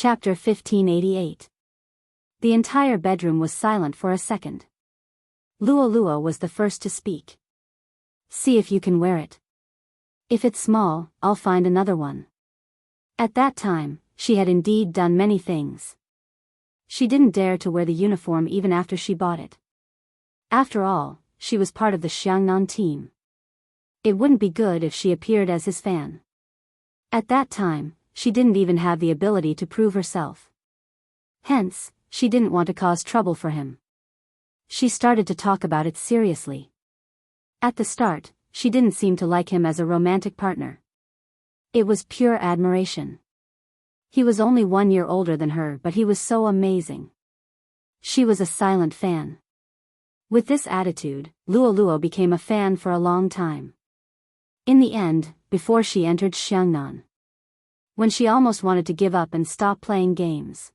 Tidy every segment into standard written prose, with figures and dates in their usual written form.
Chapter 1588. The entire bedroom was silent for a second. Luo was the first to speak. See if you can wear it. If it's small, I'll find another one. At that time, she had indeed done many things. She didn't dare to wear the uniform even after she bought it. After all, she was part of the Xiangnan team. It wouldn't be good if she appeared as his fan. At that time, she didn't even have the ability to prove herself. Hence, she didn't want to cause trouble for him. She started to talk about it seriously. At the start, she didn't seem to like him as a romantic partner. It was pure admiration. He was only 1 year older than her, but he was so amazing. She was a silent fan. With this attitude, Luo became a fan for a long time. In the end, before she entered Xiangnan, when she almost wanted to give up and stop playing games,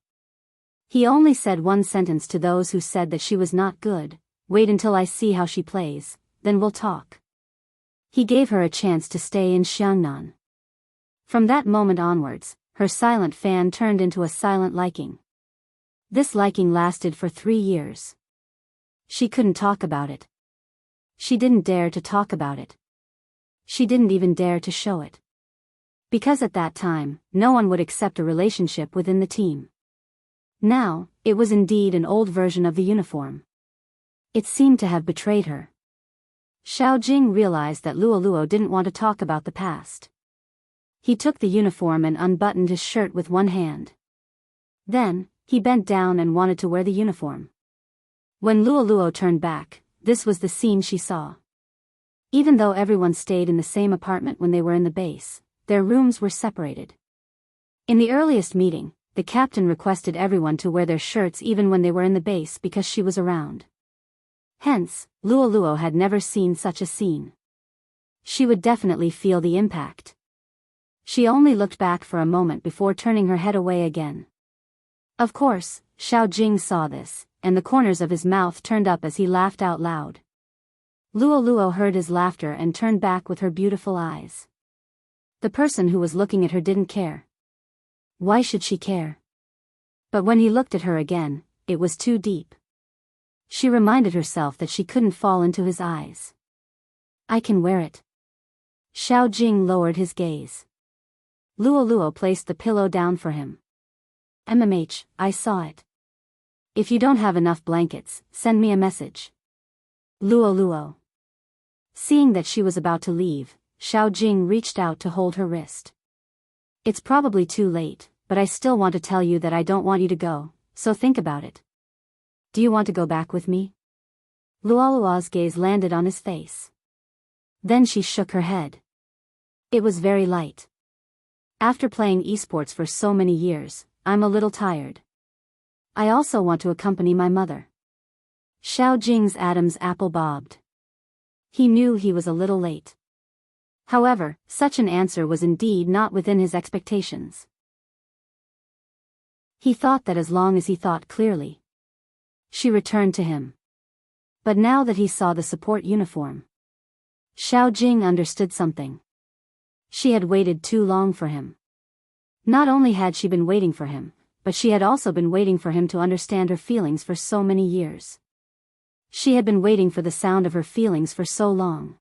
he only said one sentence to those who said that she was not good: wait until I see how she plays, then we'll talk. He gave her a chance to stay in Xiangnan. From that moment onwards, her silent fan turned into a silent liking. This liking lasted for 3 years. She couldn't talk about it. She didn't dare to talk about it. She didn't even dare to show it. Because at that time, no one would accept a relationship within the team. Now, it was indeed an old version of the uniform. It seemed to have betrayed her. Xiao Jing realized that Luo didn't want to talk about the past. He took the uniform and unbuttoned his shirt with one hand. Then, he bent down and wanted to wear the uniform. When Luo turned back, this was the scene she saw. Even though everyone stayed in the same apartment when they were in the base, their rooms were separated. In the earliest meeting, the captain requested everyone to wear their shirts even when they were in the base because she was around. Hence, Luo had never seen such a scene. She would definitely feel the impact. She only looked back for a moment before turning her head away again. Of course, Xiao Jing saw this, and the corners of his mouth turned up as he laughed out loud. Luo heard his laughter and turned back with her beautiful eyes. The person who was looking at her didn't care. Why should she care? But when he looked at her again, it was too deep. She reminded herself that she couldn't fall into his eyes. I can wear it. Xiao Jing lowered his gaze. Luo placed the pillow down for him. I saw it. If you don't have enough blankets, send me a message. Luo. Seeing that she was about to leave, Xiao Jing reached out to hold her wrist. It's probably too late, but I still want to tell you that I don't want you to go, so think about it. Do you want to go back with me? Luo's gaze landed on his face. Then she shook her head. It was very light. After playing esports for so many years, I'm a little tired. I also want to accompany my mother. Xiao Jing's Adam's apple bobbed. He knew he was a little late. However, such an answer was indeed not within his expectations. He thought that as long as he thought clearly, she returned to him. But now that he saw the support uniform, Xiao Jing understood something. She had waited too long for him. Not only had she been waiting for him, but she had also been waiting for him to understand her feelings for so many years. She had been waiting for the sound of her feelings for so long.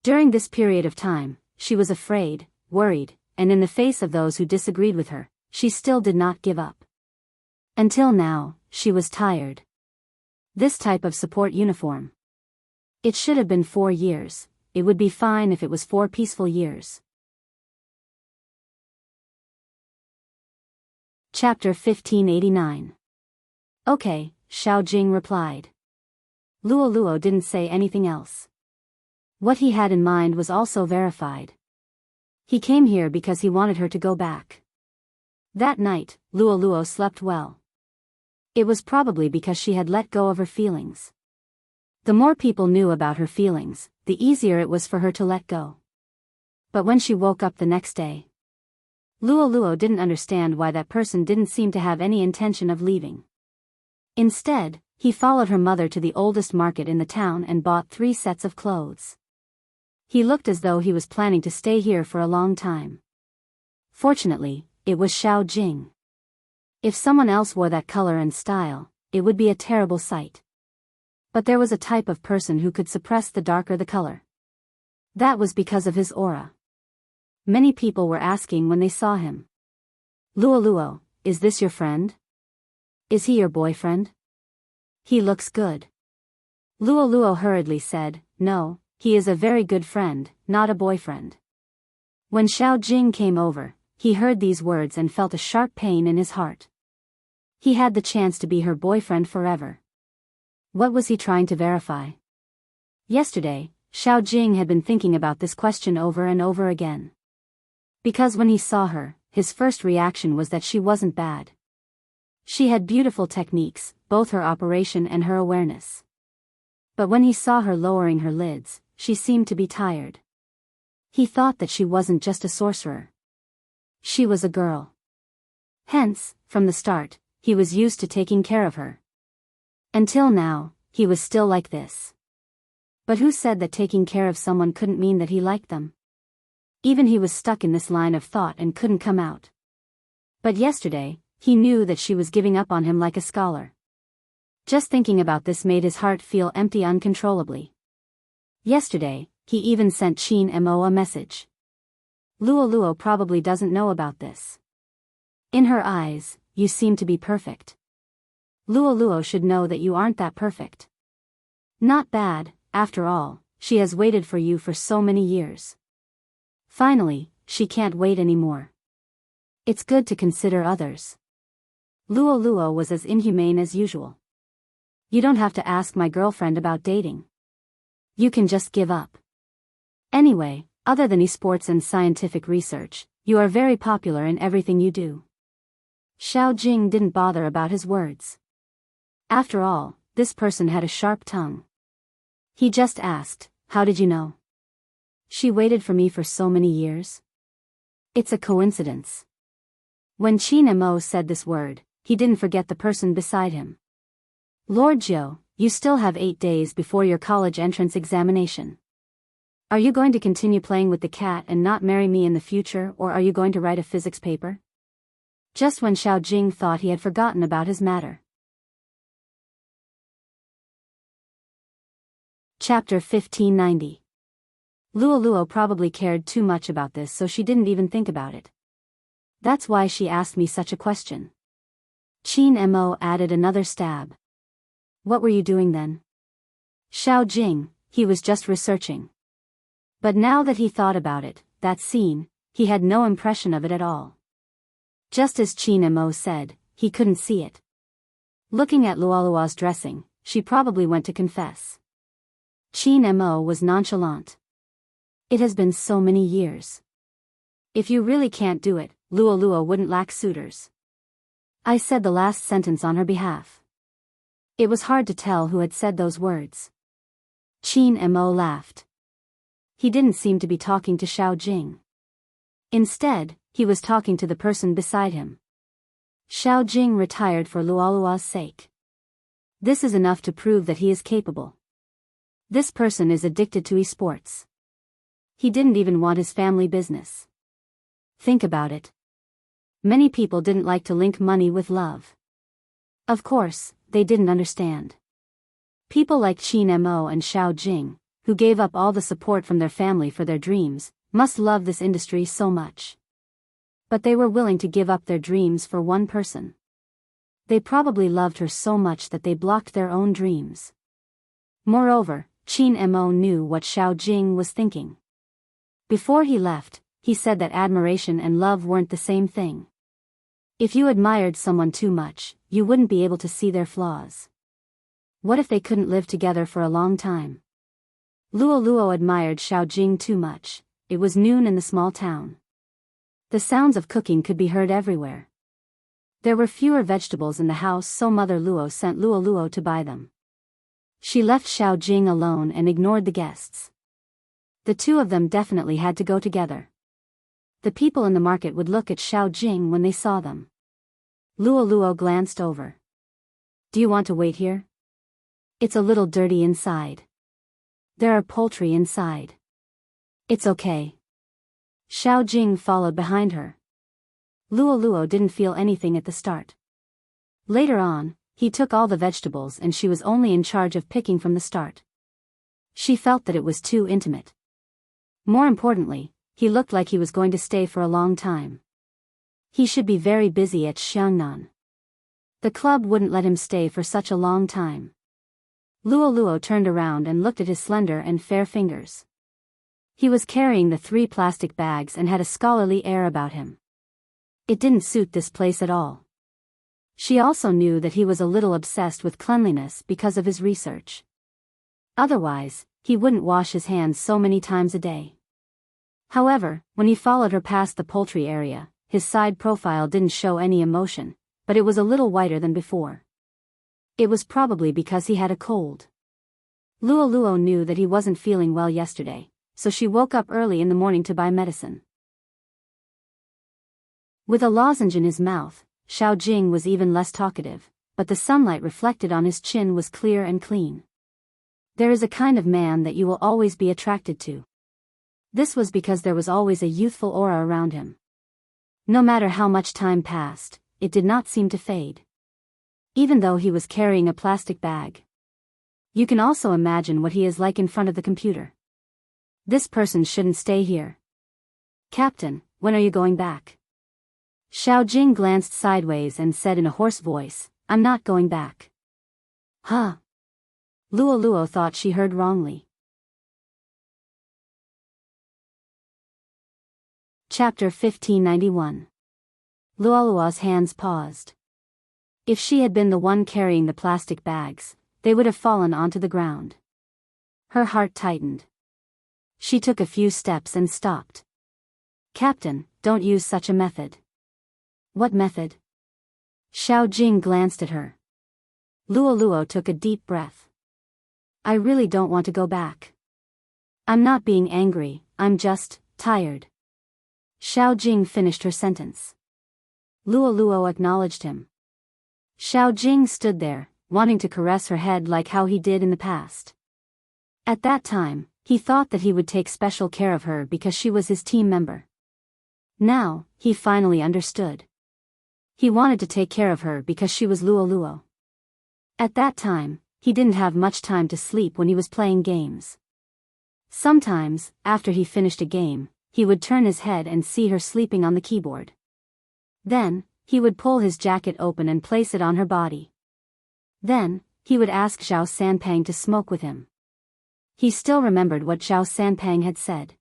During this period of time, she was afraid, worried, and in the face of those who disagreed with her, she still did not give up. Until now, she was tired. This type of support uniform. It should have been 4 years. It would be fine if it was 4 peaceful years. Chapter 1589. Okay, Xiao Jing replied. Luo didn't say anything else. What he had in mind was also verified. He came here because he wanted her to go back. That night, Luo slept well. It was probably because she had let go of her feelings. The more people knew about her feelings, the easier it was for her to let go. But when she woke up the next day, Luo didn't understand why that person didn't seem to have any intention of leaving. Instead, he followed her mother to the oldest market in the town and bought 3 sets of clothes. He looked as though he was planning to stay here for a long time. Fortunately, it was Xiao Jing. If someone else wore that color and style, it would be a terrible sight. But there was a type of person who could suppress the darker the color. That was because of his aura. Many people were asking when they saw him. Luo Luo, is this your friend? Is he your boyfriend? He looks good. Luo Luo hurriedly said, no, he is a very good friend, not a boyfriend. When Xiao Jing came over, he heard these words and felt a sharp pain in his heart. He had the chance to be her boyfriend forever. What was he trying to verify? Yesterday, Xiao Jing had been thinking about this question over and over again. Because when he saw her, his first reaction was that she wasn't bad. She had beautiful techniques, both her operation and her awareness. But when he saw her lowering her lids, she seemed to be tired. He thought that she wasn't just a sorcerer. She was a girl. Hence, from the start, he was used to taking care of her. Until now, he was still like this. But who said that taking care of someone couldn't mean that he liked them? Even he was stuck in this line of thought and couldn't come out. But yesterday, he knew that she was giving up on him like a scholar. Just thinking about this made his heart feel empty uncontrollably. Yesterday, he even sent Qin Mo a message. Luo Luo probably doesn't know about this. In her eyes, you seem to be perfect. Luo Luo should know that you aren't that perfect. Not bad, after all, she has waited for you for so many years. Finally, she can't wait anymore. It's good to consider others. Luo Luo was as inhumane as usual. You don't have to ask my girlfriend about dating. You can just give up. Anyway, other than esports and scientific research, you are very popular in everything you do. Xiao Jing didn't bother about his words. After all, this person had a sharp tongue. He just asked, how did you know? She waited for me for so many years? It's a coincidence. When Qin Mo said this word, he didn't forget the person beside him. Lord Zhou, you still have 8 days before your college entrance examination. Are you going to continue playing with the cat and not marry me in the future, or are you going to write a physics paper? Just when Xiao Jing thought he had forgotten about his matter. Chapter 1590. Luo Luo probably cared too much about this, so she didn't even think about it. That's why she asked me such a question. Qin Mo added another stab. What were you doing then? Xiao Jing, he was just researching. But now that he thought about it, that scene, he had no impression of it at all. Just as Qin Mo said, he couldn't see it. Looking at Luo Luo's dressing, she probably went to confess. Qin Mo was nonchalant. It has been so many years. If you really can't do it, Luo Luo wouldn't lack suitors. I said the last sentence on her behalf. It was hard to tell who had said those words. Qin Mo laughed. He didn't seem to be talking to Xiao Jing. Instead, he was talking to the person beside him. Xiao Jing retired for Luo Luo's sake. This is enough to prove that he is capable. This person is addicted to esports. He didn't even want his family business. Think about it. Many people didn't like to link money with love. Of course, they didn't understand. People like Qin Mo and Xiao Jing, who gave up all the support from their family for their dreams, must love this industry so much. But they were willing to give up their dreams for one person. They probably loved her so much that they blocked their own dreams. Moreover, Qin Mo knew what Xiao Jing was thinking. Before he left, he said that admiration and love weren't the same thing. If you admired someone too much, you wouldn't be able to see their flaws. What if they couldn't live together for a long time? Luo Luo admired Xiao Jing too much. It was noon in the small town. The sounds of cooking could be heard everywhere. There were fewer vegetables in the house, so Mother Luo sent Luo Luo to buy them. She left Xiao Jing alone and ignored the guests. The two of them definitely had to go together. The people in the market would look at Xiao Jing when they saw them. Luo Luo glanced over. Do you want to wait here? It's a little dirty inside. There are poultry inside. It's okay. Xiao Jing followed behind her. Luo Luo didn't feel anything at the start. Later on, he took all the vegetables and she was only in charge of picking from the start. She felt that it was too intimate. More importantly, he looked like he was going to stay for a long time. He should be very busy at Xiangnan. The club wouldn't let him stay for such a long time. Luo Luo turned around and looked at his slender and fair fingers. He was carrying the 3 plastic bags and had a scholarly air about him. It didn't suit this place at all. She also knew that he was a little obsessed with cleanliness because of his research. Otherwise, he wouldn't wash his hands so many times a day. However, when he followed her past the poultry area, his side profile didn't show any emotion, but it was a little whiter than before. It was probably because he had a cold. Luo Luo knew that he wasn't feeling well yesterday, so she woke up early in the morning to buy medicine. With a lozenge in his mouth, Xiao Jing was even less talkative, but the sunlight reflected on his chin was clear and clean. There is a kind of man that you will always be attracted to. This was because there was always a youthful aura around him. No matter how much time passed, it did not seem to fade. Even though he was carrying a plastic bag. You can also imagine what he is like in front of the computer. This person shouldn't stay here. Captain, when are you going back? Xiao Jing glanced sideways and said in a hoarse voice, I'm not going back. Huh? Luo Luo thought she heard wrongly. Chapter 1591. Luo Luo's hands paused. If she had been the one carrying the plastic bags, they would have fallen onto the ground. Her heart tightened. She took a few steps and stopped. Captain, don't use such a method. What method? Xiao Jing glanced at her. Luo Luo took a deep breath. I really don't want to go back. I'm not being angry, I'm just tired. Xiao Jing finished her sentence. Luo Luo acknowledged him. Xiao Jing stood there, wanting to caress her head like how he did in the past. At that time, he thought that he would take special care of her because she was his team member. Now, he finally understood. He wanted to take care of her because she was Luo Luo. At that time, he didn't have much time to sleep when he was playing games. Sometimes, after he finished a game, he would turn his head and see her sleeping on the keyboard. Then, he would pull his jacket open and place it on her body. Then, he would ask Zhao Sanpang to smoke with him. He still remembered what Zhao Sanpang had said.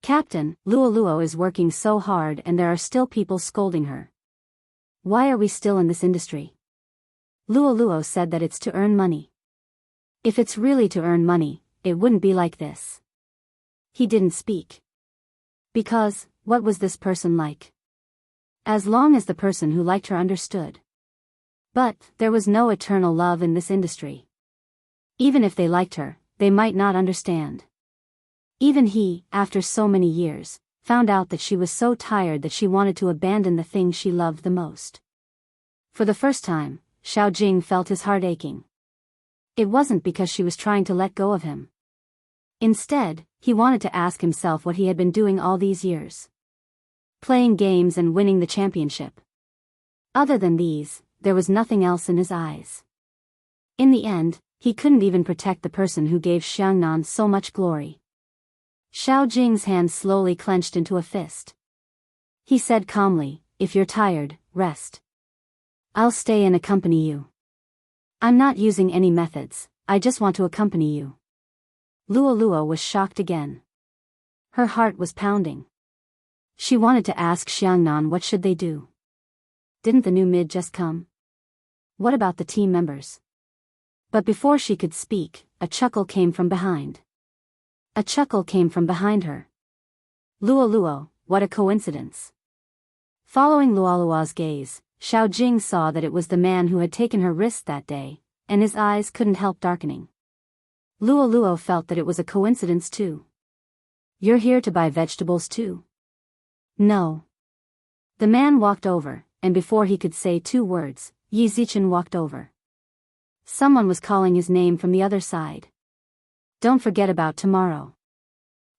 Captain, Luo Luo is working so hard and there are still people scolding her. Why are we still in this industry? Luo Luo said that it's to earn money. If it's really to earn money, it wouldn't be like this. He didn't speak. Because, what was this person like? As long as the person who liked her understood. But, there was no eternal love in this industry. Even if they liked her, they might not understand. Even he, after so many years, found out that she was so tired that she wanted to abandon the thing she loved the most. For the first time, Xiao Jing felt his heart aching. It wasn't because she was trying to let go of him. Instead, he wanted to ask himself what he had been doing all these years. Playing games and winning the championship. Other than these, there was nothing else in his eyes. In the end, he couldn't even protect the person who gave Xiangnan so much glory. Xiao Jing's hand slowly clenched into a fist. He said calmly, if you're tired, rest. I'll stay and accompany you. I'm not using any methods, I just want to accompany you. Luo Luo was shocked again. Her heart was pounding. She wanted to ask Xiangnan what should they do. Didn't the new mid just come? What about the team members? But before she could speak, a chuckle came from behind. A chuckle came from behind her. Luo Luo, what a coincidence. Following Luo Luo's gaze, Xiao Jing saw that it was the man who had taken her wrist that day, and his eyes couldn't help darkening. Luo Luo felt that it was a coincidence too. You're here to buy vegetables too? No. The man walked over, and before he could say 2 words, Yi Zichen walked over. Someone was calling his name from the other side. Don't forget about tomorrow.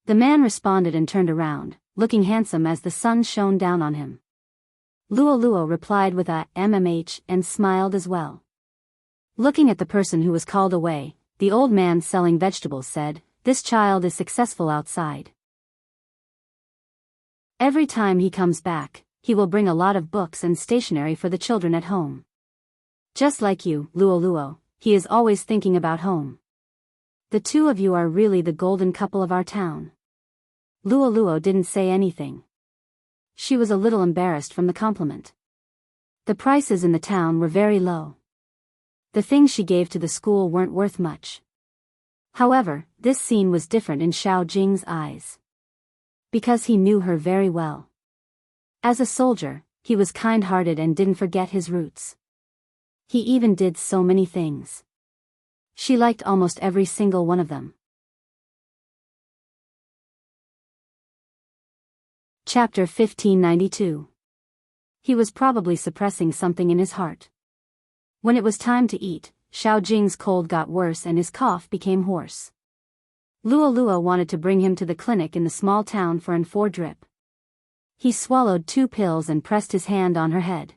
The man responded and turned around, looking handsome as the sun shone down on him. Luo Luo replied with a mmh and smiled as well. Looking at the person who was called away, the old man selling vegetables said, "This child is successful outside. Every time he comes back, he will bring a lot of books and stationery for the children at home. Just like you, Luo Luo, he is always thinking about home. The two of you are really the golden couple of our town." Luo Luo didn't say anything. She was a little embarrassed from the compliment. The prices in the town were very low. The things she gave to the school weren't worth much. However, this scene was different in Xiao Jing's eyes. Because he knew her very well. As a soldier, he was kind-hearted and didn't forget his roots. He even did so many things. She liked almost every single one of them. Chapter 1592. He was probably suppressing something in his heart. When it was time to eat, Xiao Jing's cold got worse and his cough became hoarse. Luo Luo wanted to bring him to the clinic in the small town for an 4 drip. He swallowed 2 pills and pressed his hand on her head.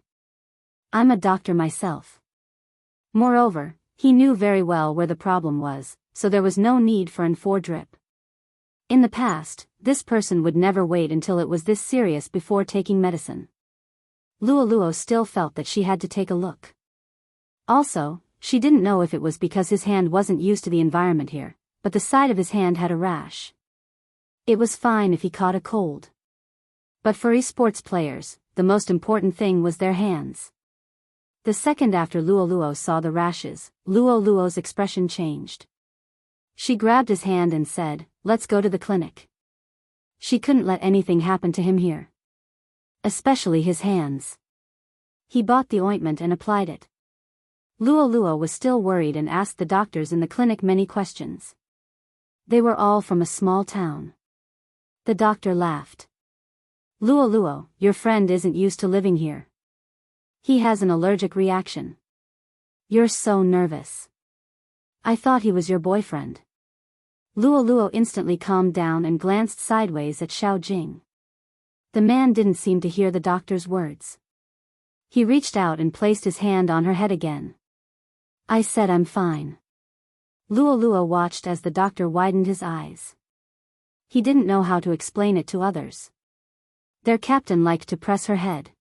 "I'm a doctor myself." Moreover, he knew very well where the problem was, so there was no need for an 4 drip. In the past, this person would never wait until it was this serious before taking medicine. Luo Luo still felt that she had to take a look. Also, she didn't know if it was because his hand wasn't used to the environment here, but the side of his hand had a rash. It was fine if he caught a cold. But for esports players, the most important thing was their hands. The second after Luo Luo saw the rashes, Luo Luo's expression changed. She grabbed his hand and said, "Let's go to the clinic." She couldn't let anything happen to him here. Especially his hands. He bought the ointment and applied it. Luo Luo was still worried and asked the doctors in the clinic many questions. They were all from a small town. The doctor laughed. "Luo Luo, your friend isn't used to living here. He has an allergic reaction. You're so nervous. I thought he was your boyfriend." Luo Luo instantly calmed down and glanced sideways at Xiao Jing. The man didn't seem to hear the doctor's words. He reached out and placed his hand on her head again. "I said I'm fine." Luo Luo watched as the doctor widened his eyes. He didn't know how to explain it to others. Their captain liked to press her head.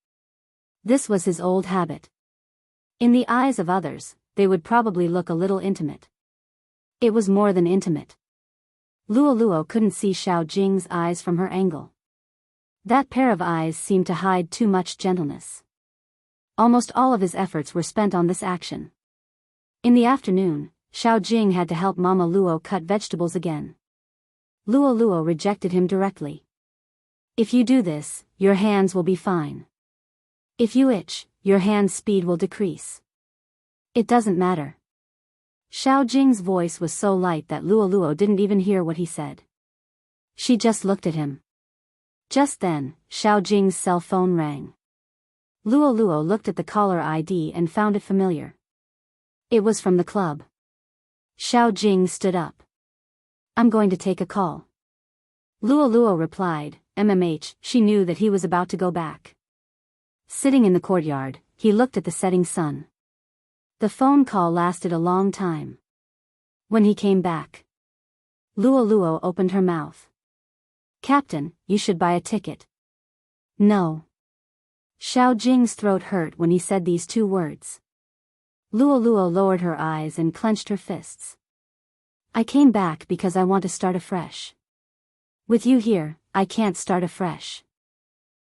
This was his old habit. In the eyes of others, they would probably look a little intimate. It was more than intimate. Luo Luo couldn't see Xiao Jing's eyes from her angle. That pair of eyes seemed to hide too much gentleness. Almost all of his efforts were spent on this action. In the afternoon, Xiao Jing had to help Mama Luo cut vegetables again. Luo Luo rejected him directly. "If you do this, your hands will be fine. If you itch, your hand speed will decrease. It doesn't matter." Xiao Jing's voice was so light that Luo Luo didn't even hear what he said. She just looked at him. Just then, Xiao Jing's cell phone rang. Luo Luo looked at the caller ID and found it familiar. It was from the club. Xiao Jing stood up. "I'm going to take a call." Luo Luo replied, "MMH." She knew that he was about to go back. Sitting in the courtyard, he looked at the setting sun. The phone call lasted a long time. When he came back, Luo Luo opened her mouth. "Captain, you should buy a ticket." "No." Xiao Jing's throat hurt when he said these 2 words. Luo Luo lowered her eyes and clenched her fists. "I came back because I want to start afresh. With you here, I can't start afresh.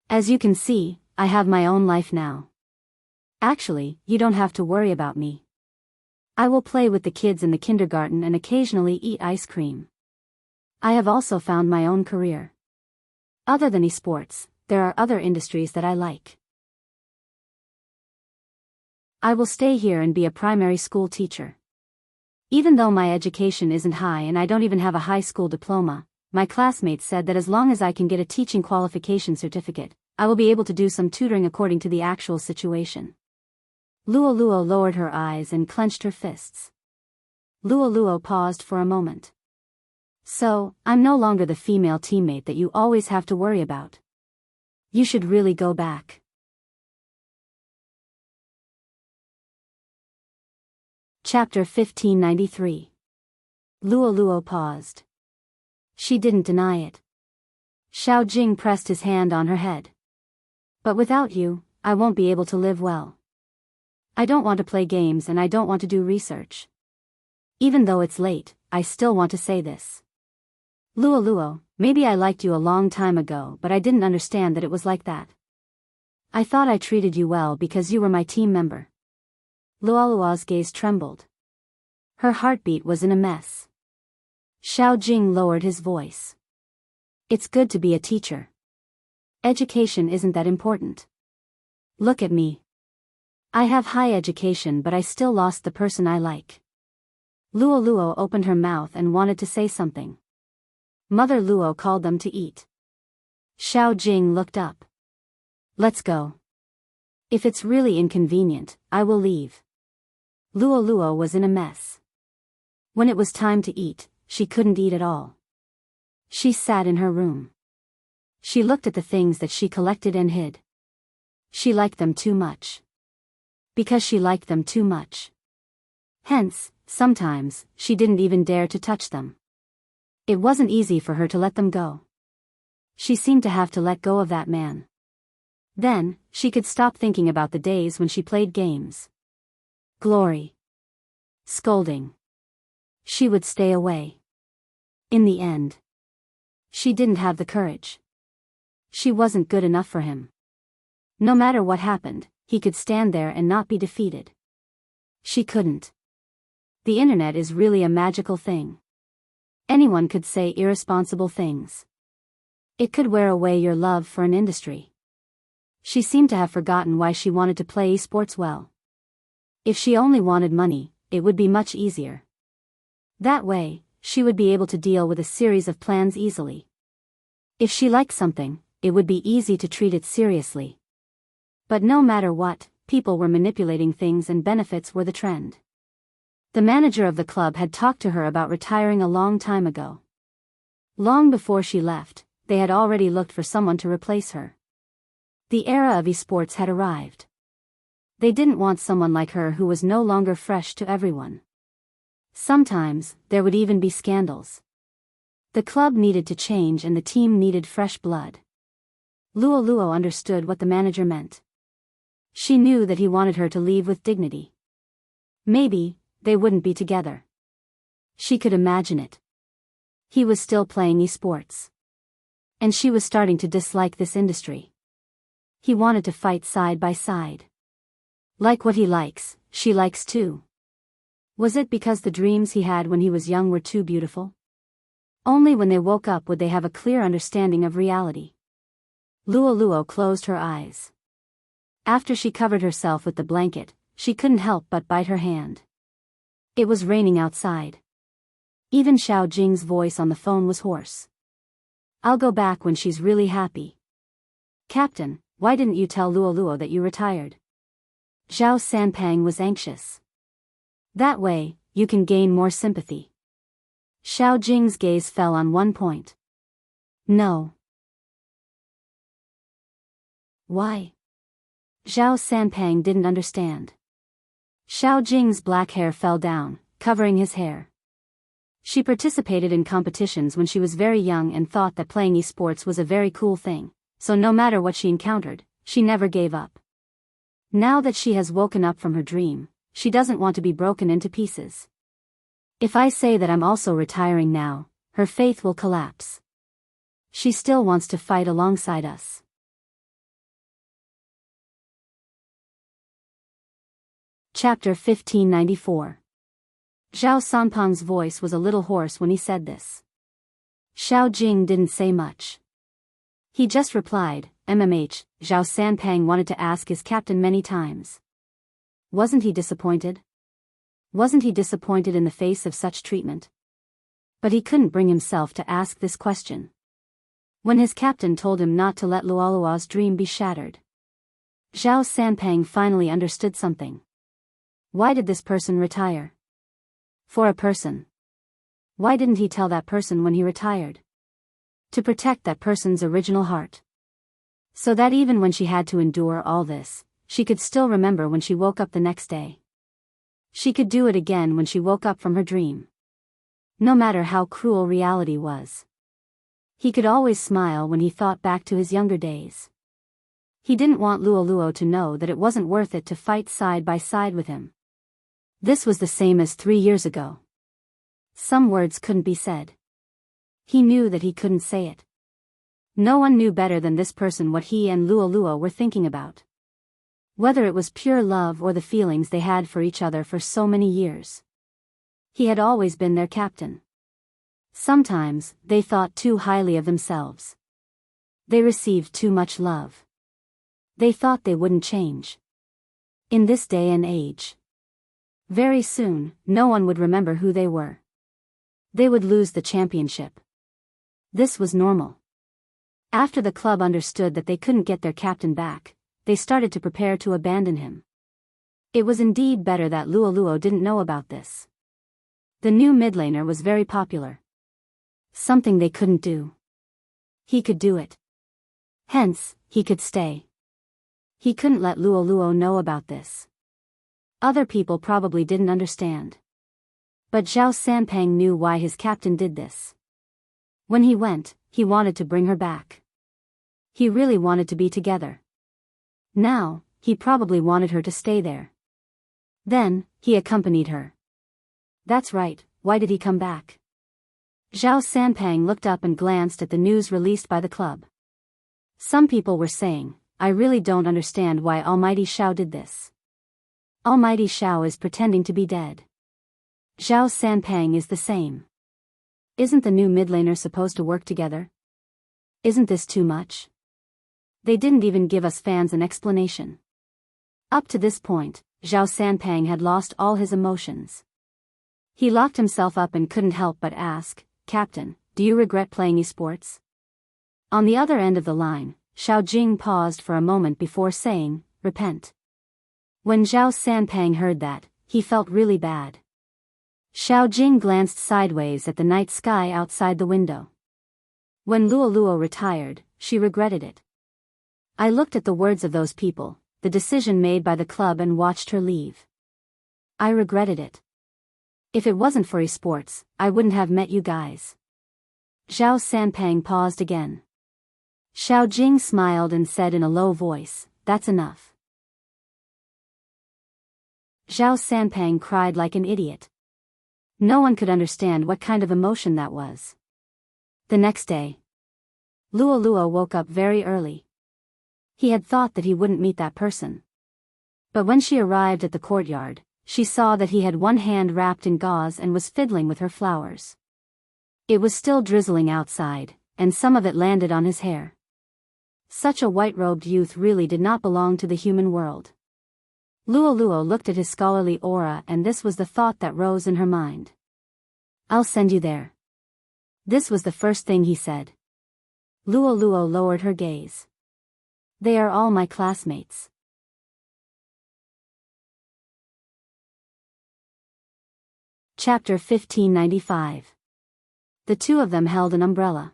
As you can see, I have my own life now. Actually, you don't have to worry about me. I will play with the kids in the kindergarten and occasionally eat ice cream. I have also found my own career. Other than esports, there are other industries that I like. I will stay here and be a primary school teacher. Even though my education isn't high and I don't even have a high school diploma, my classmates said that as long as I can get a teaching qualification certificate, I will be able to do some tutoring according to the actual situation." Luo Luo lowered her eyes and clenched her fists. Luo Luo paused for a moment. "So, I'm no longer the female teammate that you always have to worry about. You should really go back." Chapter 1593. Luo paused. She didn't deny it. Xiao Jing pressed his hand on her head. But without you, I won't be able to live well. I don't want to play games and I don't want to do research. Even though it's late, I still want to say this. Luo, maybe I liked you a long time ago, but I didn't understand that it was like that. I thought I treated you well because you were my team member. Luo's gaze trembled. Her heartbeat was in a mess. Xiao Jing lowered his voice. It's good to be a teacher. Education isn't that important. Look at me. I have high education, but I still lost the person I like. Luo opened her mouth and wanted to say something. Mother Luo called them to eat. Xiao Jing looked up. Let's go. If it's really inconvenient, I will leave. Luo was in a mess. When it was time to eat, she couldn't eat at all. She sat in her room. She looked at the things that she collected and hid. She liked them too much. Because she liked them too much. Hence, sometimes, she didn't even dare to touch them. It wasn't easy for her to let them go. She seemed to have to let go of that man. Then, she could stop thinking about the days when she played games. Glory. Scolding. She would stay away. In the end, she didn't have the courage. She wasn't good enough for him. No matter what happened, he could stand there and not be defeated. She couldn't. The internet is really a magical thing. Anyone could say irresponsible things. It could wear away your love for an industry. She seemed to have forgotten why she wanted to play esports well. If she only wanted money, it would be much easier. That way, she would be able to deal with a series of plans easily. If she liked something, it would be easy to treat it seriously. But no matter what, people were manipulating things and benefits were the trend. The manager of the club had talked to her about retiring a long time ago. Long before she left, they had already looked for someone to replace her. The era of esports had arrived. They didn't want someone like her who was no longer fresh to everyone. Sometimes, there would even be scandals. The club needed to change and the team needed fresh blood. Luo understood what the manager meant. She knew that he wanted her to leave with dignity. Maybe, they wouldn't be together. She could imagine it. He was still playing esports. And she was starting to dislike this industry. He wanted to fight side by side. Like what he likes, she likes too. Was it because the dreams he had when he was young were too beautiful? Only when they woke up would they have a clear understanding of reality. Luo closed her eyes. After she covered herself with the blanket, she couldn't help but bite her hand. It was raining outside. Even Xiao Jing's voice on the phone was hoarse. I'll go back when she's really happy. Captain, why didn't you tell Luo that you retired? Zhao Sanpang was anxious. That way, you can gain more sympathy. Xiao Jing's gaze fell on one point. No. Why? Zhao Sanpang didn't understand. Xiao Jing's black hair fell down, covering his hair. She participated in competitions when she was very young and thought that playing esports was a very cool thing, so no matter what she encountered, she never gave up. Now that she has woken up from her dream, she doesn't want to be broken into pieces. If I say that I'm also retiring now, her faith will collapse. She still wants to fight alongside us. Chapter 1594. Zhao Sanpang's voice was a little hoarse when he said this. Xiao Jing didn't say much. He just replied, MMH, Zhao Sanpang wanted to ask his captain many times. Wasn't he disappointed? Wasn't he disappointed in the face of such treatment? But he couldn't bring himself to ask this question. When his captain told him not to let Luo's dream be shattered. Zhao Sanpang finally understood something. Why did this person retire? For a person. Why didn't he tell that person when he retired? To protect that person's original heart. So that even when she had to endure all this, she could still remember when she woke up the next day. She could do it again when she woke up from her dream. No matter how cruel reality was. He could always smile when he thought back to his younger days. He didn't want Luo to know that it wasn't worth it to fight side by side with him. This was the same as 3 years ago. Some words couldn't be said. He knew that he couldn't say it. No one knew better than this person what he and Luo were thinking about. Whether it was pure love or the feelings they had for each other for so many years. He had always been their captain. Sometimes, they thought too highly of themselves. They received too much love. They thought they wouldn't change. In this day and age. Very soon, no one would remember who they were. They would lose the championship. This was normal. After the club understood that they couldn't get their captain back, they started to prepare to abandon him. It was indeed better that Luo didn't know about this. The new mid laner was very popular. Something they couldn't do. He could do it. Hence, he could stay. He couldn't let Luo know about this. Other people probably didn't understand. But Zhao Sanpang knew why his captain did this. When he went, he wanted to bring her back. He really wanted to be together. Now, he probably wanted her to stay there. Then, he accompanied her. That's right, why did he come back? Zhao Sanpang looked up and glanced at the news released by the club. Some people were saying, I really don't understand why Almighty Xiao did this. Almighty Xiao is pretending to be dead. Zhao Sanpang is the same. Isn't the new mid laner supposed to work together? Isn't this too much? They didn't even give us fans an explanation. Up to this point, Zhao Sanpang had lost all his emotions. He locked himself up and couldn't help but ask, Captain, do you regret playing esports? On the other end of the line, Xiao Jing paused for a moment before saying, repent. When Zhao Sanpang heard that, he felt really bad. Xiao Jing glanced sideways at the night sky outside the window. When Luo retired, she regretted it. I looked at the words of those people, the decision made by the club, and watched her leave. I regretted it. If it wasn't for esports, I wouldn't have met you guys. Zhao Sanpang paused again. Xiao Jing smiled and said in a low voice, that's enough. Zhao Sanpang cried like an idiot. No one could understand what kind of emotion that was. The next day, Luo woke up very early. He had thought that he wouldn't meet that person. But when she arrived at the courtyard, she saw that he had one hand wrapped in gauze and was fiddling with her flowers. It was still drizzling outside, and some of it landed on his hair. Such a white-robed youth really did not belong to the human world. Luo looked at his scholarly aura, and this was the thought that rose in her mind. I'll send you there. This was the first thing he said. Luo lowered her gaze. They are all my classmates. Chapter 1595. The two of them held an umbrella.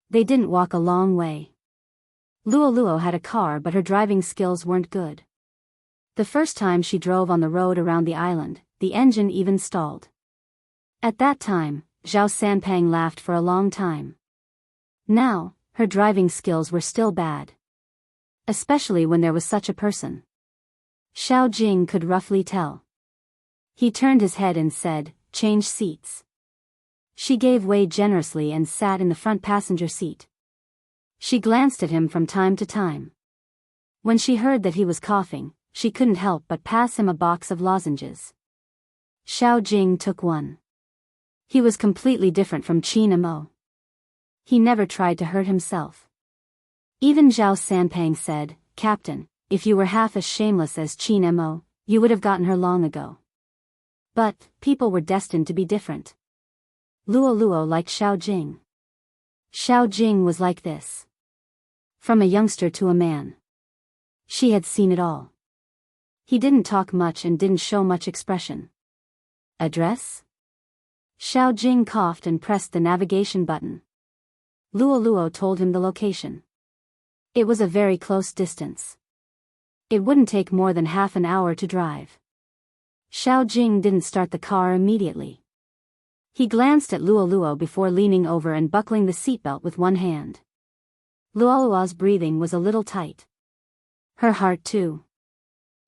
They didn't walk a long way. Luo had a car, but her driving skills weren't good. The first time she drove on the road around the island, the engine even stalled. At that time, Zhao Sanpang laughed for a long time. Now, her driving skills were still bad. Especially when there was such a person. Xiao Jing could roughly tell. He turned his head and said, change seats. She gave way generously and sat in the front passenger seat. She glanced at him from time to time. When she heard that he was coughing, she couldn't help but pass him a box of lozenges. Xiao Jing took one. He was completely different from Qin Emo. He never tried to hurt himself. Even Zhao Sanpang said, Captain, if you were half as shameless as Qin Emo, you would have gotten her long ago. But, people were destined to be different. Luo liked Xiao Jing. Xiao Jing was like this. From a youngster to a man. She had seen it all. He didn't talk much and didn't show much expression. Address? Xiao Jing coughed and pressed the navigation button. Luo told him the location. It was a very close distance. It wouldn't take more than half an hour to drive. Xiao Jing didn't start the car immediately. He glanced at Luo before leaning over and buckling the seatbelt with one hand. Luo's breathing was a little tight. Her heart too.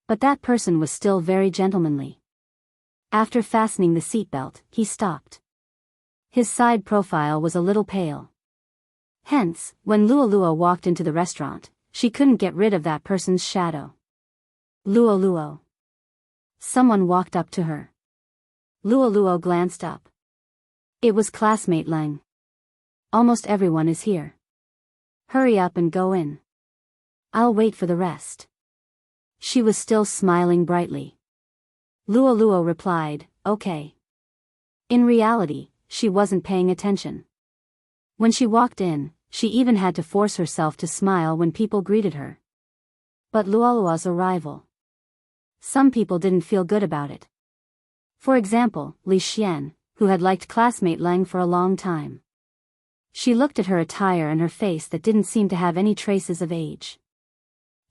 But that person was still very gentlemanly. After fastening the seatbelt, he stopped. His side profile was a little pale. Hence, when Luo walked into the restaurant, she couldn't get rid of that person's shadow. Luo. Someone walked up to her. Luo glanced up. It was classmate Leng. Almost everyone is here. Hurry up and go in. I'll wait for the rest. She was still smiling brightly. Luo replied, okay. In reality, she wasn't paying attention. When she walked in, she even had to force herself to smile when people greeted her. But Luo's arrival. Some people didn't feel good about it. For example, Li Xian, who had liked classmate Leng for a long time. She looked at her attire and her face that didn't seem to have any traces of age.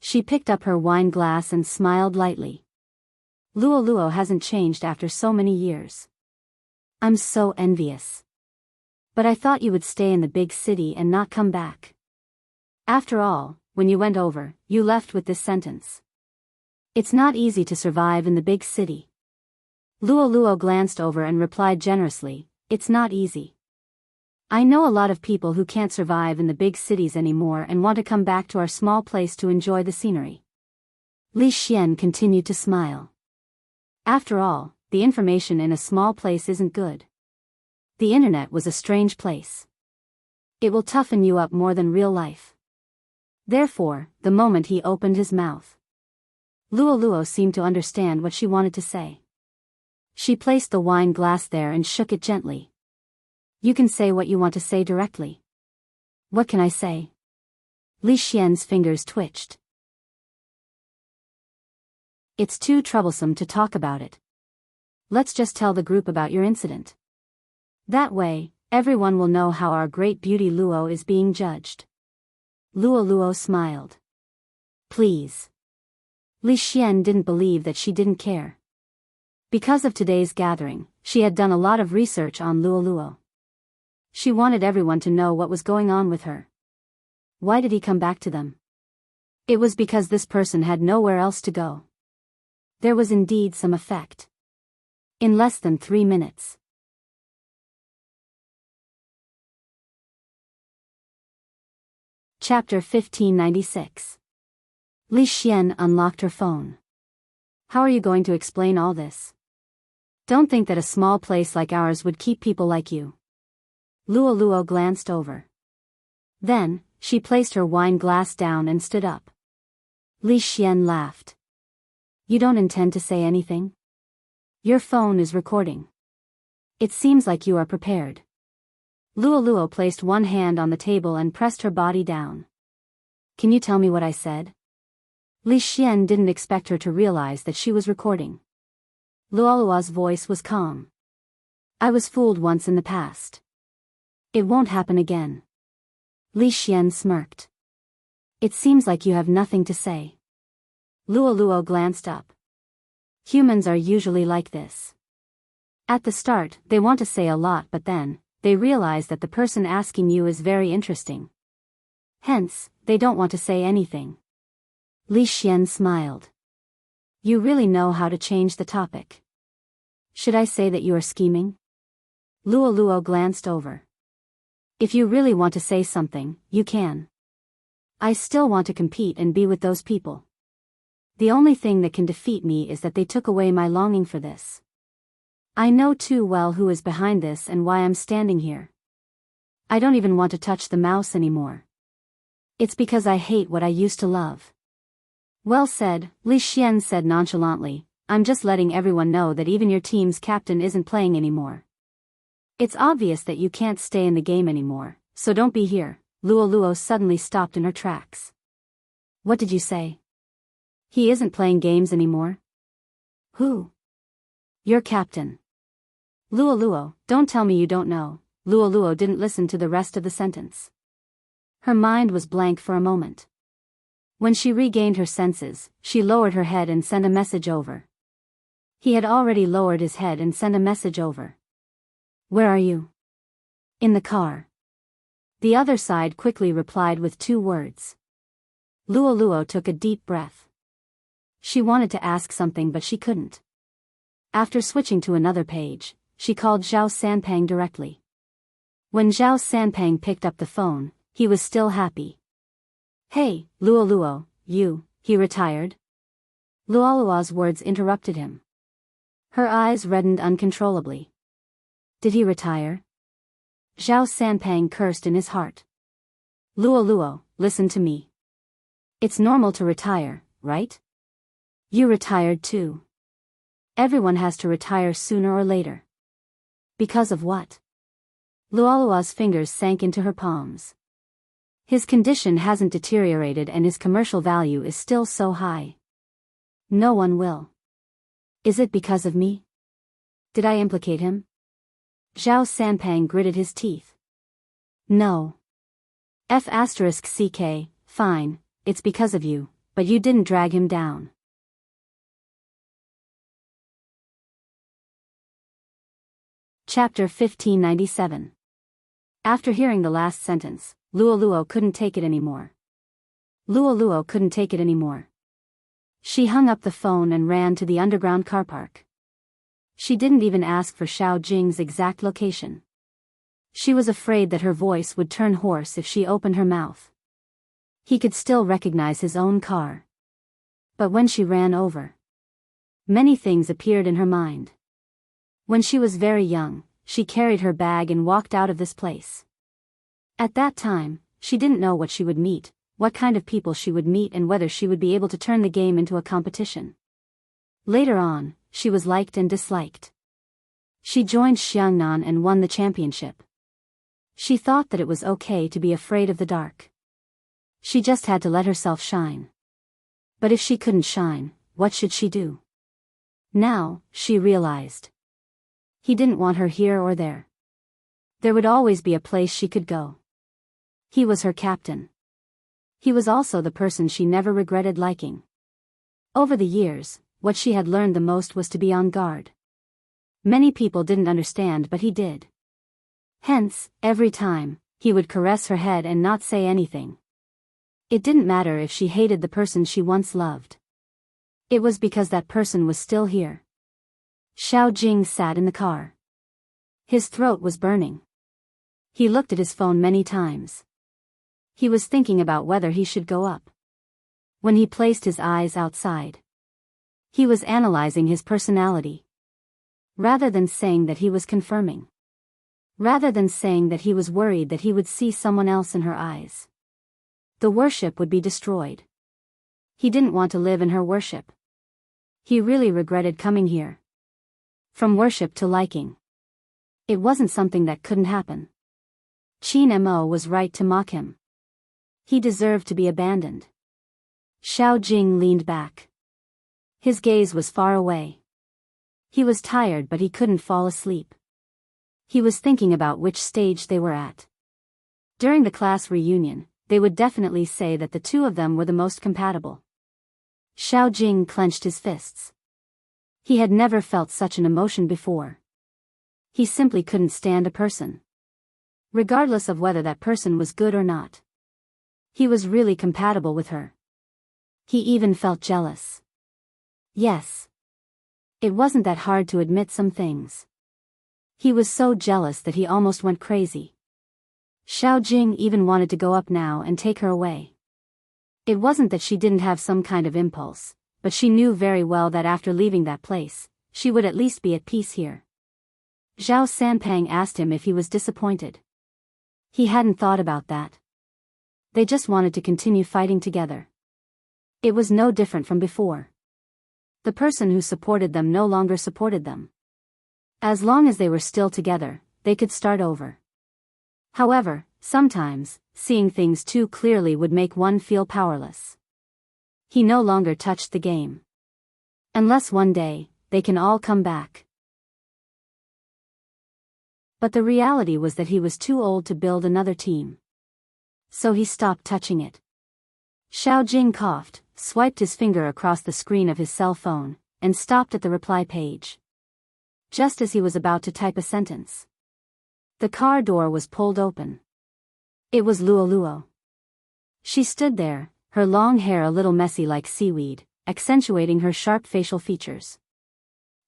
She picked up her wine glass and smiled lightly. Luo hasn't changed after so many years. I'm so envious. But I thought you would stay in the big city and not come back. After all, when you went over, you left with this sentence. It's not easy to survive in the big city. Luo glanced over and replied generously, it's not easy. I know a lot of people who can't survive in the big cities anymore and want to come back to our small place to enjoy the scenery. Li Xian continued to smile. After all, the information in a small place isn't good. The internet was a strange place. It will toughen you up more than real life. Therefore, the moment he opened his mouth, Luo seemed to understand what she wanted to say. She placed the wine glass there and shook it gently. You can say what you want to say directly. What can I say? Li Xian's fingers twitched. It's too troublesome to talk about it. Let's just tell the group about your incident. That way, everyone will know how our great beauty Luo is being judged. Luo smiled. Please. Li Xian didn't believe that she didn't care. Because of today's gathering, she had done a lot of research on Luo. She wanted everyone to know what was going on with her. Why did he come back to them? It was because this person had nowhere else to go. There was indeed some effect. In less than 3 minutes. Chapter 1596. Li Xian unlocked her phone. How are you going to explain all this? Don't think that a small place like ours would keep people like you. Luo glanced over. Then, she placed her wine glass down and stood up. Li Xian laughed. You don't intend to say anything? Your phone is recording. It seems like you are prepared. Luo placed one hand on the table and pressed her body down. Can you tell me what I said? Li Xian didn't expect her to realize that she was recording. Luo's voice was calm. I was fooled once in the past. It won't happen again. Li Xian smirked. It seems like you have nothing to say. Luo glanced up. Humans are usually like this. At the start, they want to say a lot, but then, they realize that the person asking you is very interesting. Hence, they don't want to say anything. Li Xian smiled. You really know how to change the topic. Should I say that you are scheming? Luo glanced over. If you really want to say something, you can. I still want to compete and be with those people. The only thing that can defeat me is that they took away my longing for this. I know too well who is behind this and why I'm standing here. I don't even want to touch the mouse anymore. It's because I hate what I used to love. Well said, Li Xian said nonchalantly, I'm just letting everyone know that even your team's captain isn't playing anymore. It's obvious that you can't stay in the game anymore, so don't be here. Luo suddenly stopped in her tracks. What did you say? He isn't playing games anymore? Who? Your captain. Luo, don't tell me you don't know. Luo didn't listen to the rest of the sentence. Her mind was blank for a moment. When she regained her senses, she lowered her head and sent a message over. He had already lowered his head and sent a message over. Where are you? In the car. The other side quickly replied with 2 words. Luo Luo took a deep breath. She wanted to ask something but she couldn't. After switching to another page, she called Zhao Sanpang directly. When Zhao Sanpang picked up the phone, he was still happy. Hey, Luo Luo, he retired? Luo Luo's words interrupted him. Her eyes reddened uncontrollably. Did he retire? Zhao Sanpang cursed in his heart. Luo Luo, listen to me. It's normal to retire, right? You retired too. Everyone has to retire sooner or later. Because of what? Luo Luo's fingers sank into her palms. His condition hasn't deteriorated and his commercial value is still so high. No one will. Is it because of me? Did I implicate him? Zhao Sanpang gritted his teeth. No. F***ck, fine, it's because of you, but you didn't drag him down. Chapter 1597. After hearing the last sentence, Luo Luo couldn't take it anymore. Luo Luo couldn't take it anymore. She hung up the phone and ran to the underground car park. She didn't even ask for Xiao Jing's exact location. She was afraid that her voice would turn hoarse if she opened her mouth. He could still recognize his own car. But when she ran over, many things appeared in her mind. When she was very young, she carried her bag and walked out of this place. At that time, she didn't know what she would meet, what kind of people she would meet and whether she would be able to turn the game into a competition. Later on, she was liked and disliked. She joined Xiangnan and won the championship. She thought that it was okay to be afraid of the dark. She just had to let herself shine. But if she couldn't shine, what should she do? Now, she realized. He didn't want her here or there. There would always be a place she could go. He was her captain. He was also the person she never regretted liking. Over the years, what she had learned the most was to be on guard. Many people didn't understand but he did. Hence, every time, he would caress her head and not say anything. It didn't matter if she hated the person she once loved. It was because that person was still here. Xiao Jing sat in the car. His throat was burning. He looked at his phone many times. He was thinking about whether he should go up. When he placed his eyes outside, he was analyzing his personality. Rather than saying that he was confirming. Rather than saying that he was worried that he would see someone else in her eyes. The worship would be destroyed. He didn't want to live in her worship. He really regretted coming here. From worship to liking. It wasn't something that couldn't happen. Qin Mo was right to mock him. He deserved to be abandoned. Xiao Jing leaned back. His gaze was far away. He was tired but he couldn't fall asleep. He was thinking about which stage they were at. During the class reunion, they would definitely say that the two of them were the most compatible. Xiao Jing clenched his fists. He had never felt such an emotion before. He simply couldn't stand a person. Regardless of whether that person was good or not. He was really compatible with her. He even felt jealous. Yes. It wasn't that hard to admit some things. He was so jealous that he almost went crazy. Xiao Jing even wanted to go up now and take her away. It wasn't that she didn't have some kind of impulse, but she knew very well that after leaving that place, she would at least be at peace here. Zhao Sanpang asked him if he was disappointed. He hadn't thought about that. They just wanted to continue fighting together. It was no different from before. The person who supported them no longer supported them. As long as they were still together, they could start over. However, sometimes, seeing things too clearly would make one feel powerless. He no longer touched the game. Unless one day, they can all come back. But the reality was that he was too old to build another team. So he stopped touching it. Xiao Jing coughed, swiped his finger across the screen of his cell phone, and stopped at the reply page. Just as he was about to type a sentence, the car door was pulled open. It was Luo Luo. She stood there, her long hair a little messy like seaweed, accentuating her sharp facial features.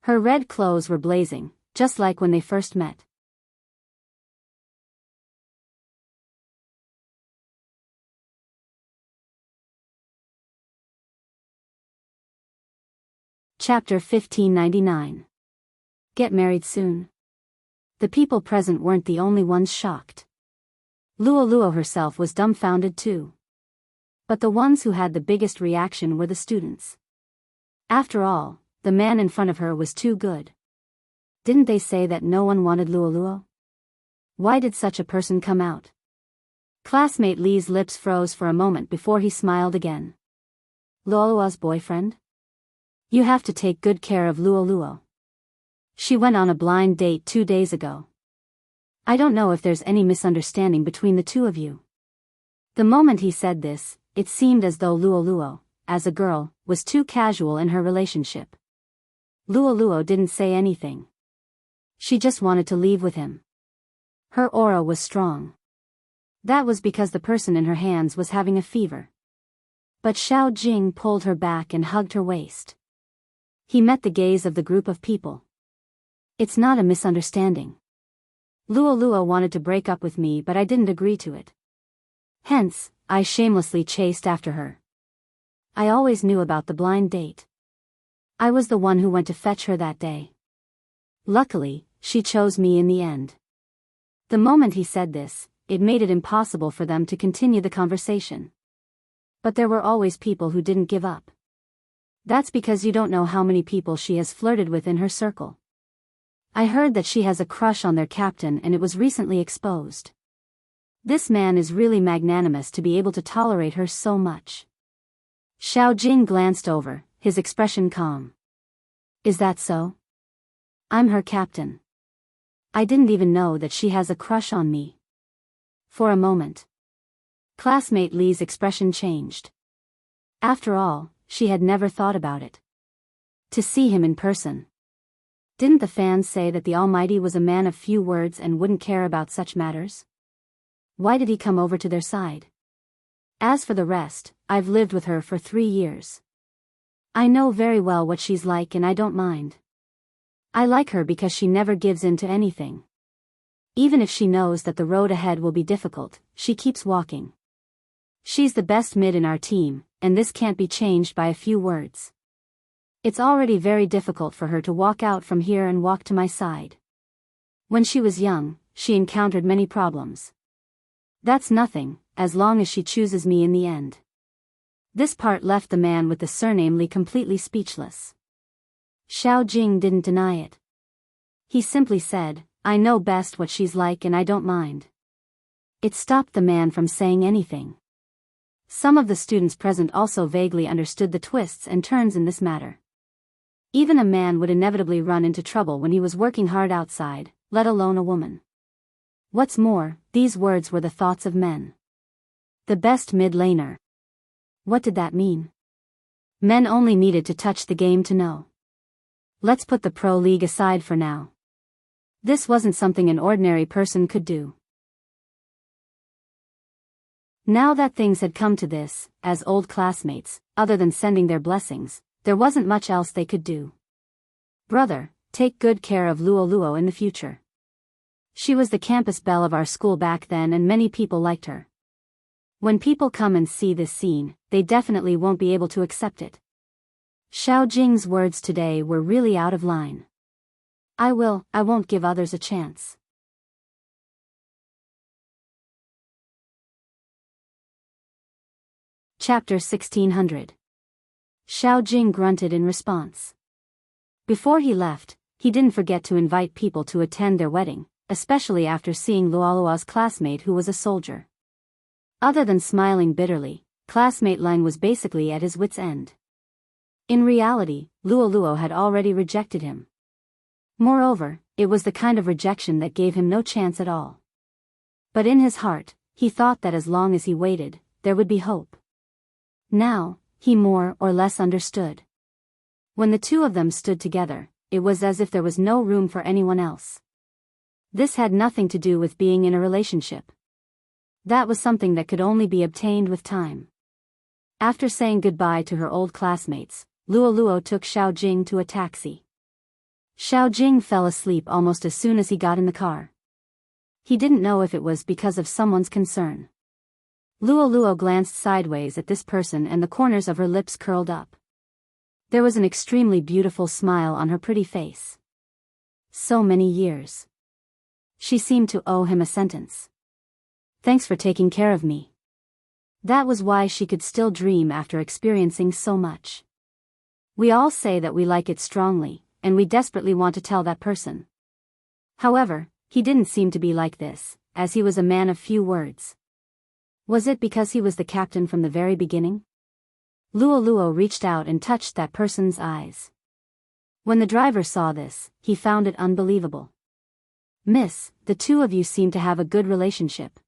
Her red clothes were blazing, just like when they first met. Chapter 1599. Get married soon. The people present weren't the only ones shocked. Luo Luo herself was dumbfounded too. But the ones who had the biggest reaction were the students. After all, the man in front of her was too good. Didn't they say that no one wanted Luo Luo? Why did such a person come out? Classmate Li's lips froze for a moment before he smiled again. Luo Luo's boyfriend? You have to take good care of Luo Luo. She went on a blind date 2 days ago. I don't know if there's any misunderstanding between the two of you. The moment he said this, it seemed as though Luo Luo, as a girl, was too casual in her relationship. Luo Luo didn't say anything. She just wanted to leave with him. Her aura was strong. That was because the person in her hands was having a fever. But Xiao Jing pulled her back and hugged her waist. He met the gaze of the group of people. It's not a misunderstanding. Luo Luo wanted to break up with me, but I didn't agree to it. Hence, I shamelessly chased after her. I always knew about the blind date. I was the one who went to fetch her that day. Luckily, she chose me in the end. The moment he said this, it made it impossible for them to continue the conversation. But there were always people who didn't give up. That's because you don't know how many people she has flirted with in her circle. I heard that she has a crush on their captain and it was recently exposed. This man is really magnanimous to be able to tolerate her so much. Xiao Jing glanced over, his expression calm. Is that so? I'm her captain. I didn't even know that she has a crush on me. For a moment, classmate Li's expression changed. After all, she had never thought about it. To see him in person. Didn't the fans say that the Almighty was a man of few words and wouldn't care about such matters? Why did he come over to their side? As for the rest, I've lived with her for 3 years. I know very well what she's like and I don't mind. I like her because she never gives in to anything. Even if she knows that the road ahead will be difficult, she keeps walking. She's the best mid in our team, and this can't be changed by a few words. It's already very difficult for her to walk out from here and walk to my side. When she was young, she encountered many problems. That's nothing, as long as she chooses me in the end. This part left the man with the surname Li completely speechless. Xiao Jing didn't deny it. He simply said, I know best what she's like and I don't mind. It stopped the man from saying anything. Some of the students present also vaguely understood the twists and turns in this matter. Even a man would inevitably run into trouble when he was working hard outside, let alone a woman. What's more, these words were the thoughts of men. The best mid-laner. What did that mean? Men only needed to touch the game to know. Let's put the pro league aside for now. This wasn't something an ordinary person could do. Now that things had come to this, as old classmates, other than sending their blessings, there wasn't much else they could do. Brother, take good care of Luo Luo in the future. She was the campus belle of our school back then and many people liked her. When people come and see this scene, they definitely won't be able to accept it. Xiao Jing's words today were really out of line. I won't give others a chance. Chapter 1600. Xiao Jing grunted in response. Before he left, he didn't forget to invite people to attend their wedding, especially after seeing Luolua's classmate who was a soldier. Other than smiling bitterly, classmate Lang was basically at his wit's end. In reality, Luoluo had already rejected him. Moreover, it was the kind of rejection that gave him no chance at all. But in his heart, he thought that as long as he waited, there would be hope. Now, he more or less understood. When the two of them stood together, it was as if there was no room for anyone else. This had nothing to do with being in a relationship. That was something that could only be obtained with time. After saying goodbye to her old classmates, Luo Luo took Xiao Jing to a taxi. Xiao Jing fell asleep almost as soon as he got in the car. He didn't know if it was because of someone's concern. Luo Luo glanced sideways at this person and the corners of her lips curled up. There was an extremely beautiful smile on her pretty face. So many years. She seemed to owe him a sentence. Thanks for taking care of me. That was why she could still dream after experiencing so much. We all say that we like it strongly, and we desperately want to tell that person. However, he didn't seem to be like this, as he was a man of few words. Was it because he was the captain from the very beginning? Luo Luo reached out and touched that person's eyes. When the driver saw this, he found it unbelievable. Miss, the two of you seem to have a good relationship.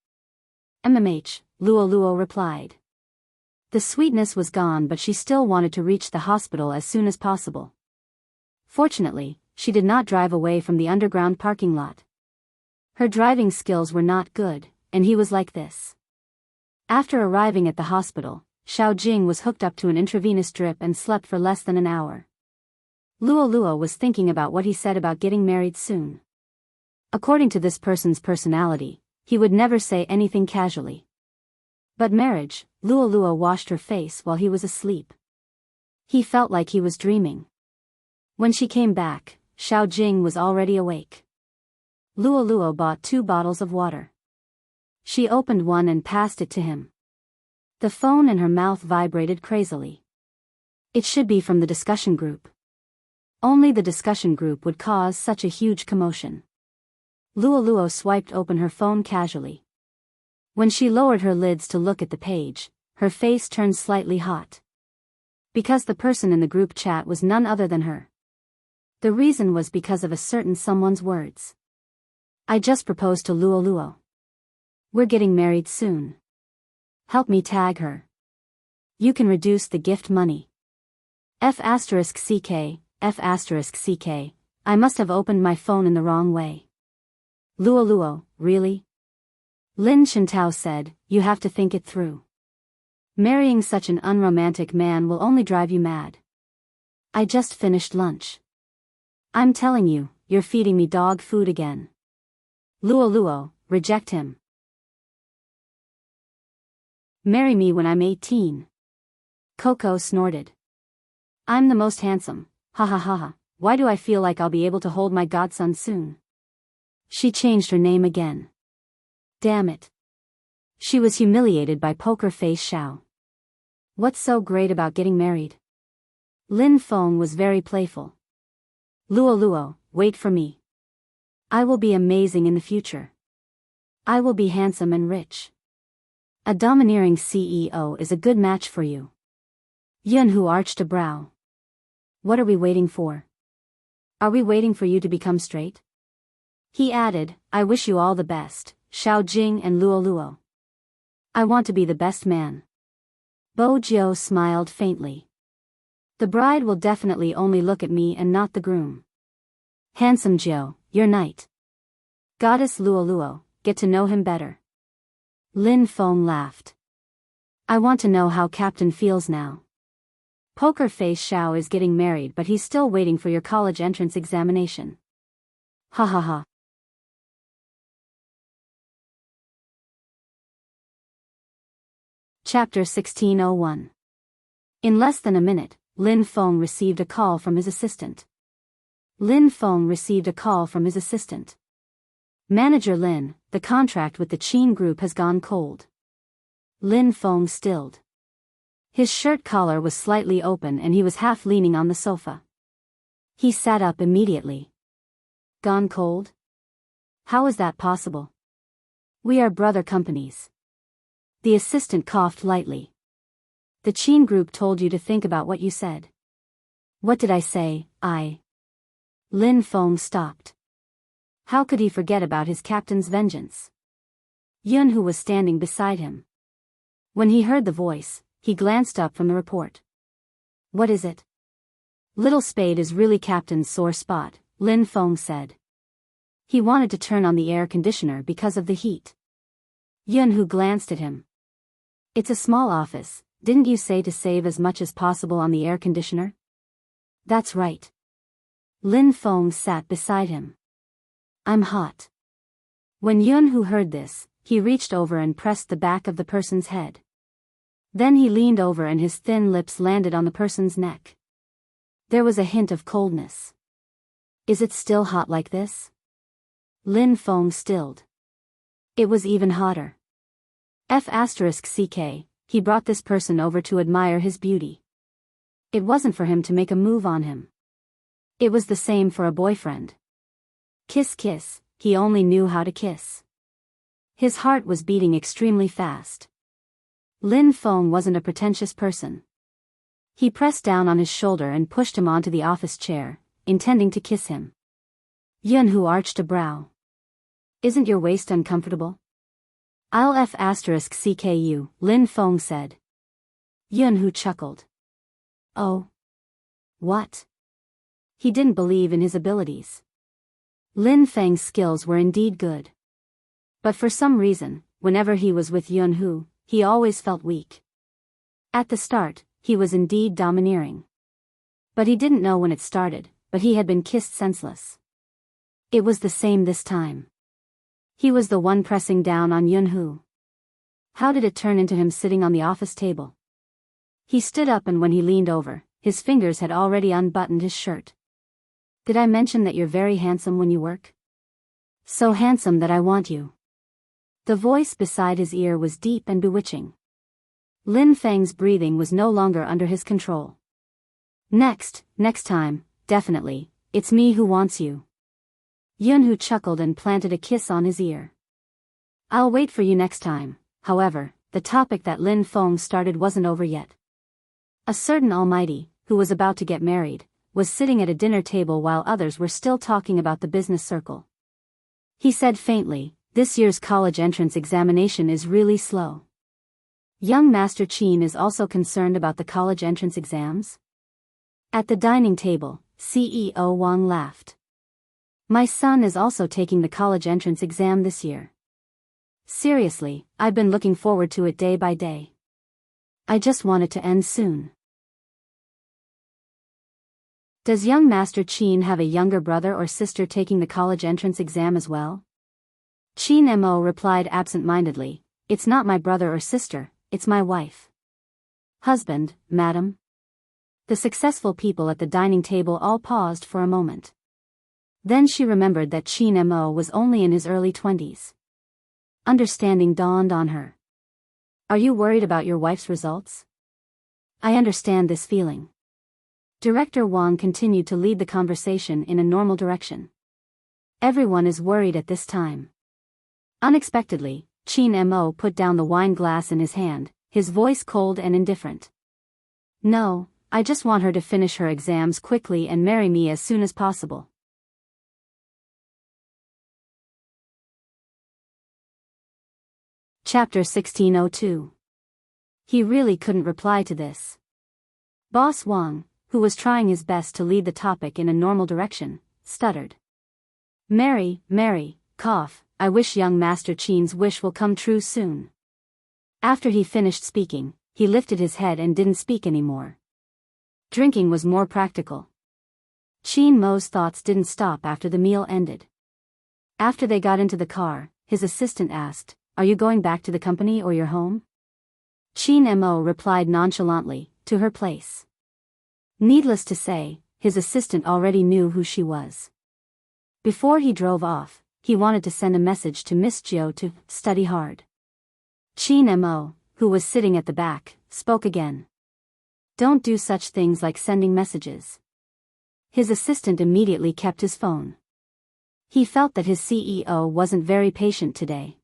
MMH, Luo Luo replied. The sweetness was gone, but she still wanted to reach the hospital as soon as possible. Fortunately, she did not drive away from the underground parking lot. Her driving skills were not good, and he was like this. After arriving at the hospital, Xiao Jing was hooked up to an intravenous drip and slept for less than an hour. Luo Luo was thinking about what he said about getting married soon. According to this person's personality, he would never say anything casually. But marriage, Luo Luo washed her face while he was asleep. He felt like he was dreaming. When she came back, Xiao Jing was already awake. Luo Luo bought 2 bottles of water. She opened one and passed it to him. The phone in her mouth vibrated crazily. It should be from the discussion group. Only the discussion group would cause such a huge commotion. Luo Luo swiped open her phone casually. When she lowered her lids to look at the page, her face turned slightly hot. Because the person in the group chat was none other than her. The reason was because of a certain someone's words. I just proposed to Luo Luo. We're getting married soon. Help me tag her. You can reduce the gift money. F***CK, F***CK, I must have opened my phone in the wrong way. Luo Luo, really? Lin Shintao said, you have to think it through. Marrying such an unromantic man will only drive you mad. I just finished lunch. I'm telling you, you're feeding me dog food again. Luo Luo, reject him. Marry me when I'm 18. Coco snorted. I'm the most handsome, ha ha ha ha, why do I feel like I'll be able to hold my godson soon? She changed her name again. Damn it. She was humiliated by Poker Face Xiao. What's so great about getting married? Lin Feng was very playful. Luo Luo, wait for me. I will be amazing in the future. I will be handsome and rich. A domineering CEO is a good match for you. Yunhu arched a brow. What are we waiting for? Are we waiting for you to become straight? He added, I wish you all the best, Xiao Jing and Luo Luo. I want to be the best man. Bo Jiao smiled faintly. The bride will definitely only look at me and not the groom. Handsome Jiao, your knight. Goddess Luo Luo, get to know him better. Lin Feng laughed. I want to know how Captain feels now. Poker Face Xiao is getting married, but he's still waiting for your college entrance examination. Ha ha ha. Chapter 1601. In less than a minute, Lin Feng received a call from his assistant. Manager Lin, the contract with the Qin Group has gone cold. Lin Feng stilled. His shirt collar was slightly open and he was half leaning on the sofa. He sat up immediately. Gone cold? How is that possible? We are brother companies. The assistant coughed lightly. The Qin Group told you to think about what you said. What did I say? Lin Feng stopped. How could he forget about his captain's vengeance? Yunhu was standing beside him. When he heard the voice, he glanced up from the report. What is it? Little Spade is really Captain's sore spot, Lin Feng said. He wanted to turn on the air conditioner because of the heat. Yunhu glanced at him. It's a small office, didn't you say to save as much as possible on the air conditioner? That's right. Lin Feng sat beside him. I'm hot. When Yunhu heard this, he reached over and pressed the back of the person's head. Then he leaned over and his thin lips landed on the person's neck. There was a hint of coldness. Is it still hot like this? Lin Feng stilled. It was even hotter. F***ck, he brought this person over to admire his beauty. It wasn't for him to make a move on him. It was the same for a boyfriend. Kiss kiss, he only knew how to kiss. His heart was beating extremely fast. Lin Feng wasn't a pretentious person. He pressed down on his shoulder and pushed him onto the office chair, intending to kiss him. Yunhu arched a brow. Isn't your waist uncomfortable? I'll F***ck you, Lin Feng said. Yunhu chuckled. Oh. What? He didn't believe in his abilities. Lin Feng's skills were indeed good. But for some reason, whenever he was with Yunhu, he always felt weak. At the start, he was indeed domineering. But he didn't know when it started, but he had been kissed senseless. It was the same this time. He was the one pressing down on Yunhu. How did it turn into him sitting on the office table? He stood up and when he leaned over, his fingers had already unbuttoned his shirt. Did I mention that you're very handsome when you work? So handsome that I want you. The voice beside his ear was deep and bewitching. Lin Feng's breathing was no longer under his control. Next time, definitely, it's me who wants you. Yunhu chuckled and planted a kiss on his ear. I'll wait for you next time. However, the topic that Lin Feng started wasn't over yet. A certain almighty, who was about to get married, was sitting at a dinner table while others were still talking about the business circle. He said faintly, this year's college entrance examination is really slow. Young Master Qin is also concerned about the college entrance exams? At the dining table, CEO Wang laughed. My son is also taking the college entrance exam this year. Seriously, I've been looking forward to it day by day. I just want it to end soon. Does young Master Qin have a younger brother or sister taking the college entrance exam as well? Qin Mo replied absent-mindedly, it's not my brother or sister, it's my wife. Husband, madam. The successful people at the dining table all paused for a moment. Then she remembered that Qin Mo was only in his early 20s. Understanding dawned on her. Are you worried about your wife's results? I understand this feeling. Director Wang continued to lead the conversation in a normal direction. Everyone is worried at this time. Unexpectedly, Qin Mo put down the wine glass in his hand, his voice cold and indifferent. No, I just want her to finish her exams quickly and marry me as soon as possible. Chapter 1602. He really couldn't reply to this. Boss Wang, who was trying his best to lead the topic in a normal direction, stuttered. Mary, cough, I wish young Master Qin's wish will come true soon. After he finished speaking, he lifted his head and didn't speak anymore. Drinking was more practical. Qin Mo's thoughts didn't stop after the meal ended. After they got into the car, his assistant asked, Are you going back to the company or your home? Qin Mo replied nonchalantly, to her place. Needless to say, his assistant already knew who she was. Before he drove off, he wanted to send a message to Miss Jiu to study hard. Qin Mo, who was sitting at the back, spoke again. Don't do such things like sending messages. His assistant immediately kept his phone. He felt that his CEO wasn't very patient today.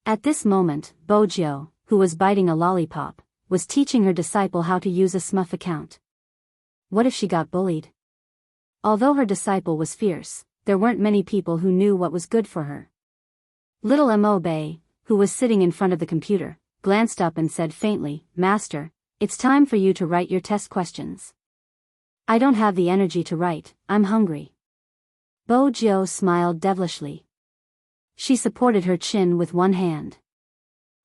At this moment, Bojiu, who was biting a lollipop, was teaching her disciple how to use a Smurf account. What if she got bullied? Although her disciple was fierce, there weren't many people who knew what was good for her. Little Mo Bei, who was sitting in front of the computer, glanced up and said faintly, Master, it's time for you to write your test questions. I don't have the energy to write, I'm hungry. Bo Jiao smiled devilishly. She supported her chin with one hand.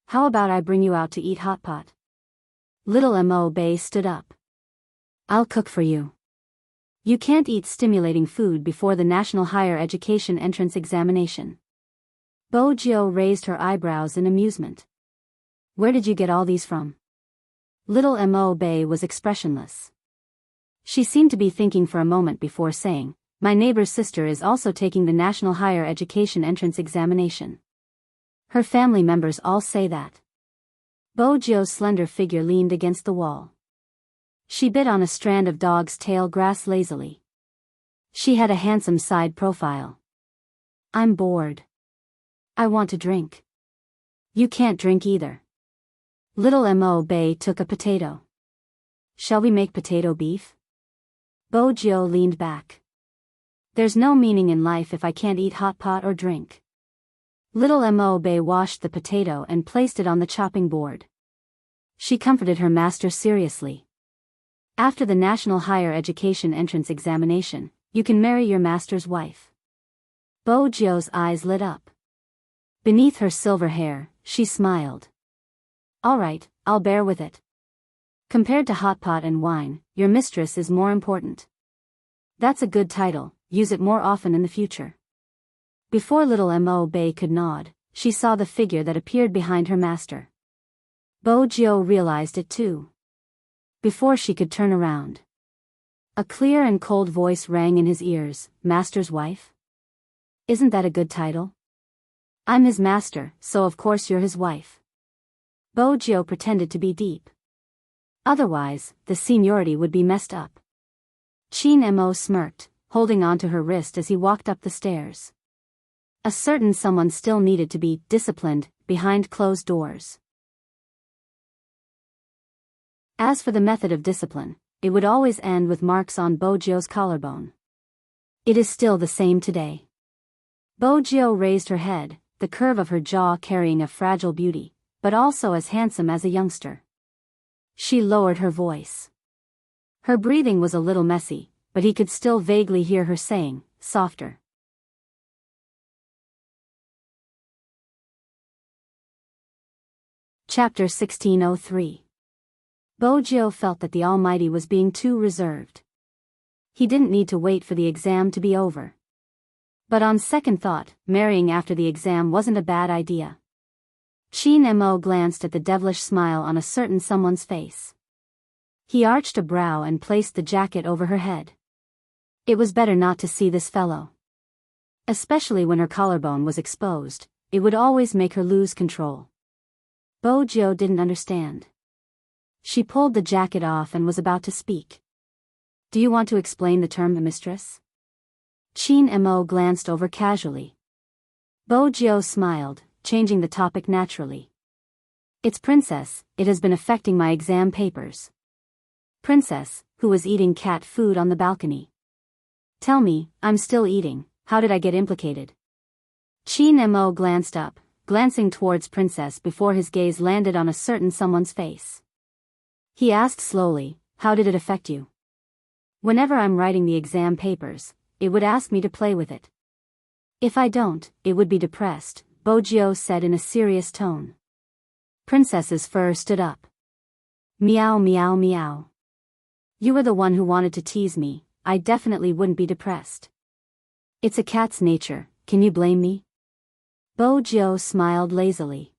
How about I bring you out to eat hot pot? Little Mo Bei stood up. I'll cook for you. You can't eat stimulating food before the National Higher Education entrance examination. Bo Jiao raised her eyebrows in amusement. Where did you get all these from? Little Mo Bei was expressionless. She seemed to be thinking for a moment before saying, my neighbor's sister is also taking the National Higher Education entrance examination. Her family members all say that. Bo Jiao's slender figure leaned against the wall. She bit on a strand of dog's tail grass lazily. She had a handsome side profile. I'm bored. I want to drink. You can't drink either. Little Mo Bei took a potato. Shall we make potato beef? Bo Jiao leaned back. There's no meaning in life if I can't eat hot pot or drink. Little Mo Bei washed the potato and placed it on the chopping board. She comforted her master seriously. After the National Higher Education entrance examination, you can marry your master's wife. Bo Jiao's eyes lit up. Beneath her silver hair, she smiled. All right, I'll bear with it. Compared to hot pot and wine, your mistress is more important. That's a good title, use it more often in the future. Before little Mo Bei could nod, she saw the figure that appeared behind her master. Bo Jiao realized it too. Before she could turn around, a clear and cold voice rang in his ears, Master's wife? Isn't that a good title? I'm his master, so of course you're his wife. Bo Jiao pretended to be deep. Otherwise, the seniority would be messed up. Qin Mo smirked, holding onto her wrist as he walked up the stairs. A certain someone still needed to be disciplined behind closed doors. As for the method of discipline, it would always end with marks on Bo Jiao's collarbone. It is still the same today. Bo Jiao raised her head, the curve of her jaw carrying a fragile beauty, but also as handsome as a youngster. She lowered her voice. Her breathing was a little messy, but he could still vaguely hear her saying, softer. Chapter 1603. Bo Jiao felt that the Almighty was being too reserved. He didn't need to wait for the exam to be over. But on second thought, marrying after the exam wasn't a bad idea. Qin Mo glanced at the devilish smile on a certain someone's face. He arched a brow and placed the jacket over her head. It was better not to see this fellow. Especially when her collarbone was exposed, it would always make her lose control. Bo Jiao didn't understand. She pulled the jacket off and was about to speak. Do you want to explain the term mistress? Qin Mo glanced over casually. Bo Jiao smiled, changing the topic naturally. It's princess, it has been affecting my exam papers. Princess, who was eating cat food on the balcony. Tell me, I'm still eating, how did I get implicated? Qin Mo glanced up, glancing towards princess before his gaze landed on a certain someone's face. He asked slowly, how did it affect you? Whenever I'm writing the exam papers, it would ask me to play with it. If I don't, it would be depressed, Bo Jiao said in a serious tone. Princess's fur stood up. Meow meow meow. You were the one who wanted to tease me, I definitely wouldn't be depressed. It's a cat's nature, can you blame me? Bo Jiao smiled lazily.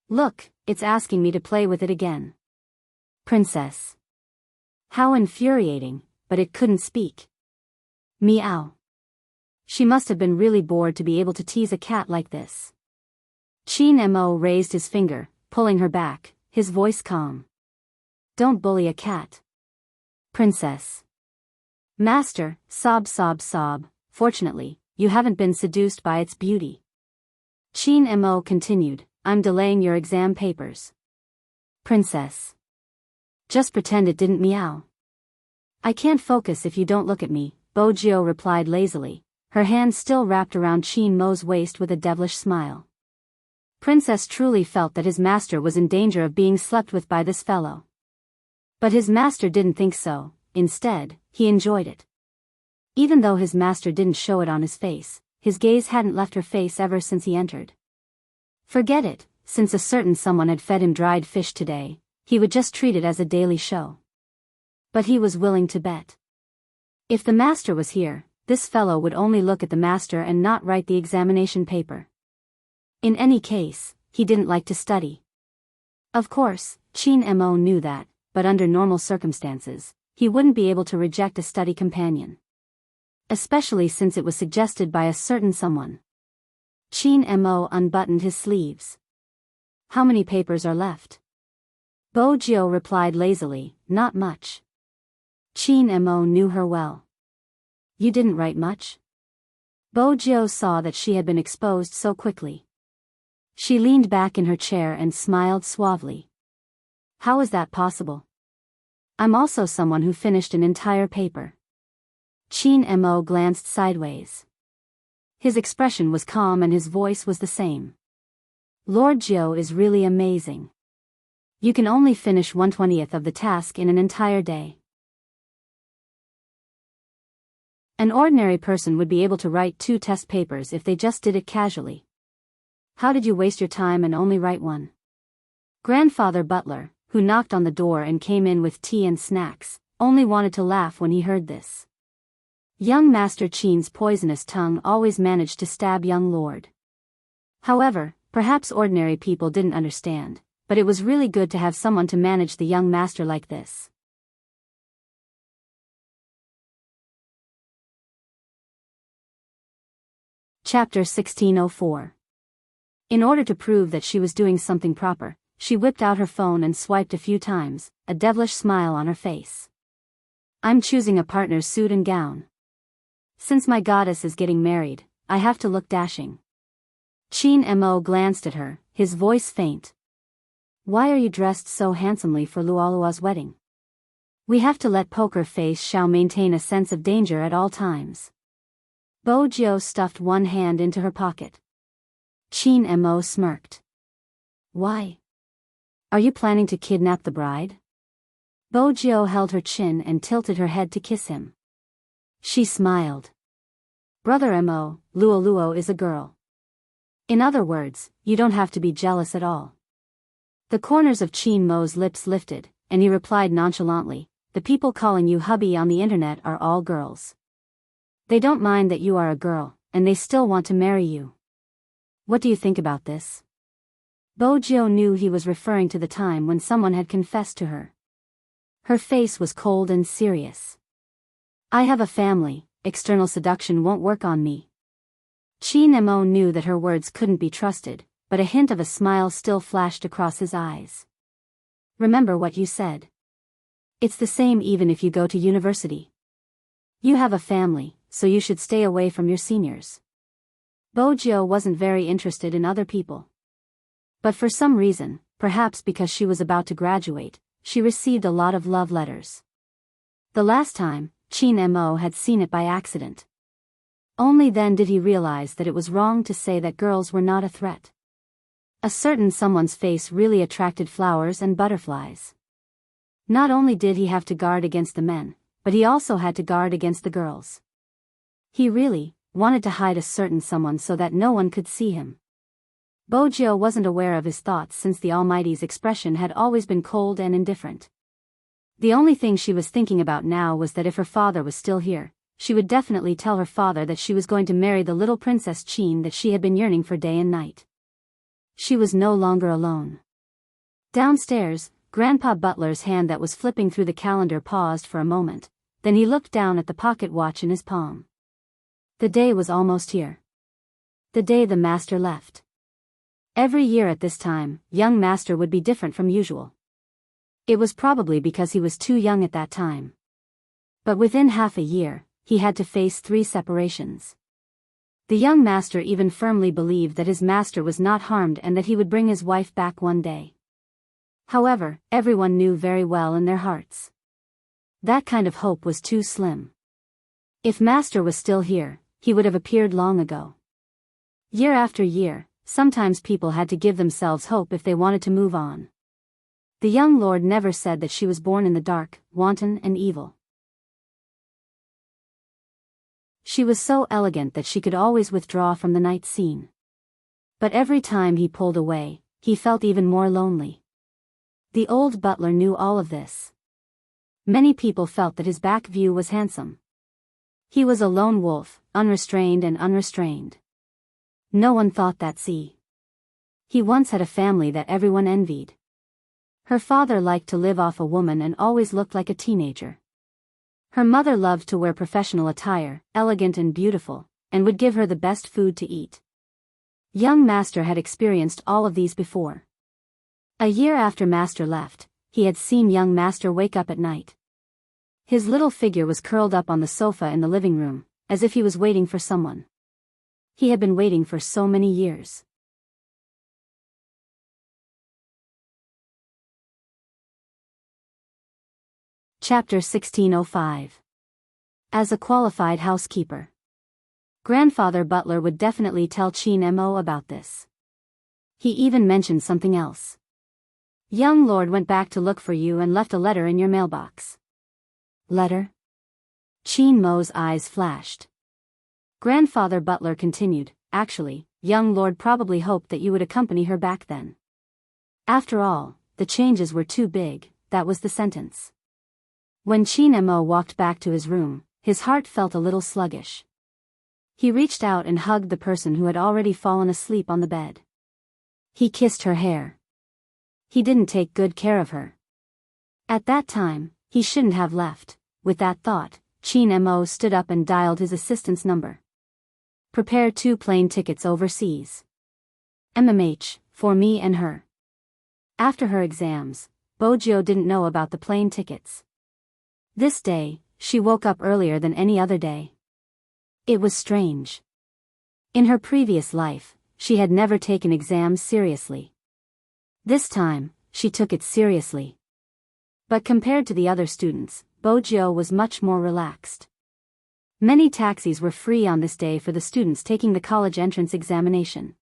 Look, it's asking me to play with it again. Princess. How infuriating, but it couldn't speak. Meow. She must have been really bored to be able to tease a cat like this. Qin Mo raised his finger, pulling her back, his voice calm. Don't bully a cat. Princess. Master, sob sob sob, fortunately, you haven't been seduced by its beauty. Qin Mo continued, I'm delaying your exam papers. Princess. Just pretend it didn't meow. I can't focus if you don't look at me, Bo Jiao replied lazily, her hand still wrapped around Qin Mo's waist with a devilish smile. Princess truly felt that his master was in danger of being slept with by this fellow. But his master didn't think so, instead, he enjoyed it. Even though his master didn't show it on his face, his gaze hadn't left her face ever since he entered. Forget it, since a certain someone had fed him dried fish today, he would just treat it as a daily show. But he was willing to bet. If the master was here, this fellow would only look at the master and not write the examination paper. In any case, he didn't like to study. Of course, Chin Mo knew that, but under normal circumstances, he wouldn't be able to reject a study companion. Especially since it was suggested by a certain someone. Chin Mo unbuttoned his sleeves. How many papers are left? Bo Jio replied lazily, not much. Chin Mo knew her well. You didn't write much? Bo Jio saw that she had been exposed so quickly. She leaned back in her chair and smiled suavely. How is that possible? I'm also someone who finished an entire paper. Chin Mo glanced sideways. His expression was calm and his voice was the same. Lord Jiao is really amazing. You can only finish 1/20th of the task in an entire day. An ordinary person would be able to write 2 test papers if they just did it casually. How did you waste your time and only write 1? Grandfather Butler, who knocked on the door and came in with tea and snacks, only wanted to laugh when he heard this. Young Master Chin's poisonous tongue always managed to stab young Lord. However, perhaps ordinary people didn't understand, but it was really good to have someone to manage the young master like this. Chapter 1604. In order to prove that she was doing something proper, she whipped out her phone and swiped a few times, a devilish smile on her face. I'm choosing a partner's suit and gown. Since my goddess is getting married, I have to look dashing. Chin Mo glanced at her, his voice faint. Why are you dressed so handsomely for Luolua's wedding? We have to let Poker Face Xiao maintain a sense of danger at all times. Bo Jio stuffed one hand into her pocket. Chin Mo smirked. Why? Are you planning to kidnap the bride? Bo Jio held her chin and tilted her head to kiss him. She smiled. Brother Mo, Luoluo is a girl. In other words, you don't have to be jealous at all. The corners of Chin Mo's lips lifted, and he replied nonchalantly, the people calling you hubby on the internet are all girls. They don't mind that you are a girl, and they still want to marry you. What do you think about this? Bo Jio knew he was referring to the time when someone had confessed to her. Her face was cold and serious. I have a family, external seduction won't work on me. Chin Mo knew that her words couldn't be trusted, but a hint of a smile still flashed across his eyes. Remember what you said. It's the same even if you go to university. You have a family, so you should stay away from your seniors. Bo Jio wasn't very interested in other people. But for some reason, perhaps because she was about to graduate, she received a lot of love letters. The last time, Chin Mo had seen it by accident. Only then did he realize that it was wrong to say that girls were not a threat. A certain someone's face really attracted flowers and butterflies. Not only did he have to guard against the men, but he also had to guard against the girls. He really wanted to hide a certain someone so that no one could see him. Bo Jio wasn't aware of his thoughts since the Almighty's expression had always been cold and indifferent. The only thing she was thinking about now was that if her father was still here, she would definitely tell her father that she was going to marry the little Princess Chin that she had been yearning for day and night. She was no longer alone. Downstairs, Grandpa Butler's hand that was flipping through the calendar paused for a moment, then he looked down at the pocket watch in his palm. The day was almost here. The day the master left. Every year at this time, young master would be different from usual. It was probably because he was too young at that time. But within half a year, he had to face 3 separations. The young master even firmly believed that his master was not harmed and that he would bring his wife back one day. However, everyone knew very well in their hearts. That kind of hope was too slim. If master was still here, he would have appeared long ago. Year after year, sometimes people had to give themselves hope if they wanted to move on. The young lord never said that she was born in the dark, wanton and evil. She was so elegant that she could always withdraw from the night scene. But every time he pulled away, he felt even more lonely. The old butler knew all of this. Many people felt that his back view was handsome. He was a lone wolf, unrestrained and unrestrained. No one thought that. He once had a family that everyone envied. Her father liked to live off a woman and always looked like a teenager. Her mother loved to wear professional attire, elegant and beautiful, and would give her the best food to eat. Young Master had experienced all of these before. A year after Master left, he had seen young Master wake up at night. His little figure was curled up on the sofa in the living room, as if he was waiting for someone. He had been waiting for so many years. Chapter 1605. As a qualified housekeeper. Grandfather Butler would definitely tell Chin Mo about this. He even mentioned something else. Young Lord went back to look for you and left a letter in your mailbox. Letter? Chin Mo's eyes flashed. Grandfather Butler continued, actually, young Lord probably hoped that you would accompany her back then. After all, the changes were too big, that was the sentence. When Chin Mo walked back to his room, his heart felt a little sluggish. He reached out and hugged the person who had already fallen asleep on the bed. He kissed her hair. He didn't take good care of her. At that time, he shouldn't have left. With that thought, Chin Mo stood up and dialed his assistant's number. Prepare 2 plane tickets overseas. MMH, for me and her. After her exams, Bojio didn't know about the plane tickets. This day, she woke up earlier than any other day. It was strange. In her previous life, she had never taken exams seriously. This time, she took it seriously. But compared to the other students, Bojio was much more relaxed. Many taxis were free on this day for the students taking the college entrance examination.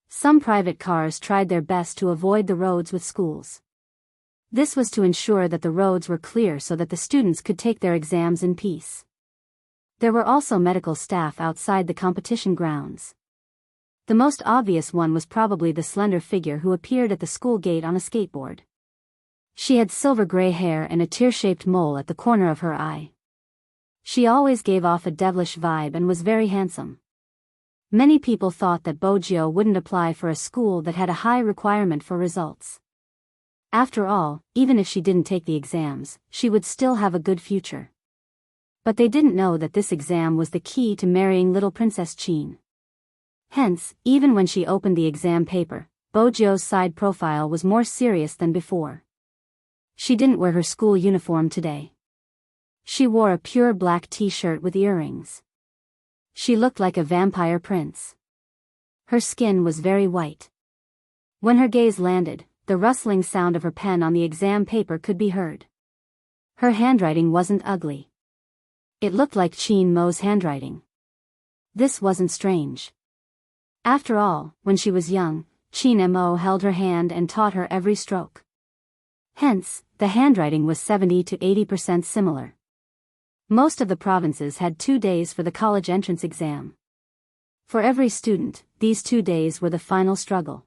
Some private cars tried their best to avoid the roads with schools. This was to ensure that the roads were clear so that the students could take their exams in peace. There were also medical staff outside the competition grounds. The most obvious one was probably the slender figure who appeared at the school gate on a skateboard. She had silver gray hair and a tear-shaped mole at the corner of her eye. She always gave off a devilish vibe and was very handsome. Many people thought that Bojio wouldn't apply for a school that had a high requirement for results. After all, even if she didn't take the exams, she would still have a good future. But they didn't know that this exam was the key to marrying little Princess Chin. Hence, even when she opened the exam paper, Bojio's side profile was more serious than before. She didn't wear her school uniform today. She wore a pure black t-shirt with earrings. She looked like a vampire prince. Her skin was very white. When her gaze landed, the rustling sound of her pen on the exam paper could be heard. Her handwriting wasn't ugly. It looked like Chin Mo's handwriting. This wasn't strange. After all, when she was young, Chin Mo held her hand and taught her every stroke. Hence, the handwriting was 70 to 80% similar. Most of the provinces had 2 days for the college entrance exam. For every student, these 2 days were the final struggle.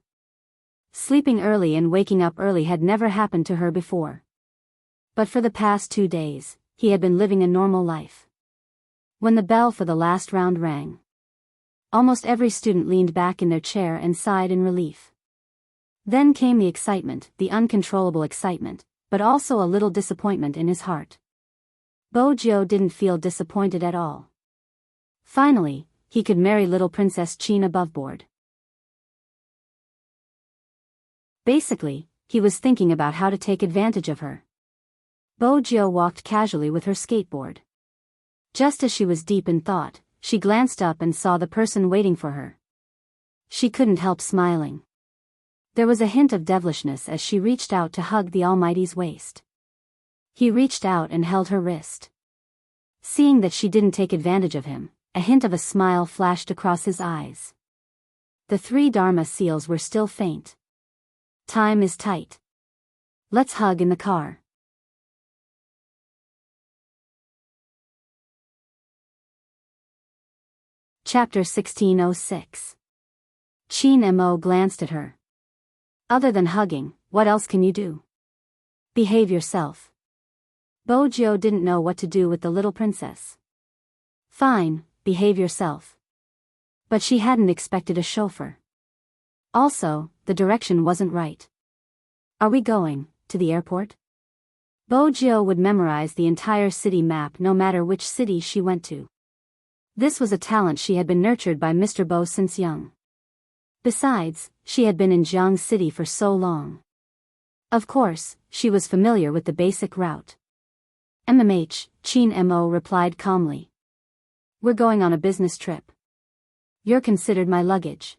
Sleeping early and waking up early had never happened to her before. But for the past 2 days, he had been living a normal life. When the bell for the last round rang, almost every student leaned back in their chair and sighed in relief. Then came the excitement, the uncontrollable excitement, but also a little disappointment in his heart. Bojio didn't feel disappointed at all. Finally, he could marry little Princess Chin above board. Basically, he was thinking about how to take advantage of her. Bojio walked casually with her skateboard. Just as she was deep in thought, she glanced up and saw the person waiting for her. She couldn't help smiling. There was a hint of devilishness as she reached out to hug the Almighty's waist. He reached out and held her wrist. Seeing that she didn't take advantage of him, a hint of a smile flashed across his eyes. The 3 Dharma seals were still faint. Time is tight. Let's hug in the car. Chapter 1606. Qin Mo glanced at her. Other than hugging, what else can you do? Behave yourself. Bojo didn't know what to do with the little princess. Fine, behave yourself. But she hadn't expected a chauffeur. Also, the direction wasn't right. Are we going to the airport? Bojo would memorize the entire city map no matter which city she went to. This was a talent she had been nurtured by Mr. Bo since young. Besides, she had been in Jiang City for so long. Of course, she was familiar with the basic route. Qin Mo replied calmly. We're going on a business trip. You're considered my luggage.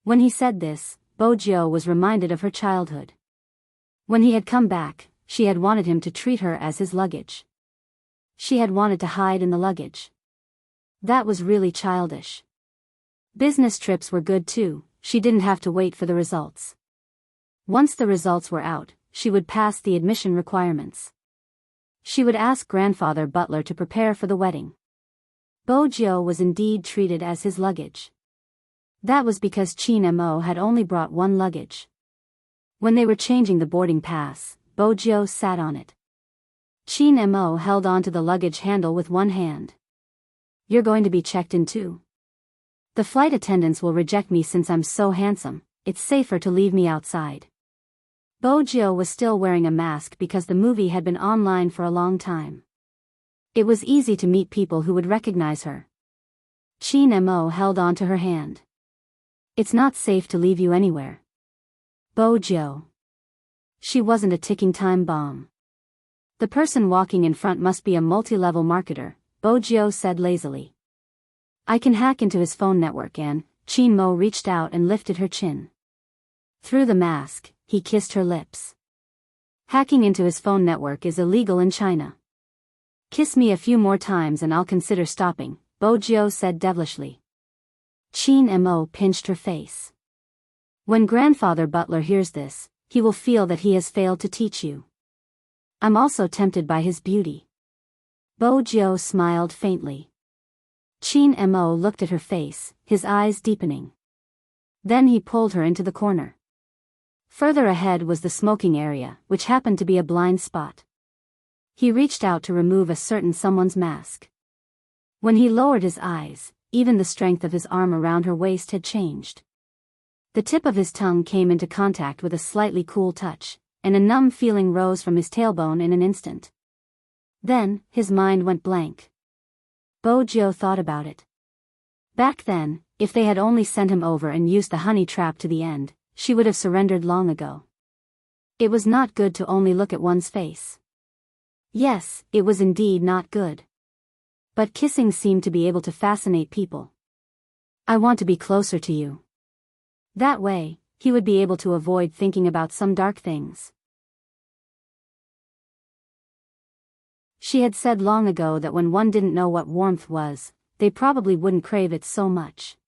When he said this, Bojo was reminded of her childhood. When he had come back, she had wanted him to treat her as his luggage. She had wanted to hide in the luggage. That was really childish. Business trips were good too, she didn't have to wait for the results. Once the results were out, she would pass the admission requirements. She would ask grandfather Butler to prepare for the wedding. Bojo was indeed treated as his luggage. That was because Qin Mo had only brought one luggage. When they were changing the boarding pass, Bojo sat on it. Qin Mo held onto the luggage handle with one hand. You're going to be checked in too. The flight attendants will reject me since I'm so handsome, it's safer to leave me outside. Bojo was still wearing a mask because the movie had been online for a long time. It was easy to meet people who would recognize her. Qin Mo held on to her hand. It's not safe to leave you anywhere. Bojo. She wasn't a ticking time bomb. The person walking in front must be a multi-level marketer, Bojo said lazily. I can hack into his phone network and, Qin Mo reached out and lifted her chin. Through the mask, he kissed her lips. Hacking into his phone network is illegal in China. Kiss me a few more times and I'll consider stopping, Bojo said devilishly. Qin Mo pinched her face. When grandfather Butler hears this, he will feel that he has failed to teach you. I'm also tempted by his beauty. Bojo smiled faintly. Qin Mo looked at her face, his eyes deepening. Then he pulled her into the corner. Further ahead was the smoking area, which happened to be a blind spot. He reached out to remove a certain someone's mask. When he lowered his eyes, even the strength of his arm around her waist had changed. The tip of his tongue came into contact with a slightly cool touch, and a numb feeling rose from his tailbone in an instant. Then, his mind went blank. Bojo thought about it. Back then, if they had only sent him over and used the honey trap to the end, she would have surrendered long ago. It was not good to only look at one's face. Yes, it was indeed not good. But kissing seemed to be able to fascinate people. I want to be closer to you. That way, he would be able to avoid thinking about some dark things. She had said long ago that when one didn't know what warmth was, they probably wouldn't crave it so much.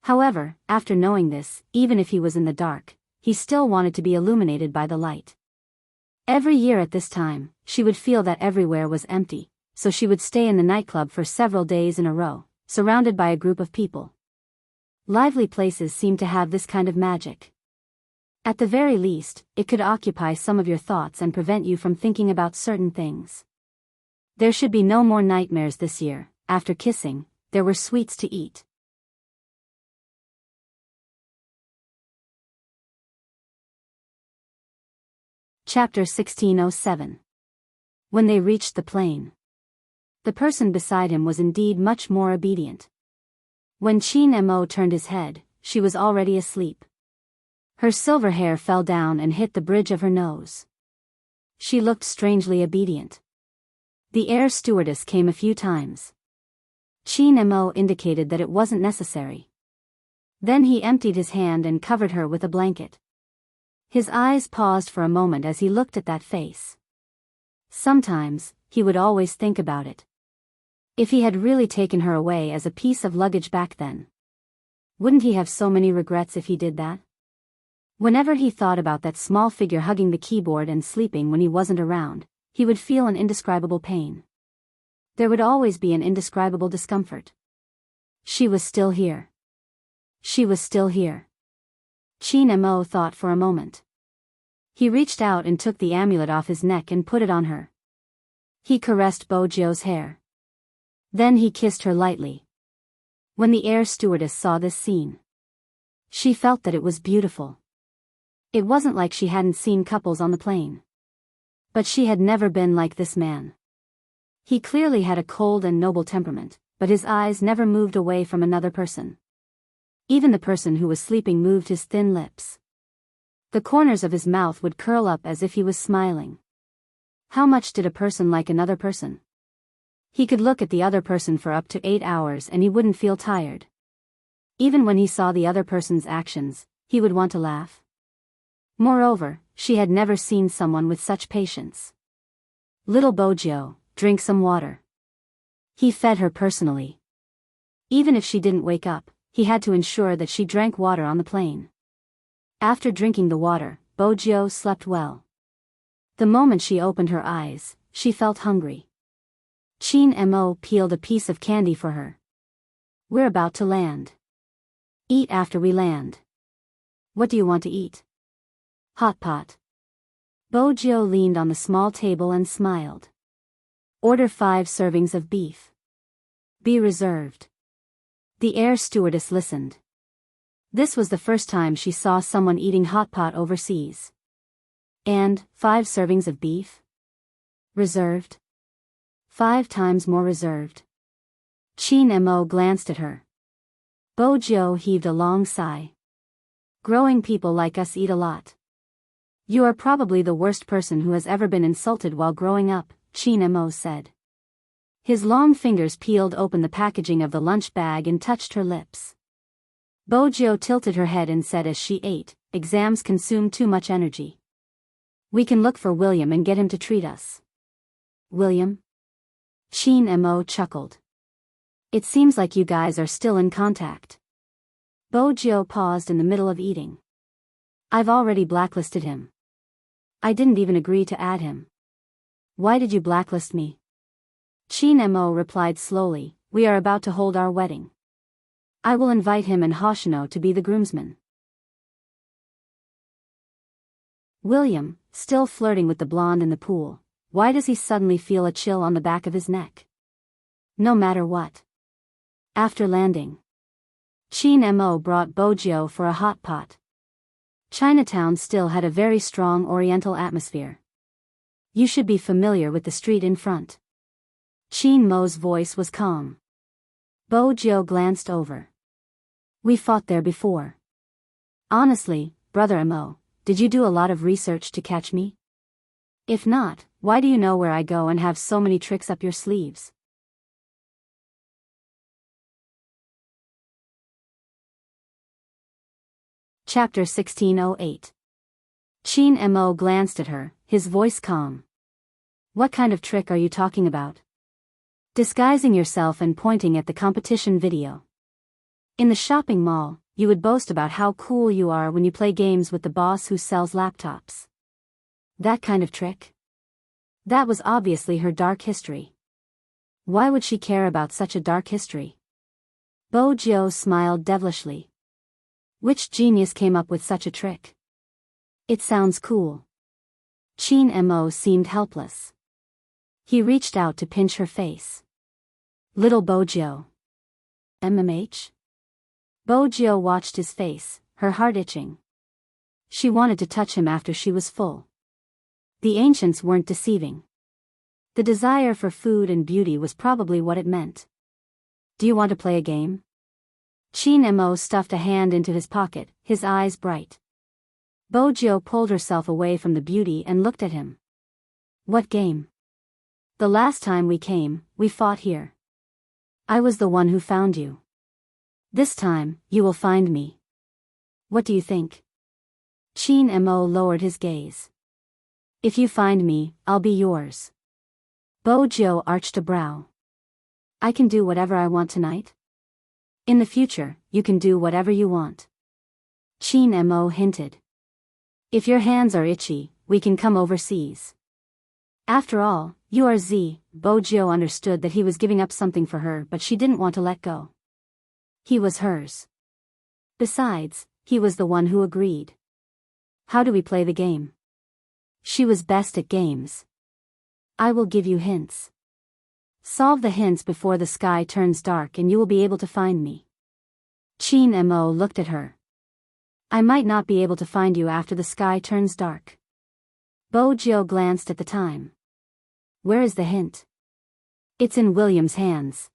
However, after knowing this, even if he was in the dark, he still wanted to be illuminated by the light. Every year at this time, she would feel that everywhere was empty, so she would stay in the nightclub for several days in a row, surrounded by a group of people. Lively places seem to have this kind of magic. At the very least, it could occupy some of your thoughts and prevent you from thinking about certain things. There should be no more nightmares this year. After kissing, there were sweets to eat. Chapter 1607. When they reached the plane. The person beside him was indeed much more obedient. When Qin Mo turned his head, she was already asleep. Her silver hair fell down and hit the bridge of her nose. She looked strangely obedient. The air stewardess came a few times. Qin Mo indicated that it wasn't necessary. Then he emptied his hand and covered her with a blanket. His eyes paused for a moment as he looked at that face. Sometimes, he would always think about it. If he had really taken her away as a piece of luggage back then. Wouldn't he have so many regrets if he did that? Whenever he thought about that small figure hugging the keyboard and sleeping when he wasn't around, he would feel an indescribable pain. There would always be an indescribable discomfort. She was still here. She was still here. Qin Mo thought for a moment. He reached out and took the amulet off his neck and put it on her. He caressed Bojo's hair. Then he kissed her lightly. When the air stewardess saw this scene, she felt that it was beautiful. It wasn't like she hadn't seen couples on the plane. But she had never been like this man. He clearly had a cold and noble temperament, but his eyes never moved away from another person. Even the person who was sleeping moved his thin lips. The corners of his mouth would curl up as if he was smiling. How much did a person like another person? He could look at the other person for up to 8 hours and he wouldn't feel tired. Even when he saw the other person's actions, he would want to laugh. Moreover, she had never seen someone with such patience. Little Bojo, drink some water. He fed her personally. Even if she didn't wake up, he had to ensure that she drank water on the plane. After drinking the water, Bojo slept well. The moment she opened her eyes, she felt hungry. Qin Mo peeled a piece of candy for her. We're about to land. Eat after we land. What do you want to eat? Hot pot. Bojo leaned on the small table and smiled. Order 5 servings of beef. Be reserved. The air stewardess listened. This was the first time she saw someone eating hot pot overseas. And 5 servings of beef? Reserved? 5 times more reserved. Qin Mo glanced at her. Bojo heaved a long sigh. Growing people like us eat a lot. You are probably the worst person who has ever been insulted while growing up, Qin Mo said. His long fingers peeled open the packaging of the lunch bag and touched her lips. Bojo tilted her head and said as she ate, exams consume too much energy. We can look for William and get him to treat us. William? Qin Mo chuckled. It seems like you guys are still in contact. Bojo paused in the middle of eating. I've already blacklisted him. I didn't even agree to add him. Why did you blacklist me? Qin Mo replied slowly, we are about to hold our wedding. I will invite him and Hoshino to be the groomsmen. William, still flirting with the blonde in the pool, why does he suddenly feel a chill on the back of his neck? No matter what. After landing, Qin Mo brought Bojo for a hot pot. Chinatown still had a very strong oriental atmosphere. You should be familiar with the street in front. Qin Mo's voice was calm. Bojo glanced over. We fought there before. Honestly, Brother Mo, did you do a lot of research to catch me? If not, why do you know where I go and have so many tricks up your sleeves? Chapter 1608. Qin Mo glanced at her, his voice calm. What kind of trick are you talking about? Disguising yourself and pointing at the competition video. In the shopping mall, you would boast about how cool you are when you play games with the boss who sells laptops. That kind of trick? That was obviously her dark history. Why would she care about such a dark history? Bojo smiled devilishly. Which genius came up with such a trick? It sounds cool. Qin Mo seemed helpless. He reached out to pinch her face. Little Bojo. MMH? Bojo watched his face, her heart itching. She wanted to touch him after she was full. The ancients weren't deceiving. The desire for food and beauty was probably what it meant. Do you want to play a game? Qin Mo stuffed a hand into his pocket, his eyes bright. Bojo pulled herself away from the beauty and looked at him. What game? The last time we came, we fought here. I was the one who found you. This time, you will find me. What do you think? Qin Mo lowered his gaze. If you find me, I'll be yours. Bojo arched a brow. I can do whatever I want tonight? In the future, you can do whatever you want. Qin Mo hinted. If your hands are itchy, we can come overseas. After all, you are Z. Bojo understood that he was giving up something for her, but she didn't want to let go. He was hers. Besides, he was the one who agreed. How do we play the game? She was best at games. I will give you hints. Solve the hints before the sky turns dark and you will be able to find me. Chin Mo looked at her. I might not be able to find you after the sky turns dark. Bo Jiu glanced at the time. Where is the hint? It's in William's hands.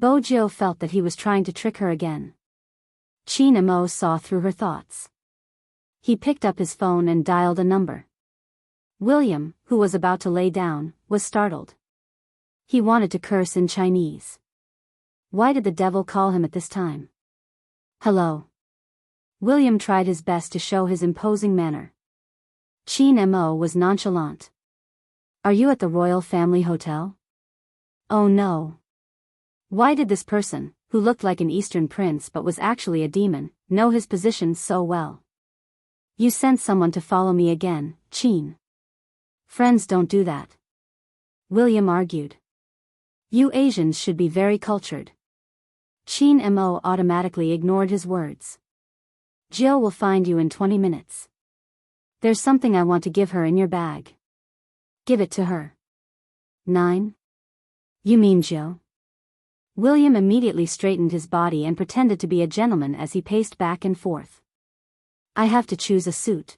Bo Jiu felt that he was trying to trick her again. Chin Mo saw through her thoughts. He picked up his phone and dialed a number. William, who was about to lay down, was startled. He wanted to curse in Chinese. Why did the devil call him at this time? Hello. William tried his best to show his imposing manner. Chin Mo was nonchalant. Are you at the Royal Family Hotel? Oh no. Why did this person, who looked like an Eastern prince but was actually a demon, know his position so well? You sent someone to follow me again, Chin. Friends don't do that. William argued. You Asians should be very cultured. Chin Mo automatically ignored his words. Jill will find you in 20 minutes. There's something I want to give her in your bag. Give it to her. 9. You mean Jill? William immediately straightened his body and pretended to be a gentleman as he paced back and forth. I have to choose a suit.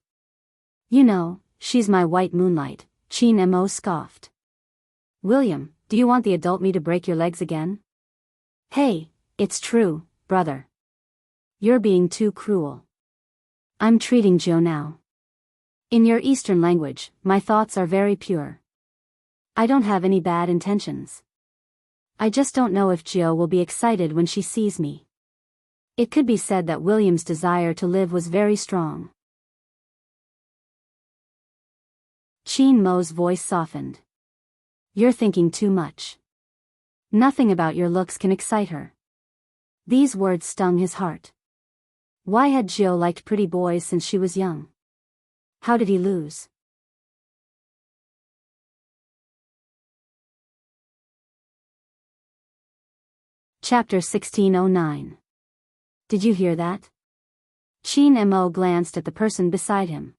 You know, she's my white moonlight, Chin Mo scoffed. William, do you want the adult me to break your legs again? Hey, it's true, brother. You're being too cruel. I'm treating Jill now. In your Eastern language, my thoughts are very pure. I don't have any bad intentions. I just don't know if Jill will be excited when she sees me. It could be said that William's desire to live was very strong. Chin Mo's voice softened. You're thinking too much. Nothing about your looks can excite her. These words stung his heart. Why had Jill liked pretty boys since she was young? How did he lose? Chapter 1609. Did you hear that? Chin Mo glanced at the person beside him.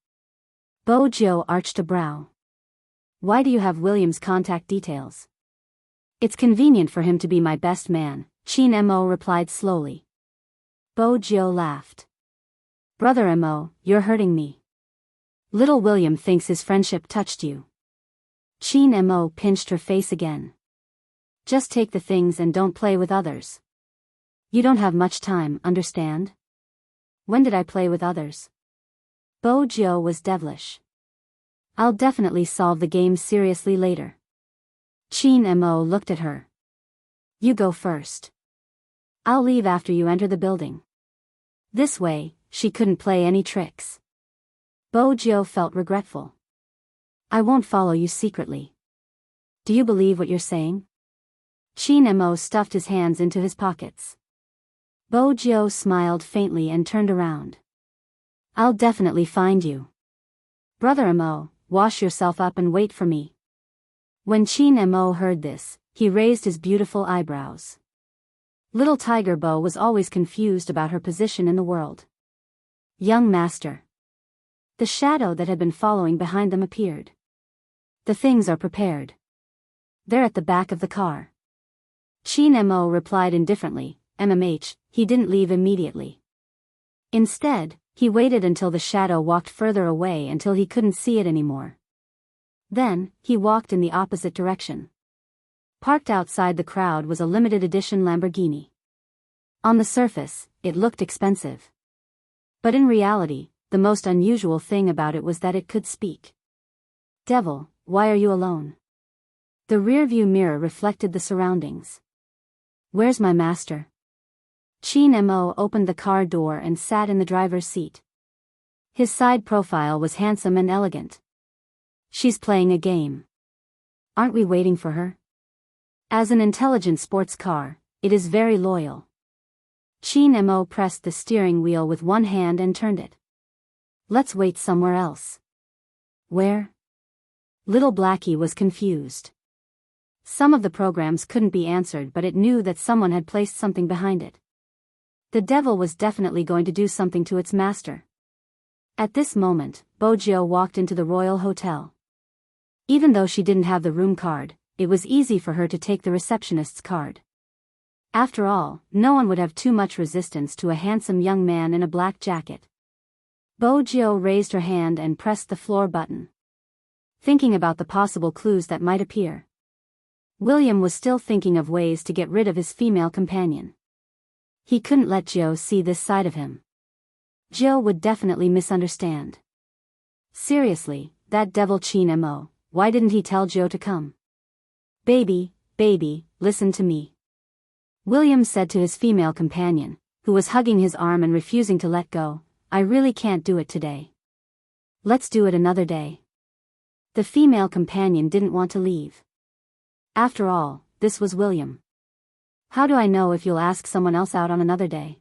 Bo Jiu arched a brow. Why do you have William's contact details? It's convenient for him to be my best man, Chin Mo replied slowly. Bo Jiu laughed. Brother Mo, you're hurting me. Little William thinks his friendship touched you. Chin Mo pinched her face again. Just take the things and don't play with others. You don't have much time, understand? When did I play with others? Bo Jiu was devilish. I'll definitely solve the game seriously later. Chin Mo looked at her. You go first. I'll leave after you enter the building. This way, she couldn't play any tricks. Bo Jiu felt regretful. I won't follow you secretly. Do you believe what you're saying? Chin Mo stuffed his hands into his pockets. Bo Jiu smiled faintly and turned around. I'll definitely find you. Brother Mo, wash yourself up and wait for me. When Chin Mo heard this, he raised his beautiful eyebrows. Little Tiger Bo was always confused about her position in the world. Young master. The shadow that had been following behind them appeared. The things are prepared. They're at the back of the car. Chin Mo replied indifferently, he didn't leave immediately. Instead, he waited until the shadow walked further away until he couldn't see it anymore. Then, he walked in the opposite direction. Parked outside the crowd was a limited edition Lamborghini. On the surface, it looked expensive. But in reality, the most unusual thing about it was that it could speak. Devil, why are you alone? The rearview mirror reflected the surroundings. Where's my master? Chin Mo opened the car door and sat in the driver's seat. His side profile was handsome and elegant. She's playing a game. Aren't we waiting for her? As an intelligent sports car, it is very loyal. Chin Mo pressed the steering wheel with one hand and turned it. Let's wait somewhere else. Where? Little Blackie was confused. Some of the programs couldn't be answered, but it knew that someone had placed something behind it. The devil was definitely going to do something to its master. At this moment, Bojo walked into the Royal Hotel. Even though she didn't have the room card, it was easy for her to take the receptionist's card. After all, no one would have too much resistance to a handsome young man in a black jacket. Bojo raised her hand and pressed the floor button, thinking about the possible clues that might appear. William was still thinking of ways to get rid of his female companion. He couldn't let Joe see this side of him. Joe would definitely misunderstand. Seriously, that devil Chin Mo, why didn't he tell Joe to come? Baby, listen to me. William said to his female companion, who was hugging his arm and refusing to let go, I really can't do it today. Let's do it another day. The female companion didn't want to leave. After all, this was William. How do I know if you'll ask someone else out on another day?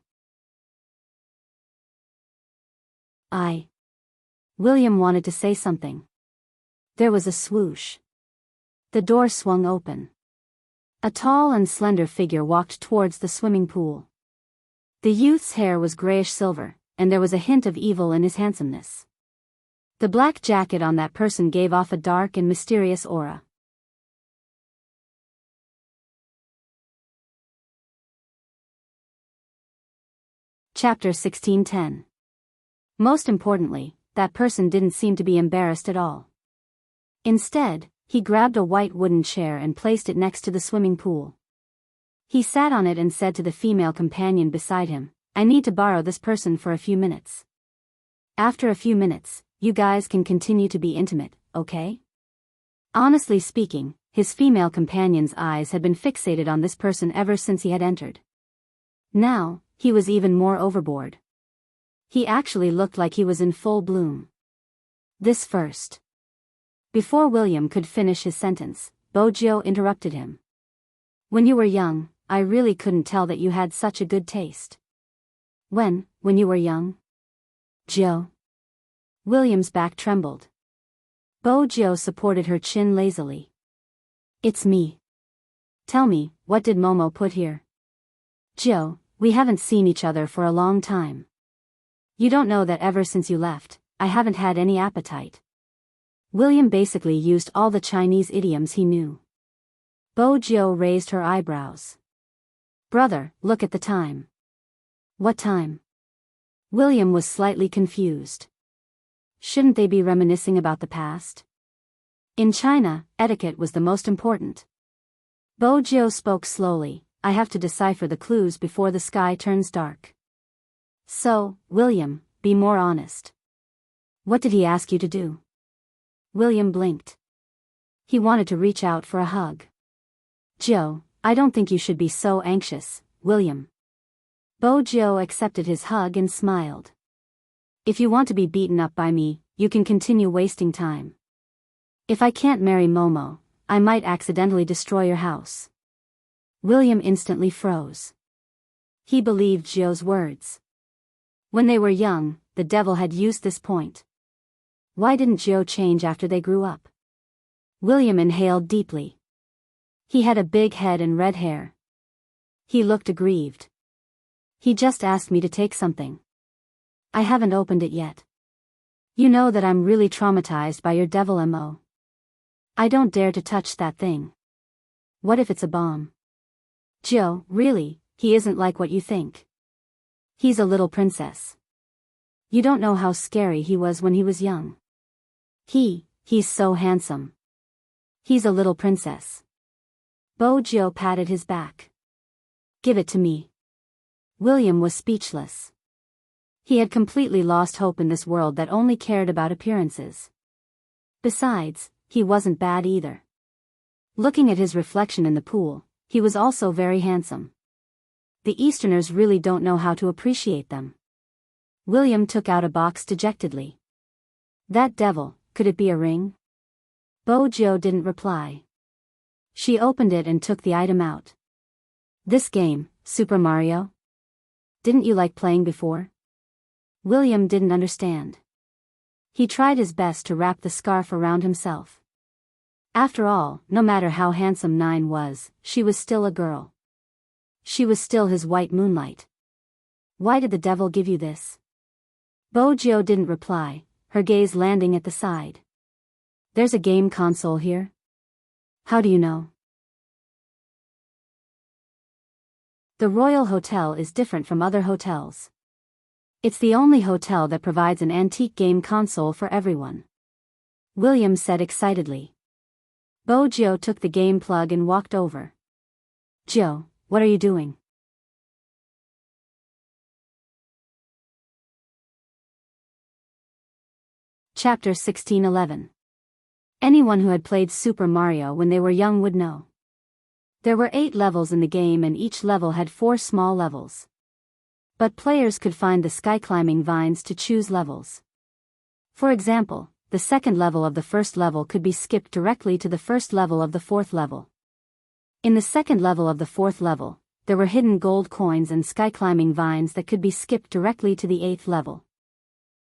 William wanted to say something. There was a swoosh. The door swung open. A tall and slender figure walked towards the swimming pool. The youth's hair was grayish-silver, and there was a hint of evil in his handsomeness. The black jacket on that person gave off a dark and mysterious aura. Chapter 16:10. Most importantly, that person didn't seem to be embarrassed at all. Instead, he grabbed a white wooden chair and placed it next to the swimming pool. He sat on it and said to the female companion beside him, I need to borrow this person for a few minutes. After a few minutes, you guys can continue to be intimate, okay? Honestly speaking, his female companion's eyes had been fixated on this person ever since he had entered. Now, he was even more overboard. He actually looked like he was in full bloom. This first. Before William could finish his sentence, Bojo interrupted him. When you were young, I really couldn't tell that you had such a good taste. When you were young? Joe. William's back trembled. Bojo supported her chin lazily. It's me. Tell me, what did Momo put here? Joe, we haven't seen each other for a long time. You don't know that ever since you left, I haven't had any appetite. William basically used all the Chinese idioms he knew. Bojo raised her eyebrows. Brother, look at the time. What time? William was slightly confused. Shouldn't they be reminiscing about the past? In China, etiquette was the most important. Bojo spoke slowly, I have to decipher the clues before the sky turns dark. So, William, be more honest. What did he ask you to do? William blinked. He wanted to reach out for a hug. Joe, I don't think you should be so anxious, William. Bojo accepted his hug and smiled. If you want to be beaten up by me, you can continue wasting time. If I can't marry Momo, I might accidentally destroy your house. William instantly froze. He believed Joe's words. When they were young, the devil had used this point. Why didn't Joe change after they grew up? William inhaled deeply. He had a big head and red hair. He looked aggrieved. He just asked me to take something. I haven't opened it yet. You know that I'm really traumatized by your devil MO. I don't dare to touch that thing. What if it's a bomb? Joe, really, he isn't like what you think. He's a little princess. You don't know how scary he was when he was young. He's so handsome. He's a little princess. Bojo patted his back. Give it to me. William was speechless. He had completely lost hope in this world that only cared about appearances. Besides, he wasn't bad either. Looking at his reflection in the pool, he was also very handsome. The Easterners really don't know how to appreciate them. William took out a box dejectedly. That devil, could it be a ring? Bojo didn't reply. She opened it and took the item out. This game, Super Mario? Didn't you like playing before? William didn't understand. He tried his best to wrap the scarf around himself. After all, no matter how handsome Nine was, she was still a girl. She was still his white moonlight. Why did the devil give you this? Bojo didn't reply, her gaze landing at the side. There's a game console here? How do you know? The Royal Hotel is different from other hotels. It's the only hotel that provides an antique game console for everyone. William said excitedly. Bojo took the game plug and walked over. Joe, what are you doing? Chapter 16:11. Anyone who had played Super Mario when they were young would know. There were 8 levels in the game and each level had 4 small levels. But players could find the sky-climbing vines to choose levels. For example, the second level of the first level could be skipped directly to the first level of the fourth level. In the second level of the fourth level, there were hidden gold coins and sky-climbing vines that could be skipped directly to the 8th level.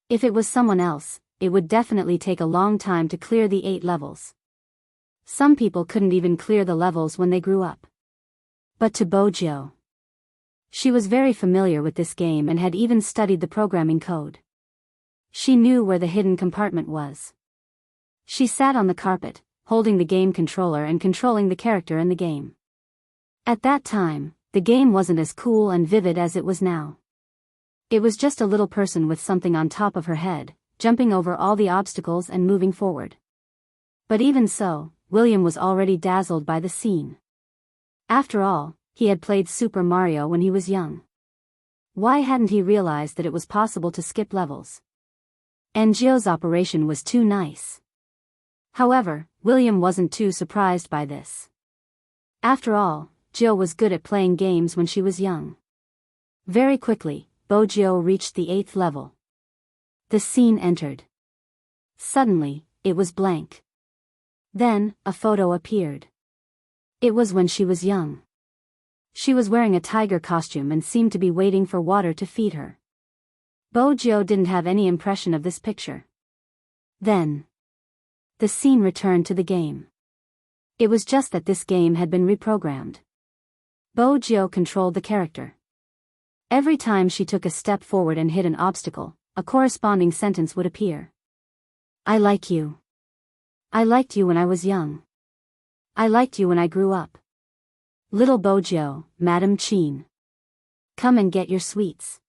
If it was someone else, it would definitely take a long time to clear the 8 levels. Some people couldn't even clear the levels when they grew up. But to Bojo, she was very familiar with this game and had even studied the programming code. She knew where the hidden compartment was. She sat on the carpet, holding the game controller and controlling the character in the game. At that time, the game wasn't as cool and vivid as it was now. It was just a little person with something on top of her head, jumping over all the obstacles and moving forward. But even so, William was already dazzled by the scene. After all, he had played Super Mario when he was young. Why hadn't he realized that it was possible to skip levels? And Joe's operation was too nice. However, William wasn't too surprised by this. After all, Joe was good at playing games when she was young. Very quickly, Bojo reached the 8th level. The scene entered. Suddenly, it was blank. Then, a photo appeared. It was when she was young. She was wearing a tiger costume and seemed to be waiting for water to feed her. Bojo didn't have any impression of this picture. Then, the scene returned to the game. It was just that this game had been reprogrammed. Bojo controlled the character. Every time she took a step forward and hit an obstacle, a corresponding sentence would appear. I like you. I liked you when I was young. I liked you when I grew up. Little Bojo, Madam Cheen. Come and get your sweets.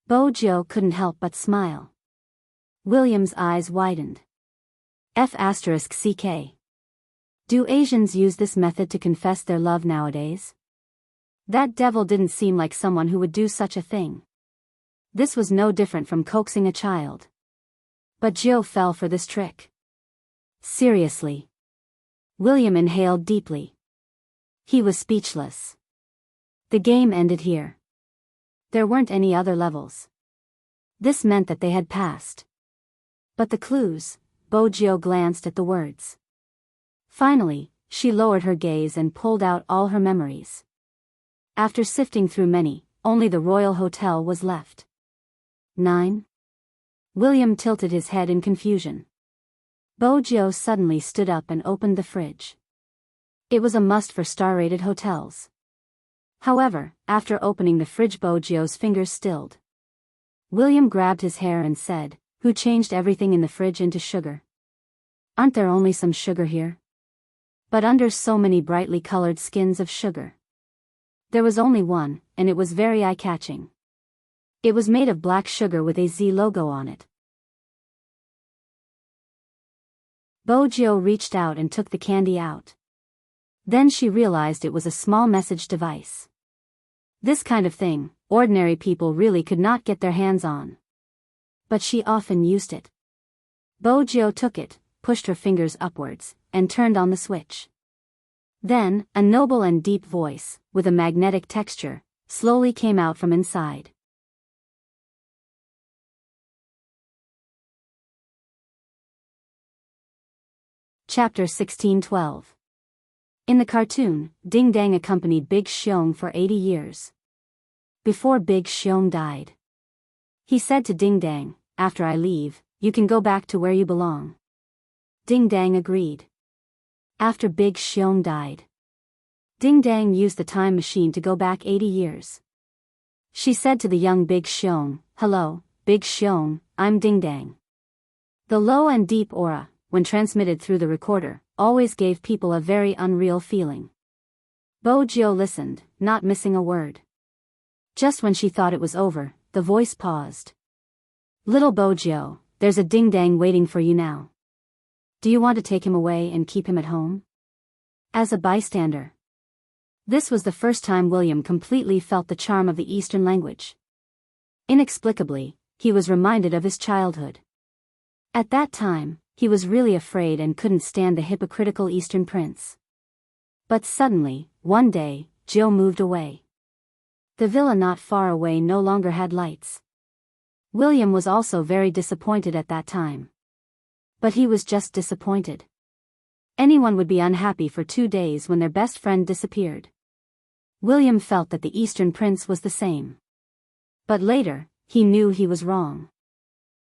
Bojo couldn't help but smile. William's eyes widened. F***CK. Do Asians use this method to confess their love nowadays? That devil didn't seem like someone who would do such a thing. This was no different from coaxing a child. But Joe fell for this trick. Seriously. William inhaled deeply. He was speechless. The game ended here. There weren't any other levels. This meant that they had passed. But the clues, Bojo glanced at the words. Finally, she lowered her gaze and pulled out all her memories. After sifting through many, only the Royal Hotel was left. 9? William tilted his head in confusion. Bojo suddenly stood up and opened the fridge. It was a must for star-rated hotels. However, after opening the fridge, Bojo's fingers stilled. William grabbed his hair and said, "Who changed everything in the fridge into sugar? Aren't there only some sugar here?" But under so many brightly colored skins of sugar, there was only one, and it was very eye-catching. It was made of black sugar with a Z logo on it. Bojo reached out and took the candy out. Then she realized it was a small message device. This kind of thing, ordinary people really could not get their hands on. But she often used it. Bojo took it, pushed her fingers upwards, and turned on the switch. Then, a noble and deep voice, with a magnetic texture, slowly came out from inside. Chapter 16:12. In the cartoon, Ding Dang accompanied Big Xiong for 80 years. Before Big Xiong died, he said to Ding Dang, "After I leave, you can go back to where you belong." Ding Dang agreed. After Big Xiong died, Ding Dang used the time machine to go back 80 years. She said to the young Big Xiong, "Hello, Big Xiong, I'm Ding Dang." The low and deep aura, when transmitted through the recorder, always gave people a very unreal feeling. Bo Jiu listened, not missing a word. Just when she thought it was over, the voice paused. "Little Bo Jiu, there's a Ding Dang waiting for you now. Do you want to take him away and keep him at home?" As a bystander. This was the first time William completely felt the charm of the Eastern language. Inexplicably, he was reminded of his childhood. At that time, he was really afraid and couldn't stand the hypocritical Eastern prince. But suddenly, one day, Jiu moved away. The villa not far away no longer had lights. William was also very disappointed at that time. But he was just disappointed. Anyone would be unhappy for 2 days when their best friend disappeared. William felt that the Eastern prince was the same. But later, he knew he was wrong.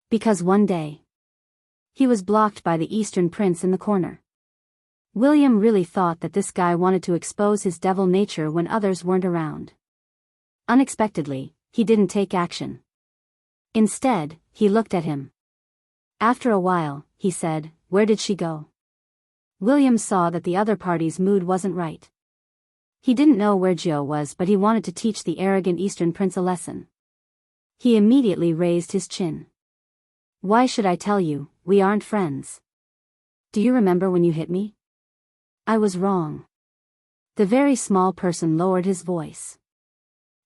Because one day, he was blocked by the Eastern prince in the corner. William really thought that this guy wanted to expose his devil nature when others weren't around. Unexpectedly, he didn't take action. Instead, he looked at him. After a while, he said, "Where did she go?" William saw that the other party's mood wasn't right. He didn't know where Jiu was, but he wanted to teach the arrogant Eastern prince a lesson. He immediately raised his chin. "Why should I tell you, we aren't friends? Do you remember when you hit me? I was wrong." The very small person lowered his voice.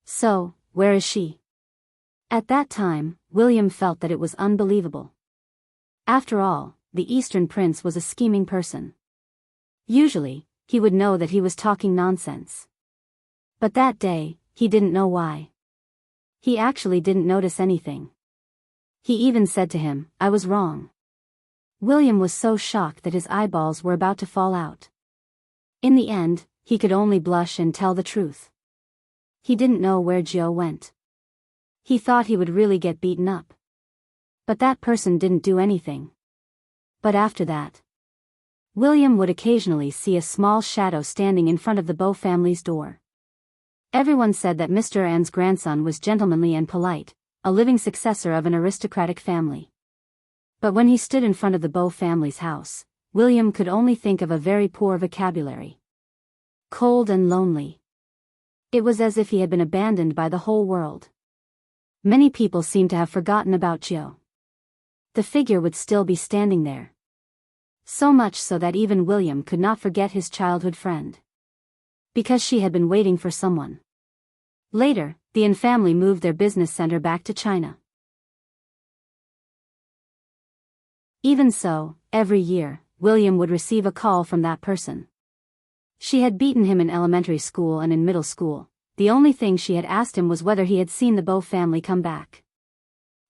"So, where is she?" At that time, William felt that it was unbelievable. After all, the Eastern prince was a scheming person. Usually, he would know that he was talking nonsense. But that day, he didn't know why. He actually didn't notice anything. He even said to him, "I was wrong." William was so shocked that his eyeballs were about to fall out. In the end, he could only blush and tell the truth. He didn't know where Jiu went. He thought he would really get beaten up. But that person didn't do anything. But after that, William would occasionally see a small shadow standing in front of the Bo family's door. Everyone said that Mr. An's grandson was gentlemanly and polite, a living successor of an aristocratic family. But when he stood in front of the Bo family's house, William could only think of a very poor vocabulary. Cold and lonely. It was as if he had been abandoned by the whole world. Many people seemed to have forgotten about Jiu. The figure would still be standing there. So much so that even William could not forget his childhood friend. Because she had been waiting for someone. Later, the An family moved their business center back to China. Even so, every year, William would receive a call from that person. She had beaten him in elementary school and in middle school. The only thing she had asked him was whether he had seen the Bo family come back.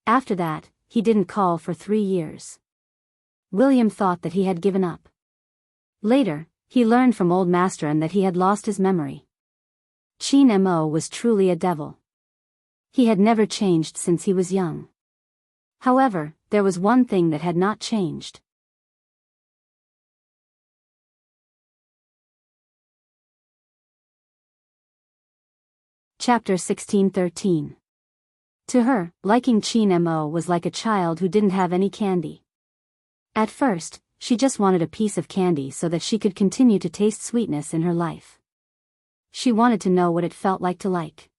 After that, he didn't call for 3 years. William thought that he had given up. Later, he learned from old Master An that he had lost his memory. Qin Mo was truly a devil. He had never changed since he was young. However, there was one thing that had not changed. Chapter 16:13. To her, liking Qin Mo was like a child who didn't have any candy. At first, she just wanted a piece of candy so that she could continue to taste sweetness in her life. She wanted to know what it felt like to like.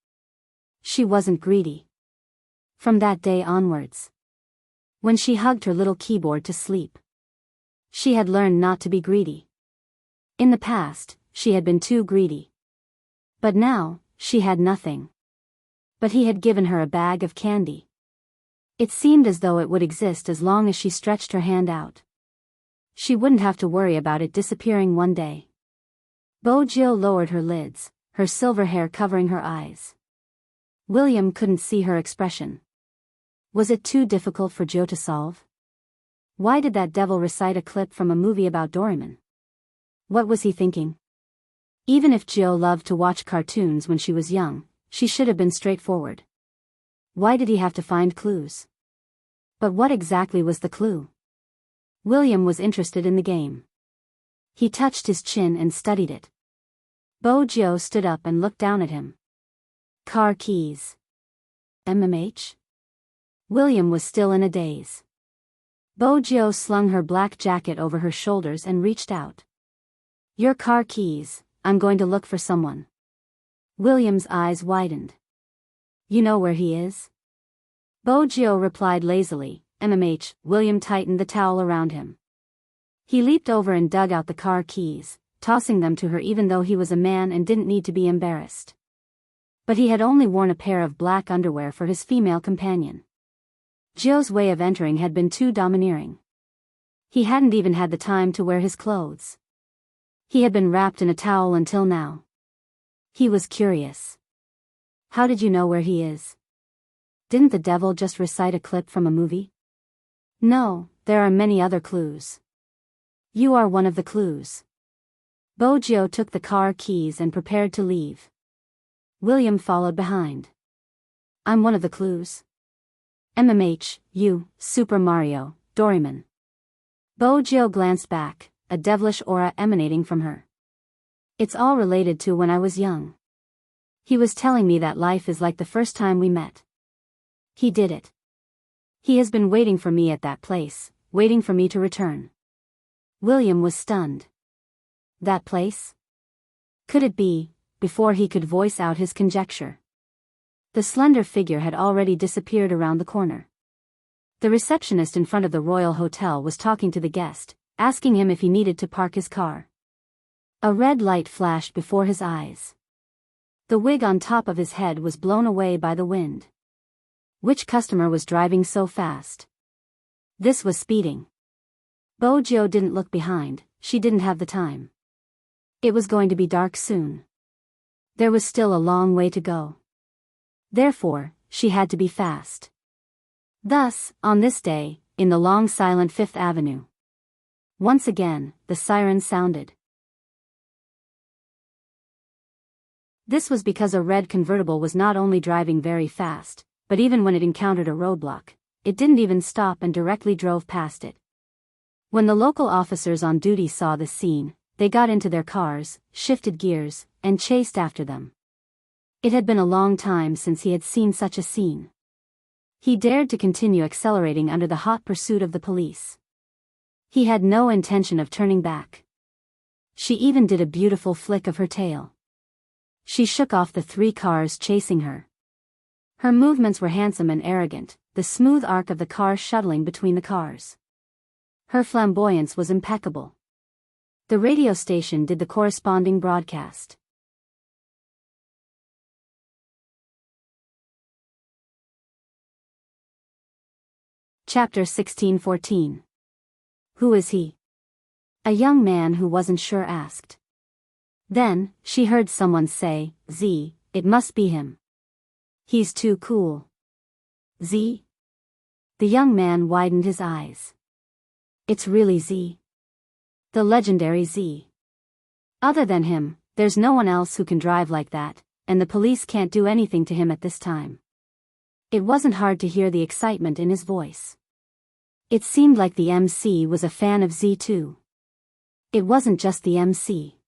She wasn't greedy. From that day onwards, when she hugged her little keyboard to sleep, she had learned not to be greedy. In the past, she had been too greedy. But now, she had nothing. But he had given her a bag of candy. It seemed as though it would exist as long as she stretched her hand out. She wouldn't have to worry about it disappearing one day. Bo Jiu lowered her lids, her silver hair covering her eyes. William couldn't see her expression. Was it too difficult for Jiu to solve? Why did that devil recite a clip from a movie about Doraemon? What was he thinking? Even if Jiu loved to watch cartoons when she was young, she should have been straightforward. Why did he have to find clues? But what exactly was the clue? William was interested in the game. He touched his chin and studied it. Bo Jiu stood up and looked down at him. Car keys. MMH? William was still in a daze. Bojo slung her black jacket over her shoulders and reached out. Your car keys, I'm going to look for someone. William's eyes widened. You know where he is? Bojo replied lazily, MMH. William tightened the towel around him. He leaped over and dug out the car keys, tossing them to her even though he was a man and didn't need to be embarrassed. But he had only worn a pair of black underwear for his female companion. Joe's way of entering had been too domineering. He hadn't even had the time to wear his clothes. He had been wrapped in a towel until now. He was curious. How did you know where he is? Didn't the devil just recite a clip from a movie? No, there are many other clues. You are one of the clues. Bojo took the car keys and prepared to leave. William followed behind. I'm one of the clues. MMH, you, Super Mario, Doraemon. Bojo glanced back, a devilish aura emanating from her. It's all related to when I was young. He was telling me that life is like the first time we met. He did it. He has been waiting for me at that place, waiting for me to return. William was stunned. That place? Could it be, before he could voice out his conjecture? The slender figure had already disappeared around the corner. The receptionist in front of the Royal Hotel was talking to the guest, asking him if he needed to park his car. A red light flashed before his eyes. The wig on top of his head was blown away by the wind. Which customer was driving so fast? This was speeding. Bojo didn't look behind, she didn't have the time. It was going to be dark soon. There was still a long way to go. Therefore, she had to be fast. Thus, on this day, in the long silent Fifth Avenue. Once again, the siren sounded. This was because a red convertible was not only driving very fast, but even when it encountered a roadblock, it didn't even stop and directly drove past it. When the local officers on duty saw this scene, they got into their cars, shifted gears, and chased after them. It had been a long time since he had seen such a scene. He dared to continue accelerating under the hot pursuit of the police. He had no intention of turning back. She even did a beautiful flick of her tail. She shook off the 3 cars chasing her. Her movements were handsome and arrogant, the smooth arc of the car shuttling between the cars. Her flamboyance was impeccable. The radio station did the corresponding broadcast. Chapter 1614. Who is he? A young man who wasn't sure asked. Then, she heard someone say, Z, it must be him. He's too cool. Z? The young man widened his eyes. It's really Z. The legendary Z. Other than him, there's no one else who can drive like that, and the police can't do anything to him at this time. It wasn't hard to hear the excitement in his voice. It seemed like the MC was a fan of Z too. It wasn't just the MC.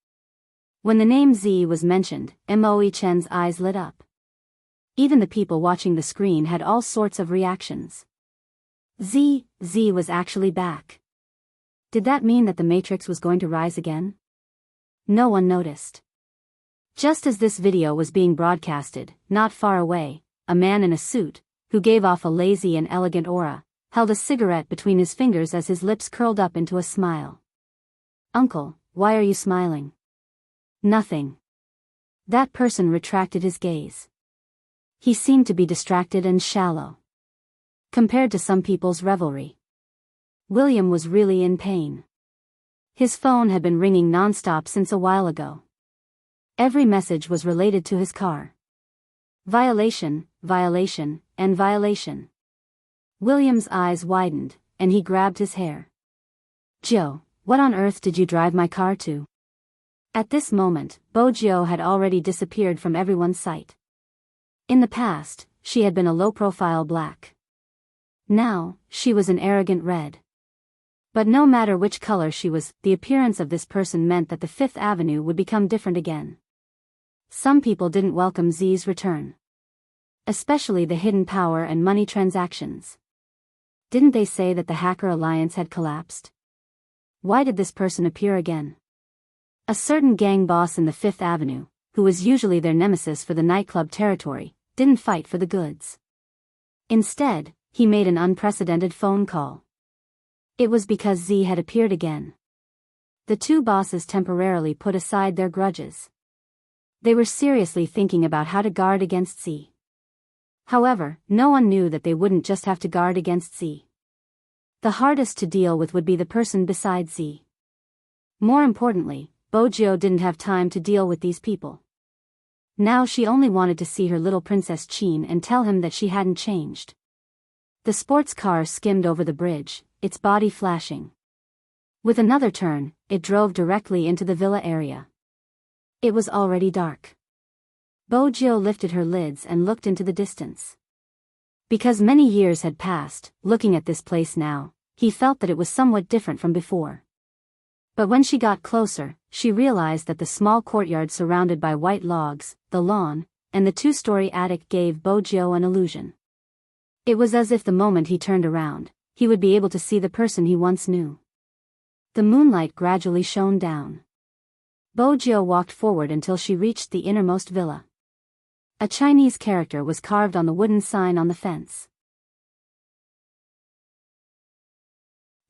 When the name Z was mentioned, Moe Chen's eyes lit up. Even the people watching the screen had all sorts of reactions. Z was actually back. Did that mean that the Matrix was going to rise again? No one noticed. Just as this video was being broadcasted, not far away, a man in a suit, who gave off a lazy and elegant aura, held a cigarette between his fingers as his lips curled up into a smile. Uncle, why are you smiling? Nothing. That person retracted his gaze. He seemed to be distracted and shallow. Compared to some people's revelry. William was really in pain. His phone had been ringing non-stop since a while ago. Every message was related to his car. Violation, violation, and violation. William's eyes widened, and he grabbed his hair. Joe, what on earth did you drive my car to? At this moment, Bojo had already disappeared from everyone's sight. In the past, she had been a low-profile black. Now, she was an arrogant red. But no matter which color she was, the appearance of this person meant that the Fifth Avenue would become different again. Some people didn't welcome Z's return. Especially the hidden power and money transactions. Didn't they say that the hacker alliance had collapsed? Why did this person appear again? A certain gang boss in the Fifth Avenue, who was usually their nemesis for the nightclub territory, didn't fight for the goods. Instead, he made an unprecedented phone call. It was because Z had appeared again. The two bosses temporarily put aside their grudges. They were seriously thinking about how to guard against Z. However, no one knew that they wouldn't just have to guard against Z. The hardest to deal with would be the person beside Z. More importantly, Bojio didn't have time to deal with these people. Now she only wanted to see her little Princess Qin and tell him that she hadn't changed. The sports car skimmed over the bridge, its body flashing. With another turn, it drove directly into the villa area. It was already dark. Bojio lifted her lids and looked into the distance. Because many years had passed, looking at this place now, he felt that it was somewhat different from before. But when she got closer, she realized that the small courtyard surrounded by white logs, the lawn, and the two-story attic gave Bojio an illusion. It was as if the moment he turned around, he would be able to see the person he once knew. The moonlight gradually shone down. Bojio walked forward until she reached the innermost villa. A Chinese character was carved on the wooden sign on the fence.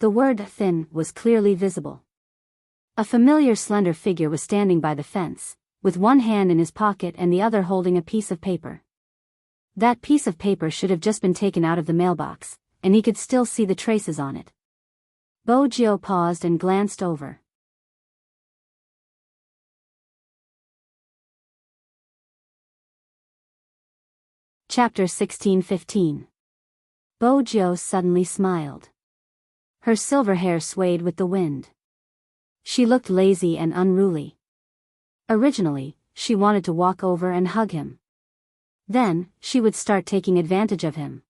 The word "thin" was clearly visible. A familiar slender figure was standing by the fence, with one hand in his pocket and the other holding a piece of paper. That piece of paper should have just been taken out of the mailbox, and he could still see the traces on it. Bojio paused and glanced over. Chapter 16:15. Bojio suddenly smiled. Her silver hair swayed with the wind. She looked lazy and unruly. Originally, she wanted to walk over and hug him. Then, she would start taking advantage of him.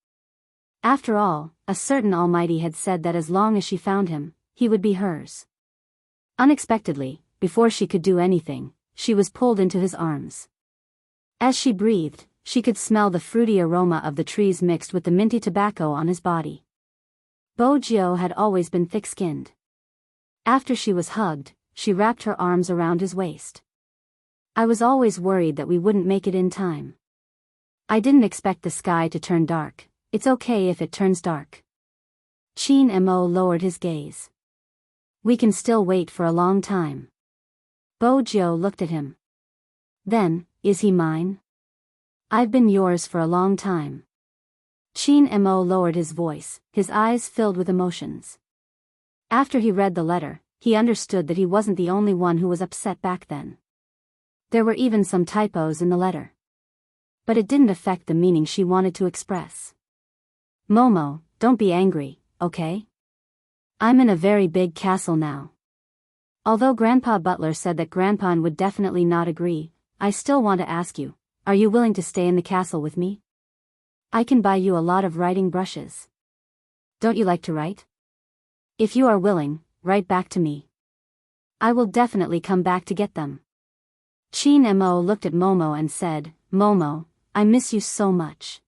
After all, a certain Almighty had said that as long as she found him, he would be hers. Unexpectedly, before she could do anything, she was pulled into his arms. As she breathed, she could smell the fruity aroma of the trees mixed with the minty tobacco on his body. Bojio had always been thick-skinned. After she was hugged, she wrapped her arms around his waist. I was always worried that we wouldn't make it in time. I didn't expect the sky to turn dark. It's okay if it turns dark. Qin Mo lowered his gaze. We can still wait for a long time. Bojio looked at him. Then, is he mine? I've been yours for a long time. Qin Mo lowered his voice, his eyes filled with emotions. After he read the letter, he understood that he wasn't the only one who was upset back then. There were even some typos in the letter. But it didn't affect the meaning she wanted to express. Momo, don't be angry, okay? I'm in a very big castle now. Although Grandpa Butler said that Grandpa would definitely not agree, I still want to ask you, are you willing to stay in the castle with me? I can buy you a lot of writing brushes. Don't you like to write? If you are willing, write back to me. I will definitely come back to get them. Qin Mo looked at Momo and said, Momo, I miss you so much.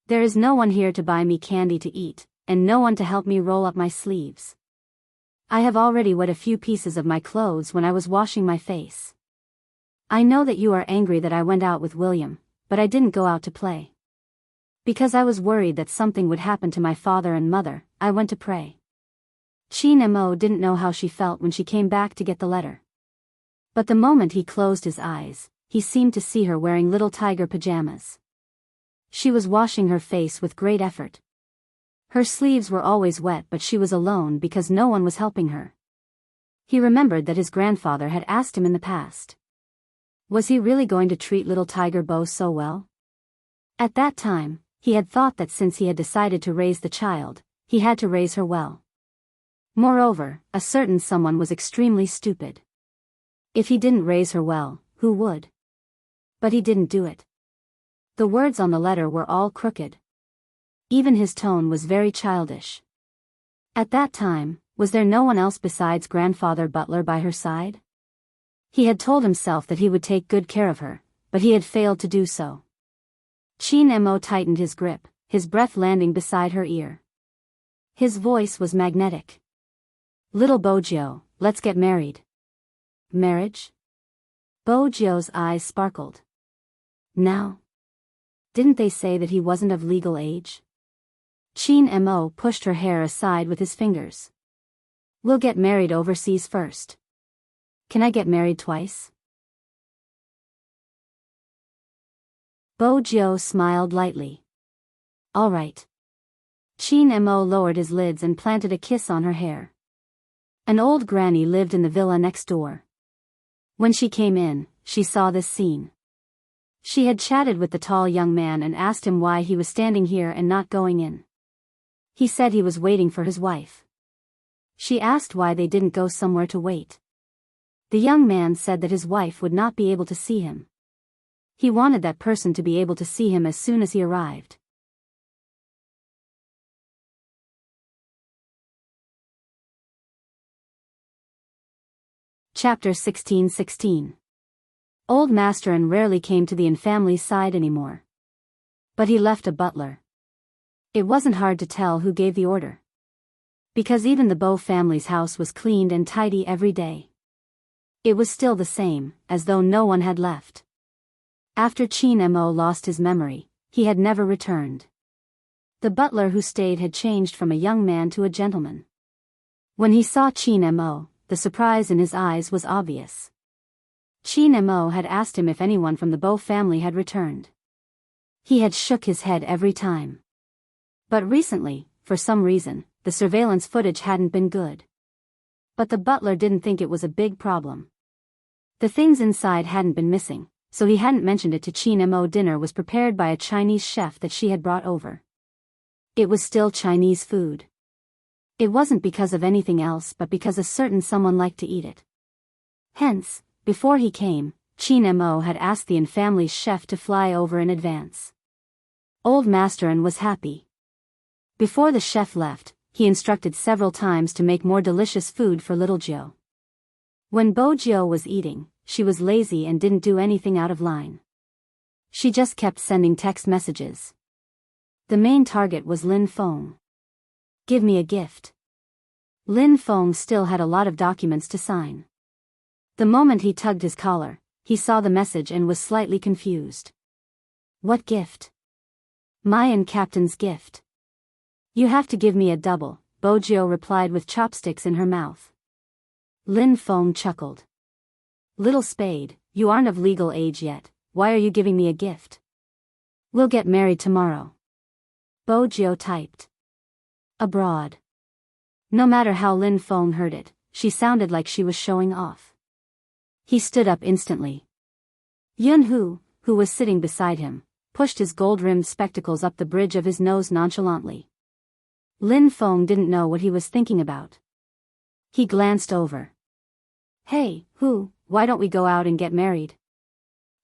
There is no one here to buy me candy to eat, and no one to help me roll up my sleeves. I have already wet a few pieces of my clothes when I was washing my face. I know that you are angry that I went out with William, but I didn't go out to play. Because I was worried that something would happen to my father and mother, I went to pray. Qin Mo didn't know how she felt when she came back to get the letter. But the moment he closed his eyes, he seemed to see her wearing little tiger pajamas. She was washing her face with great effort. Her sleeves were always wet, but she was alone because no one was helping her. He remembered that his grandfather had asked him in the past. Was he really going to treat little Tiger Bo so well? At that time, he had thought that since he had decided to raise the child, he had to raise her well. Moreover, a certain someone was extremely stupid. If he didn't raise her well, who would? But he didn't do it. The words on the letter were all crooked. Even his tone was very childish. At that time, was there no one else besides Grandfather Butler by her side? He had told himself that he would take good care of her, but he had failed to do so. Qin Mo tightened his grip, his breath landing beside her ear. His voice was magnetic. Little Bojo, let's get married. Marriage? Bojo's eyes sparkled. Now? Didn't they say that he wasn't of legal age? Qin Mo pushed her hair aside with his fingers. We'll get married overseas first. Can I get married twice? Bojo smiled lightly. All right. Qin Mo lowered his lids and planted a kiss on her hair. An old granny lived in the villa next door. When she came in, she saw this scene. She had chatted with the tall young man and asked him why he was standing here and not going in. He said he was waiting for his wife. She asked why they didn't go somewhere to wait. The young man said that his wife would not be able to see him. He wanted that person to be able to see him as soon as he arrived. Chapter 16:16. Old Masterin rarely came to the Yin family's side anymore. But he left a butler. It wasn't hard to tell who gave the order. Because even the Bo family's house was cleaned and tidy every day. It was still the same, as though no one had left. After Qin Mo lost his memory, he had never returned. The butler who stayed had changed from a young man to a gentleman. When he saw Qin Mo, the surprise in his eyes was obvious. Qin Mo had asked him if anyone from the Bo family had returned. He had shook his head every time. But recently, for some reason, the surveillance footage hadn't been good. But the butler didn't think it was a big problem. The things inside hadn't been missing, so he hadn't mentioned it to Qin Mo. Dinner was prepared by a Chinese chef that she had brought over. It was still Chinese food. It wasn't because of anything else but because a certain someone liked to eat it. Hence, before he came, Qin Mo had asked the Yin family's chef to fly over in advance. Old Masterin was happy. Before the chef left, he instructed several times to make more delicious food for little Jiu. When Bojo was eating, she was lazy and didn't do anything out of line. She just kept sending text messages. The main target was Lin Feng. Give me a gift. Lin Feng still had a lot of documents to sign. The moment he tugged his collar, he saw the message and was slightly confused. What gift? Mayan captain's gift. You have to give me a double, Bojo replied with chopsticks in her mouth. Lin Feng chuckled. Little spade, you aren't of legal age yet, why are you giving me a gift? We'll get married tomorrow. Bojo typed. Abroad. No matter how Lin Feng heard it, she sounded like she was showing off. He stood up instantly. Yun Hu, who was sitting beside him, pushed his gold-rimmed spectacles up the bridge of his nose nonchalantly. Lin Feng didn't know what he was thinking about. He glanced over. Hey, Hu, why don't we go out and get married?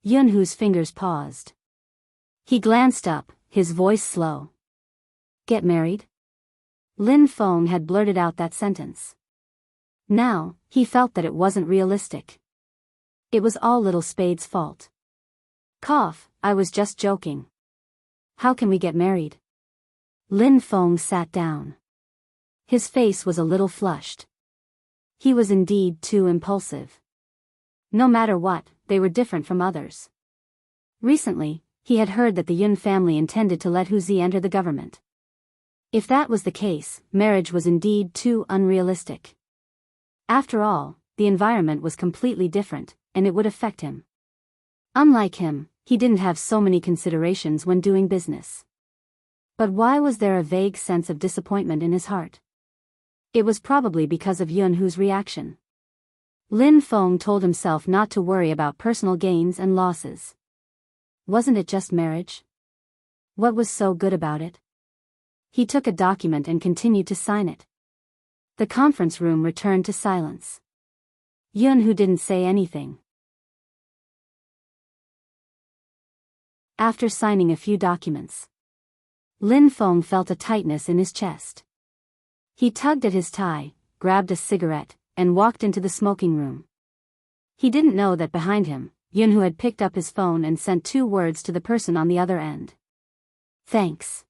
Yun Hu's fingers paused. He glanced up, his voice slow. Get married? Lin Feng had blurted out that sentence. Now, he felt that it wasn't realistic. It was all Little Spade's fault. Cough, I was just joking. How can we get married? Lin Feng sat down. His face was a little flushed. He was indeed too impulsive. No matter what, they were different from others. Recently, he had heard that the Yun family intended to let Hu Zi enter the government. If that was the case, marriage was indeed too unrealistic. After all, the environment was completely different, and it would affect him. Unlike him, he didn't have so many considerations when doing business. But why was there a vague sense of disappointment in his heart? It was probably because of Yun Hu's reaction. Lin Feng told himself not to worry about personal gains and losses. Wasn't it just marriage? What was so good about it? He took a document and continued to sign it. The conference room returned to silence. Yun Hu didn't say anything. After signing a few documents, Lin Feng felt a tightness in his chest. He tugged at his tie, grabbed a cigarette, and walked into the smoking room. He didn't know that behind him, Yun Hu had picked up his phone and sent 2 words to the person on the other end. Thanks.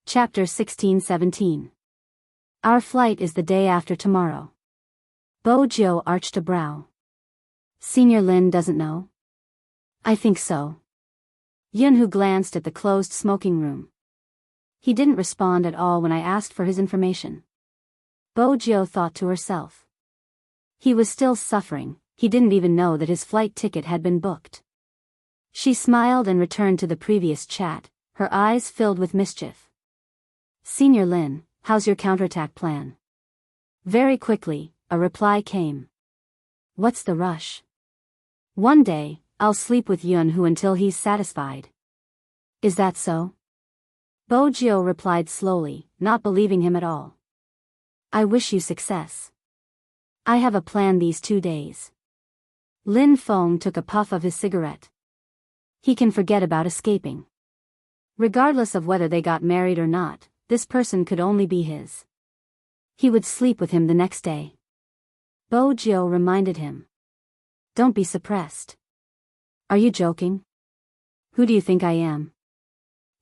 Chapter 16-17. Our flight is the day after tomorrow. Bo-jio arched a brow. Senior Lin doesn't know? I think so. Yun-hoo glanced at the closed smoking room. He didn't respond at all when I asked for his information. Bo-jio thought to herself. He was still suffering, he didn't even know that his flight ticket had been booked. She smiled and returned to the previous chat, her eyes filled with mischief. Senior Lin, how's your counterattack plan? Very quickly, a reply came. What's the rush? One day, I'll sleep with Yun-hoo until he's satisfied. Is that so? Bo-jio replied slowly, not believing him at all. I wish you success. I have a plan these 2 days. Lin Feng took a puff of his cigarette. He can forget about escaping. Regardless of whether they got married or not, this person could only be his. He would sleep with him the next day. Bo-jio reminded him. Don't be suppressed. Are you joking? Who do you think I am?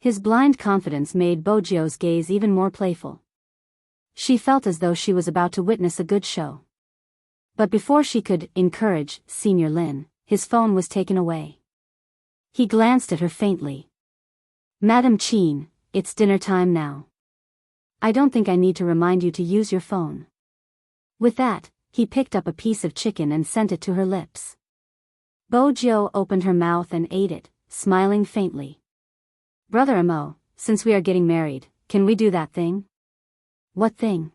His blind confidence made Bo-jio's gaze even more playful. She felt as though she was about to witness a good show. But before she could encourage Senior Lin, his phone was taken away. He glanced at her faintly. Madam Qin, it's dinner time now. I don't think I need to remind you to use your phone. With that, he picked up a piece of chicken and sent it to her lips. Bo-jio opened her mouth and ate it, smiling faintly. Brother Mo, since we are getting married, can we do that thing? What thing?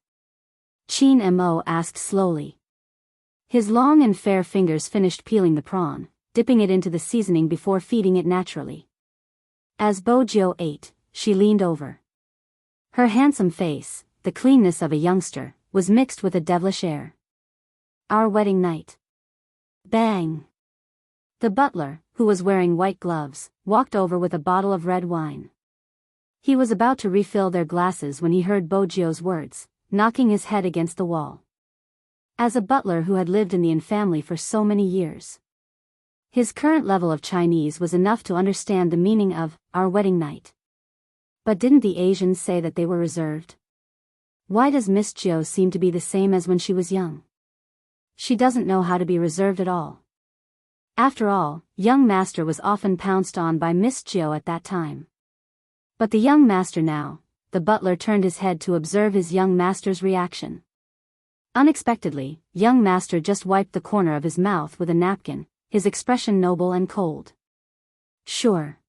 Qin Mo asked slowly. His long and fair fingers finished peeling the prawn, dipping it into the seasoning before feeding it naturally. As Bo-jio ate, she leaned over. Her handsome face, the cleanness of a youngster, was mixed with a devilish air. Our wedding night. Bang! The butler, who was wearing white gloves, walked over with a bottle of red wine. He was about to refill their glasses when he heard Bo-jio's words, knocking his head against the wall. As a butler who had lived in the Yin family for so many years, his current level of Chinese was enough to understand the meaning of our wedding night. But didn't the Asians say that they were reserved? Why does Miss Jio seem to be the same as when she was young? She doesn't know how to be reserved at all. After all, young master was often pounced on by Miss Jio at that time. But the young master now, the butler turned his head to observe his young master's reaction. Unexpectedly, young master just wiped the corner of his mouth with a napkin, his expression noble and cold. Sure.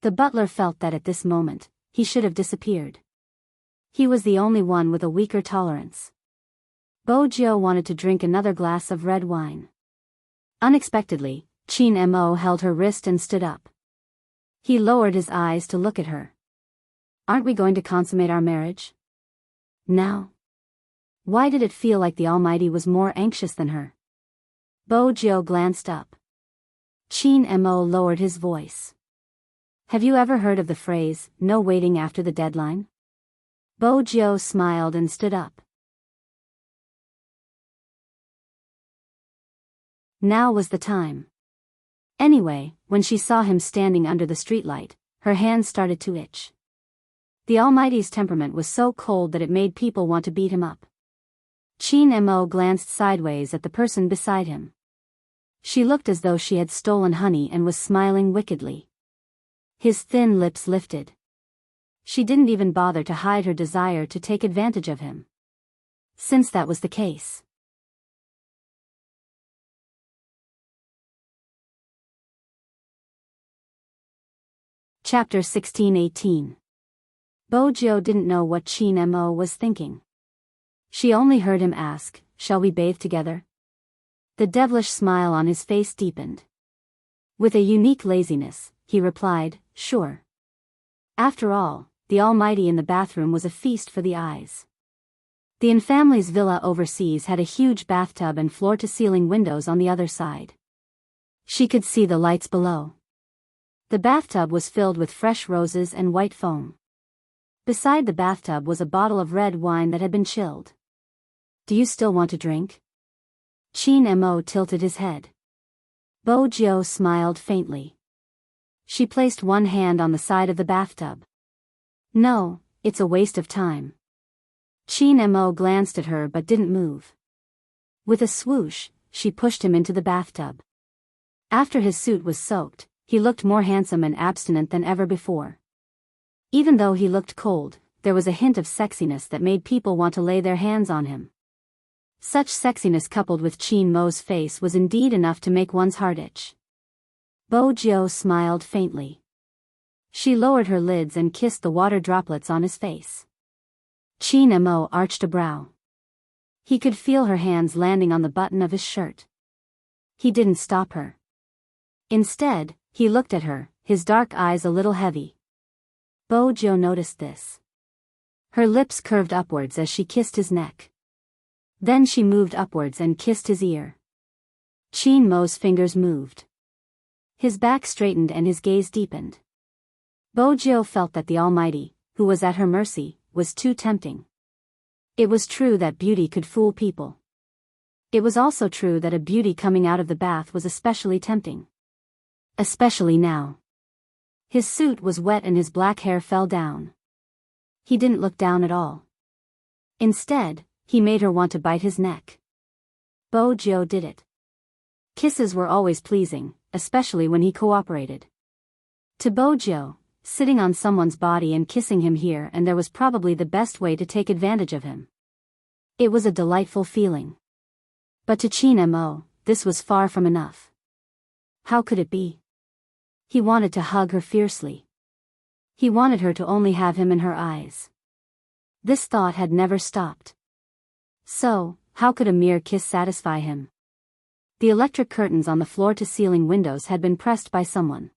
The butler felt that at this moment, he should have disappeared. He was the only one with a weaker tolerance. Bo-jio wanted to drink another glass of red wine. Unexpectedly, Qin Mo held her wrist and stood up. He lowered his eyes to look at her. Aren't we going to consummate our marriage? Now? Why did it feel like the Almighty was more anxious than her? Bo-jio glanced up. Qin Mo lowered his voice. Have you ever heard of the phrase, no waiting after the deadline? Bo-jio smiled and stood up. Now was the time. Anyway, when she saw him standing under the streetlight, her hands started to itch. The Almighty's temperament was so cold that it made people want to beat him up. Qin Mo glanced sideways at the person beside him. She looked as though she had stolen honey and was smiling wickedly. His thin lips lifted. She didn't even bother to hide her desire to take advantage of him. Since that was the case. Chapter 16-18. Bo-jio didn't know what Qin Mo was thinking. She only heard him ask, "Shall we bathe together?" The devilish smile on his face deepened. With a unique laziness, he replied, "Sure." After all, the Almighty in the bathroom was a feast for the eyes. The Yin family's villa overseas had a huge bathtub and floor-to-ceiling windows on the other side. She could see the lights below. The bathtub was filled with fresh roses and white foam. Beside the bathtub was a bottle of red wine that had been chilled. "Do you still want to drink?" Chin Mo tilted his head. Bojo smiled faintly. She placed one hand on the side of the bathtub. No, it's a waste of time. Chin Mo glanced at her but didn't move. With a swoosh, she pushed him into the bathtub. After his suit was soaked, he looked more handsome and abstinent than ever before. Even though he looked cold, there was a hint of sexiness that made people want to lay their hands on him. Such sexiness coupled with Chin Mo's face was indeed enough to make one's heart itch. Bojo smiled faintly. She lowered her lids and kissed the water droplets on his face. Chin Mo arched a brow. He could feel her hands landing on the button of his shirt. He didn't stop her. Instead, he looked at her, his dark eyes a little heavy. Bojo noticed this. Her lips curved upwards as she kissed his neck. Then she moved upwards and kissed his ear. Chin Mo's fingers moved. His back straightened and his gaze deepened. Bojo felt that the Almighty, who was at her mercy, was too tempting. It was true that beauty could fool people. It was also true that a beauty coming out of the bath was especially tempting. Especially now. His suit was wet and his black hair fell down. He didn't look down at all. Instead, he made her want to bite his neck. Bojo did it. Kisses were always pleasing, especially when he cooperated. To Bojo, sitting on someone's body and kissing him here and there was probably the best way to take advantage of him. It was a delightful feeling. But to Chin Mo, this was far from enough. How could it be? He wanted to hug her fiercely. He wanted her to only have him in her eyes. This thought had never stopped. So, how could a mere kiss satisfy him? The electric curtains on the floor-to-ceiling windows had been pressed by someone.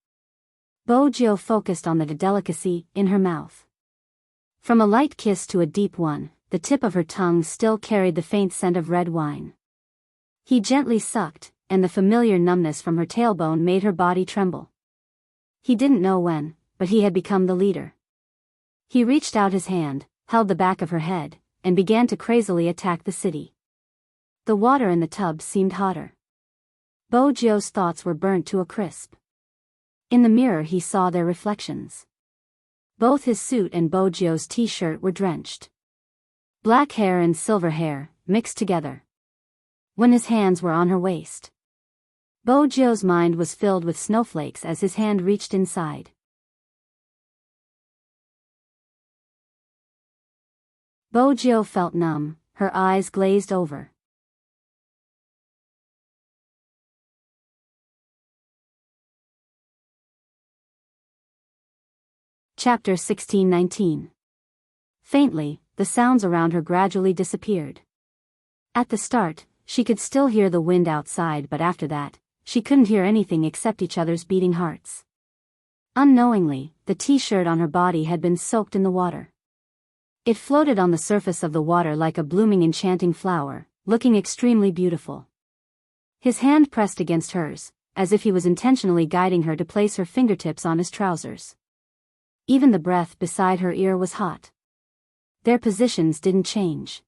Bojo focused on the delicacy in her mouth. From a light kiss to a deep one, the tip of her tongue still carried the faint scent of red wine. He gently sucked, and the familiar numbness from her tailbone made her body tremble. He didn't know when, but he had become the leader. He reached out his hand, held the back of her head, and began to crazily attack the city. The water in the tub seemed hotter. Bojo's thoughts were burnt to a crisp. In the mirror he saw their reflections. Both his suit and Bojo's t-shirt were drenched. Black hair and silver hair, mixed together. When his hands were on her waist. Bojo's mind was filled with snowflakes as his hand reached inside. Bojo felt numb, her eyes glazed over. Chapter 1619. Faintly, the sounds around her gradually disappeared. At the start, she could still hear the wind outside, but after that, she couldn't hear anything except each other's beating hearts. Unknowingly, the t-shirt on her body had been soaked in the water. It floated on the surface of the water like a blooming enchanting flower, looking extremely beautiful. His hand pressed against hers, as if he was intentionally guiding her to place her fingertips on his trousers. Even the breath beside her ear was hot. Their positions didn't change.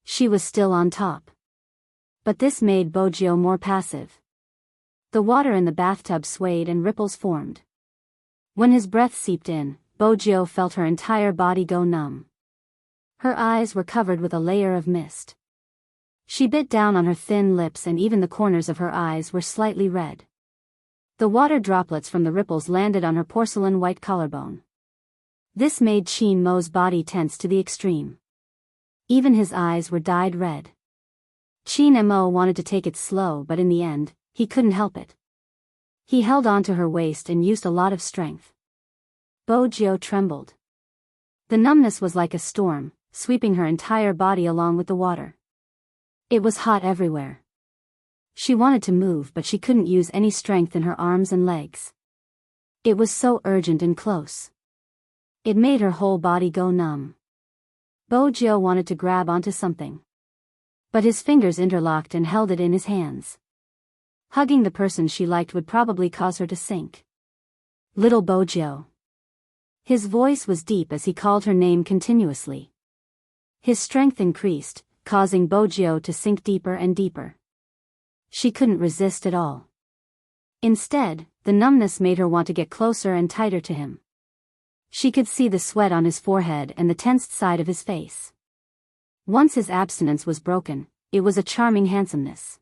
She was still on top. But this made Bojo more passive. The water in the bathtub swayed and ripples formed. When his breath seeped in, Bojo felt her entire body go numb. Her eyes were covered with a layer of mist. She bit down on her thin lips and even the corners of her eyes were slightly red. The water droplets from the ripples landed on her porcelain white collarbone. This made Chin Mo's body tense to the extreme. Even his eyes were dyed red. Chin Mo wanted to take it slow, but in the end, he couldn't help it. He held on to her waist and used a lot of strength. Bojo trembled. The numbness was like a storm, sweeping her entire body along with the water. It was hot everywhere. She wanted to move, but she couldn't use any strength in her arms and legs. It was so urgent and close. It made her whole body go numb. Bojo wanted to grab onto something. But his fingers interlocked and held it in his hands. Hugging the person she liked would probably cause her to sink. Little Bojo. His voice was deep as he called her name continuously. His strength increased, causing Bojo to sink deeper and deeper. She couldn't resist at all. Instead, the numbness made her want to get closer and tighter to him. She could see the sweat on his forehead and the tensed side of his face. Once his abstinence was broken, it was a charming handsomeness.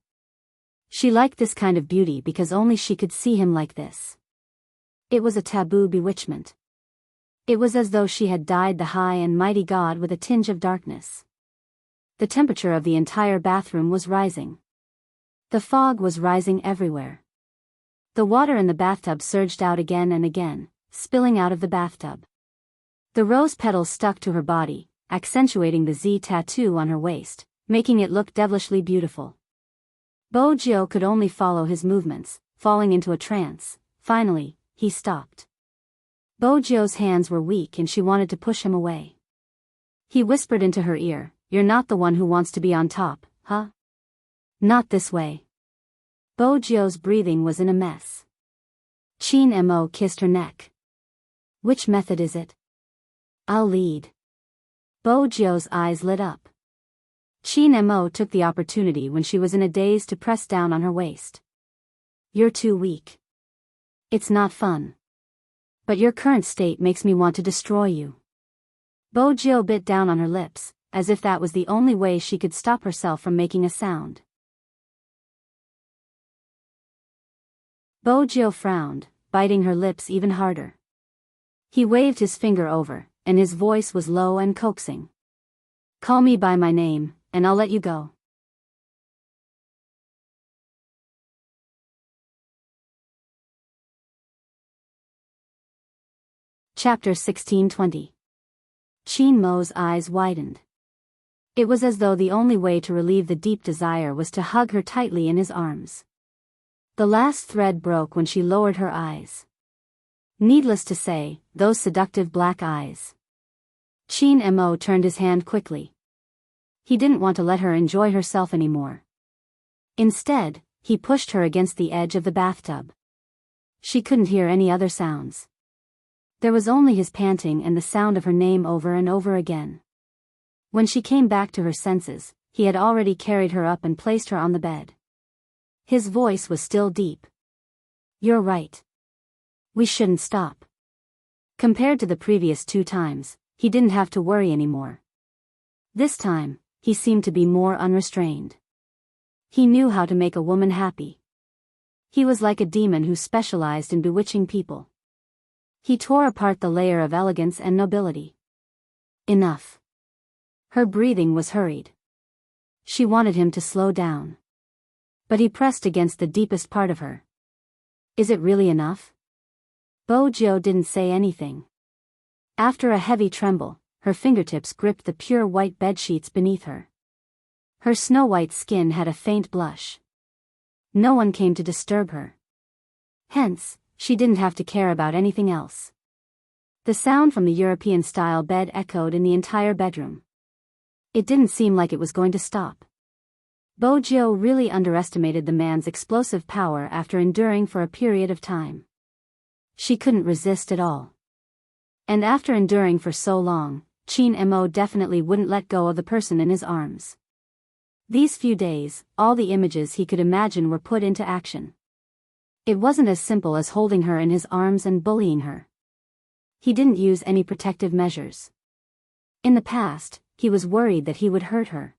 She liked this kind of beauty because only she could see him like this. It was a taboo bewitchment. It was as though she had dyed the high and mighty god with a tinge of darkness. The temperature of the entire bathroom was rising. The fog was rising everywhere. The water in the bathtub surged out again and again, spilling out of the bathtub. The rose petals stuck to her body, accentuating the Z tattoo on her waist, making it look devilishly beautiful. Bojo could only follow his movements, falling into a trance. Finally, he stopped. Bojo's hands were weak and she wanted to push him away. He whispered into her ear, "You're not the one who wants to be on top, huh? Not this way." Bojo's breathing was in a mess. Chin Mo kissed her neck. "Which method is it?" "I'll lead." Bojo's eyes lit up. Chin Mo took the opportunity when she was in a daze to press down on her waist. "You're too weak. It's not fun. But your current state makes me want to destroy you." Bojo bit down on her lips, as if that was the only way she could stop herself from making a sound. Bojo frowned, biting her lips even harder. He waved his finger over, and his voice was low and coaxing. "Call me by my name, and I'll let you go." Chapter 1620. Chin Mo's eyes widened. It was as though the only way to relieve the deep desire was to hug her tightly in his arms. The last thread broke when she lowered her eyes. Needless to say, those seductive black eyes. Chin Mo turned his hand quickly. He didn't want to let her enjoy herself anymore. Instead, he pushed her against the edge of the bathtub. She couldn't hear any other sounds. There was only his panting and the sound of her name over and over again. When she came back to her senses, he had already carried her up and placed her on the bed. His voice was still deep. "You're right. We shouldn't stop." Compared to the previous 2 times, he didn't have to worry anymore. This time, he seemed to be more unrestrained. He knew how to make a woman happy. He was like a demon who specialized in bewitching people. He tore apart the layer of elegance and nobility. Enough. Her breathing was hurried. She wanted him to slow down. But he pressed against the deepest part of her. "Is it really enough?" Bojo didn't say anything. After a heavy tremble, her fingertips gripped the pure white bedsheets beneath her. Her snow-white skin had a faint blush. No one came to disturb her. Hence, she didn't have to care about anything else. The sound from the European-style bed echoed in the entire bedroom. It didn't seem like it was going to stop. Bojo really underestimated the man's explosive power after enduring for a period of time. She couldn't resist at all. And after enduring for so long, Chin Mo definitely wouldn't let go of the person in his arms. These few days, all the images he could imagine were put into action. It wasn't as simple as holding her in his arms and bullying her. He didn't use any protective measures. In the past, he was worried that he would hurt her.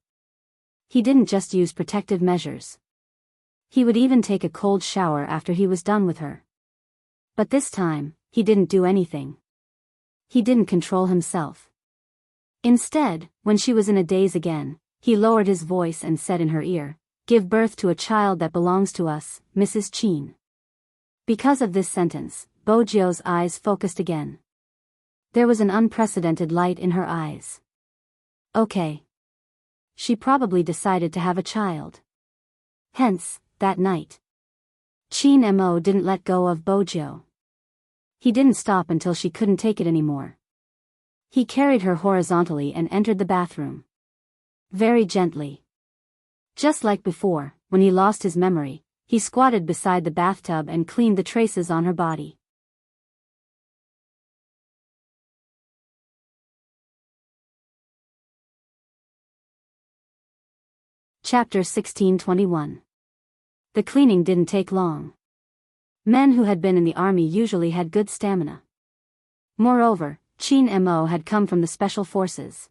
He didn't just use protective measures. He would even take a cold shower after he was done with her. But this time, he didn't do anything. He didn't control himself. Instead, when she was in a daze again, he lowered his voice and said in her ear, "Give birth to a child that belongs to us, Mrs. Chin." Because of this sentence, Bojo's eyes focused again. There was an unprecedented light in her eyes. Okay. She probably decided to have a child. Hence, that night, Chin Mo didn't let go of Bojo. He didn't stop until she couldn't take it anymore. He carried her horizontally and entered the bathroom. Very gently. Just like before, when he lost his memory, he squatted beside the bathtub and cleaned the traces on her body. Chapter 1621. The cleaning didn't take long. Men who had been in the army usually had good stamina. Moreover, Chin Mo had come from the special forces.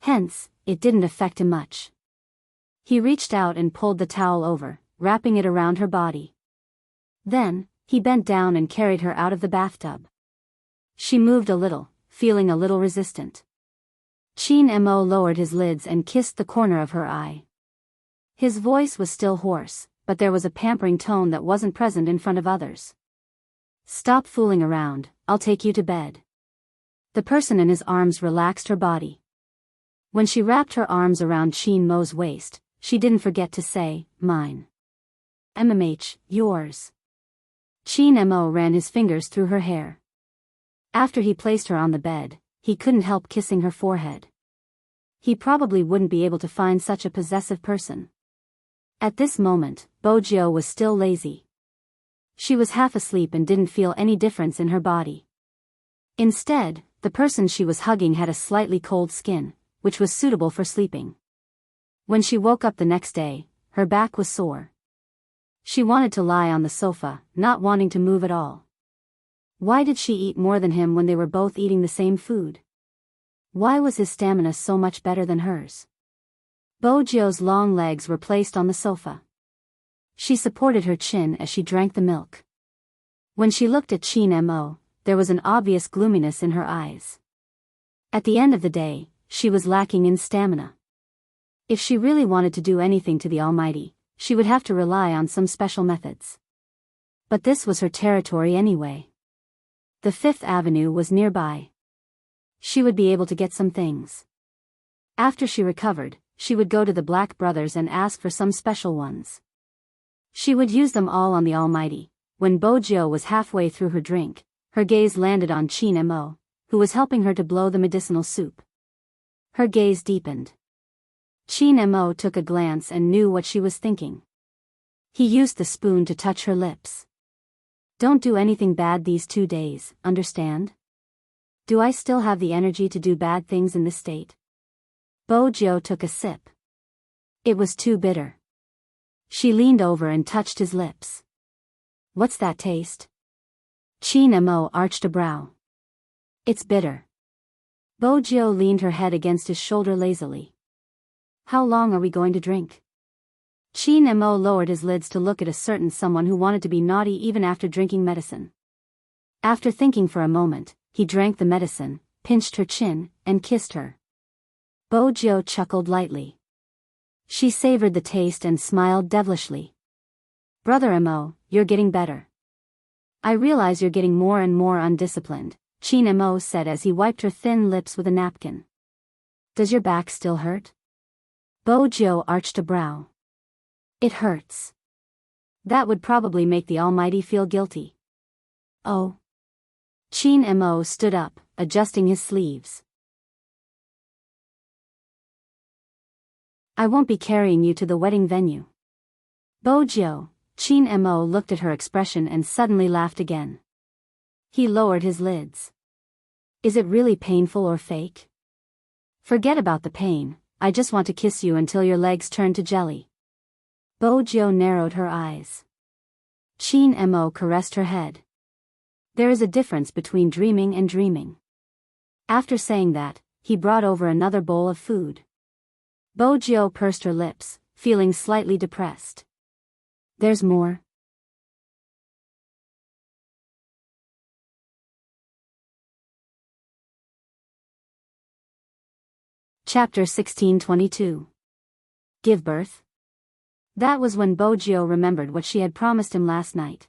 Hence, it didn't affect him much. He reached out and pulled the towel over, wrapping it around her body. Then, he bent down and carried her out of the bathtub. She moved a little, feeling a little resistant. Chin Mo lowered his lids and kissed the corner of her eye. His voice was still hoarse, but there was a pampering tone that wasn't present in front of others. "Stop fooling around, I'll take you to bed." The person in his arms relaxed her body. When she wrapped her arms around Chin Mo's waist, she didn't forget to say, "Mine." "MMH, yours." Chin Mo ran his fingers through her hair. After he placed her on the bed, he couldn't help kissing her forehead. He probably wouldn't be able to find such a possessive person. At this moment, Bojo was still lazy. She was half asleep and didn't feel any difference in her body. Instead, the person she was hugging had a slightly cold skin, which was suitable for sleeping. When she woke up the next day, her back was sore. She wanted to lie on the sofa, not wanting to move at all. Why did she eat more than him when they were both eating the same food? Why was his stamina so much better than hers? Bojo's long legs were placed on the sofa. She supported her chin as she drank the milk. When she looked at Chin Mo, there was an obvious gloominess in her eyes. At the end of the day, she was lacking in stamina. If she really wanted to do anything to the Almighty, she would have to rely on some special methods. But this was her territory anyway. The Fifth Avenue was nearby. She would be able to get some things. After she recovered, she would go to the Black Brothers and ask for some special ones. She would use them all on the Almighty. When Bojo was halfway through her drink, her gaze landed on Chin Mo, who was helping her to blow the medicinal soup. Her gaze deepened. Chin Mo took a glance and knew what she was thinking. He used the spoon to touch her lips. "Don't do anything bad these 2 days, understand? Do I still have the energy to do bad things in this state?" Bojo took a sip. It was too bitter. She leaned over and touched his lips. "What's that taste?" Chin Mo arched a brow. "It's bitter." Bojo leaned her head against his shoulder lazily. "How long are we going to drink?" Chin Mo lowered his lids to look at a certain someone who wanted to be naughty even after drinking medicine. After thinking for a moment, he drank the medicine, pinched her chin, and kissed her. Bojo chuckled lightly. She savored the taste and smiled devilishly. "Brother Mo, you're getting better. I realize you're getting more and more undisciplined," Chin Mo said as he wiped her thin lips with a napkin. "Does your back still hurt?" Bojo arched a brow. "It hurts." That would probably make the Almighty feel guilty. "Oh." Chin Mo stood up, adjusting his sleeves. "I won't be carrying you to the wedding venue." Bojo, Chin Mo looked at her expression and suddenly laughed again. He lowered his lids. "Is it really painful or fake?" "Forget about the pain, I just want to kiss you until your legs turn to jelly." Bojo narrowed her eyes. Chin Mo caressed her head. There is a difference between dreaming and dreaming. After saying that, he brought over another bowl of food. Bojo pursed her lips, feeling slightly depressed. "There's more?" Chapter 1622. Give birth? That was when Bojo remembered what she had promised him last night.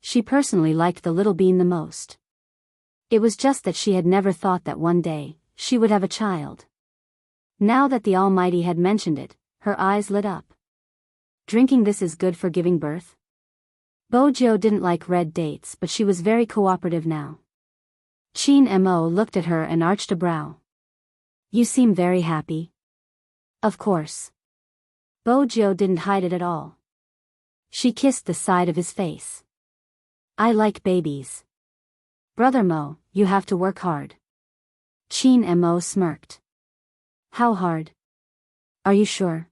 She personally liked the little bean the most. It was just that she had never thought that one day, she would have a child. Now that the Almighty had mentioned it, her eyes lit up. Drinking this is good for giving birth? Bojo didn't like red dates, but she was very cooperative now. Chin Mo looked at her and arched a brow. "You seem very happy." "Of course." Bojo didn't hide it at all. She kissed the side of his face. "I like babies." "Brother Mo, you have to work hard." Chin Mo smirked. "How hard?" "Are you sure?"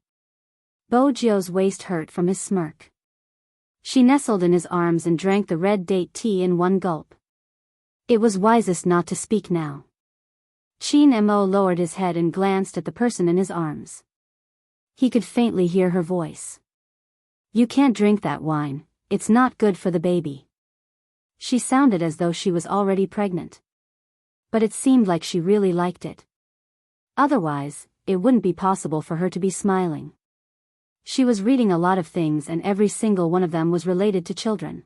Bojio's waist hurt from his smirk. She nestled in his arms and drank the red date tea in one gulp. It was wisest not to speak now. Chin Mo lowered his head and glanced at the person in his arms. He could faintly hear her voice. You can't drink that wine, it's not good for the baby. She sounded as though she was already pregnant. But it seemed like she really liked it. Otherwise, it wouldn't be possible for her to be smiling. She was reading a lot of things and every single one of them was related to children.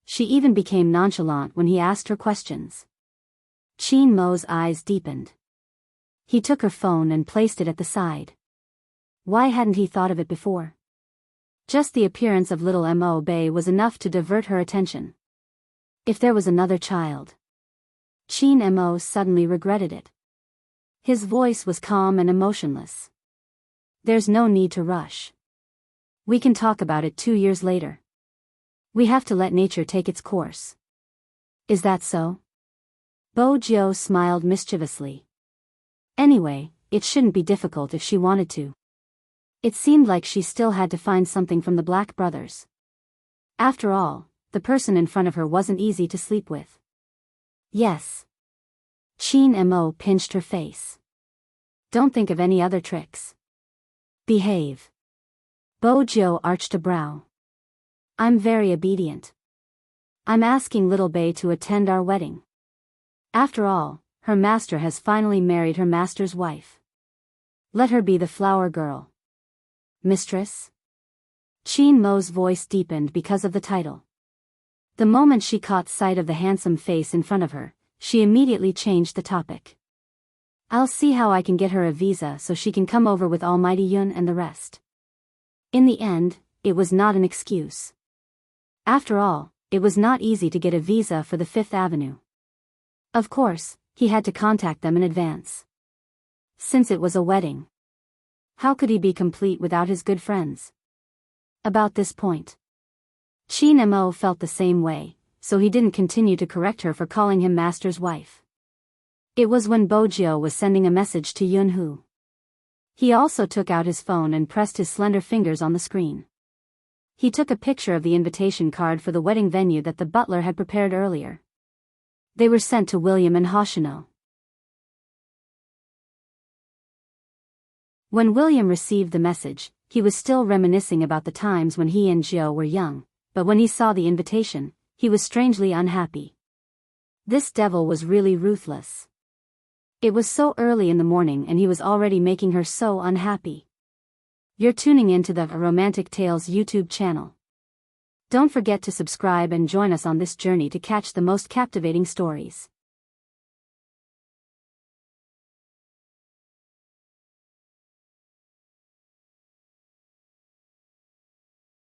She even became nonchalant when he asked her questions. Chin Mo's eyes deepened. He took her phone and placed it at the side. Why hadn't he thought of it before? Just the appearance of little Mo Bay was enough to divert her attention. If there was another child. Chin Mo suddenly regretted it. His voice was calm and emotionless. There's no need to rush. We can talk about it 2 years later. We have to let nature take its course. Is that so? Bojio smiled mischievously. Anyway, it shouldn't be difficult if she wanted to. It seemed like she still had to find something from the Black brothers. After all, the person in front of her wasn't easy to sleep with. Yes. Chin Mo pinched her face. Don't think of any other tricks. Behave. Bojio arched a brow. I'm very obedient. I'm asking little Bay to attend our wedding. After all, her master has finally married her master's wife. Let her be the flower girl. Mistress? Chin Mo's voice deepened because of the title. The moment she caught sight of the handsome face in front of her, she immediately changed the topic. I'll see how I can get her a visa so she can come over with Almighty Yun and the rest. In the end, it was not an excuse. After all, it was not easy to get a visa for the Fifth Avenue. Of course, he had to contact them in advance. Since it was a wedding. How could he be complete without his good friends? About this point, Chin Mo felt the same way, so he didn't continue to correct her for calling him master's wife. It was when Bojio was sending a message to Yunhu. He also took out his phone and pressed his slender fingers on the screen. He took a picture of the invitation card for the wedding venue that the butler had prepared earlier. They were sent to William and Hoshino. When William received the message, he was still reminiscing about the times when he and Jio were young, but when he saw the invitation, he was strangely unhappy. This devil was really ruthless. It was so early in the morning and he was already making her so unhappy. You're tuning into the Romantic Tales YouTube channel. Don't forget to subscribe and join us on this journey to catch the most captivating stories.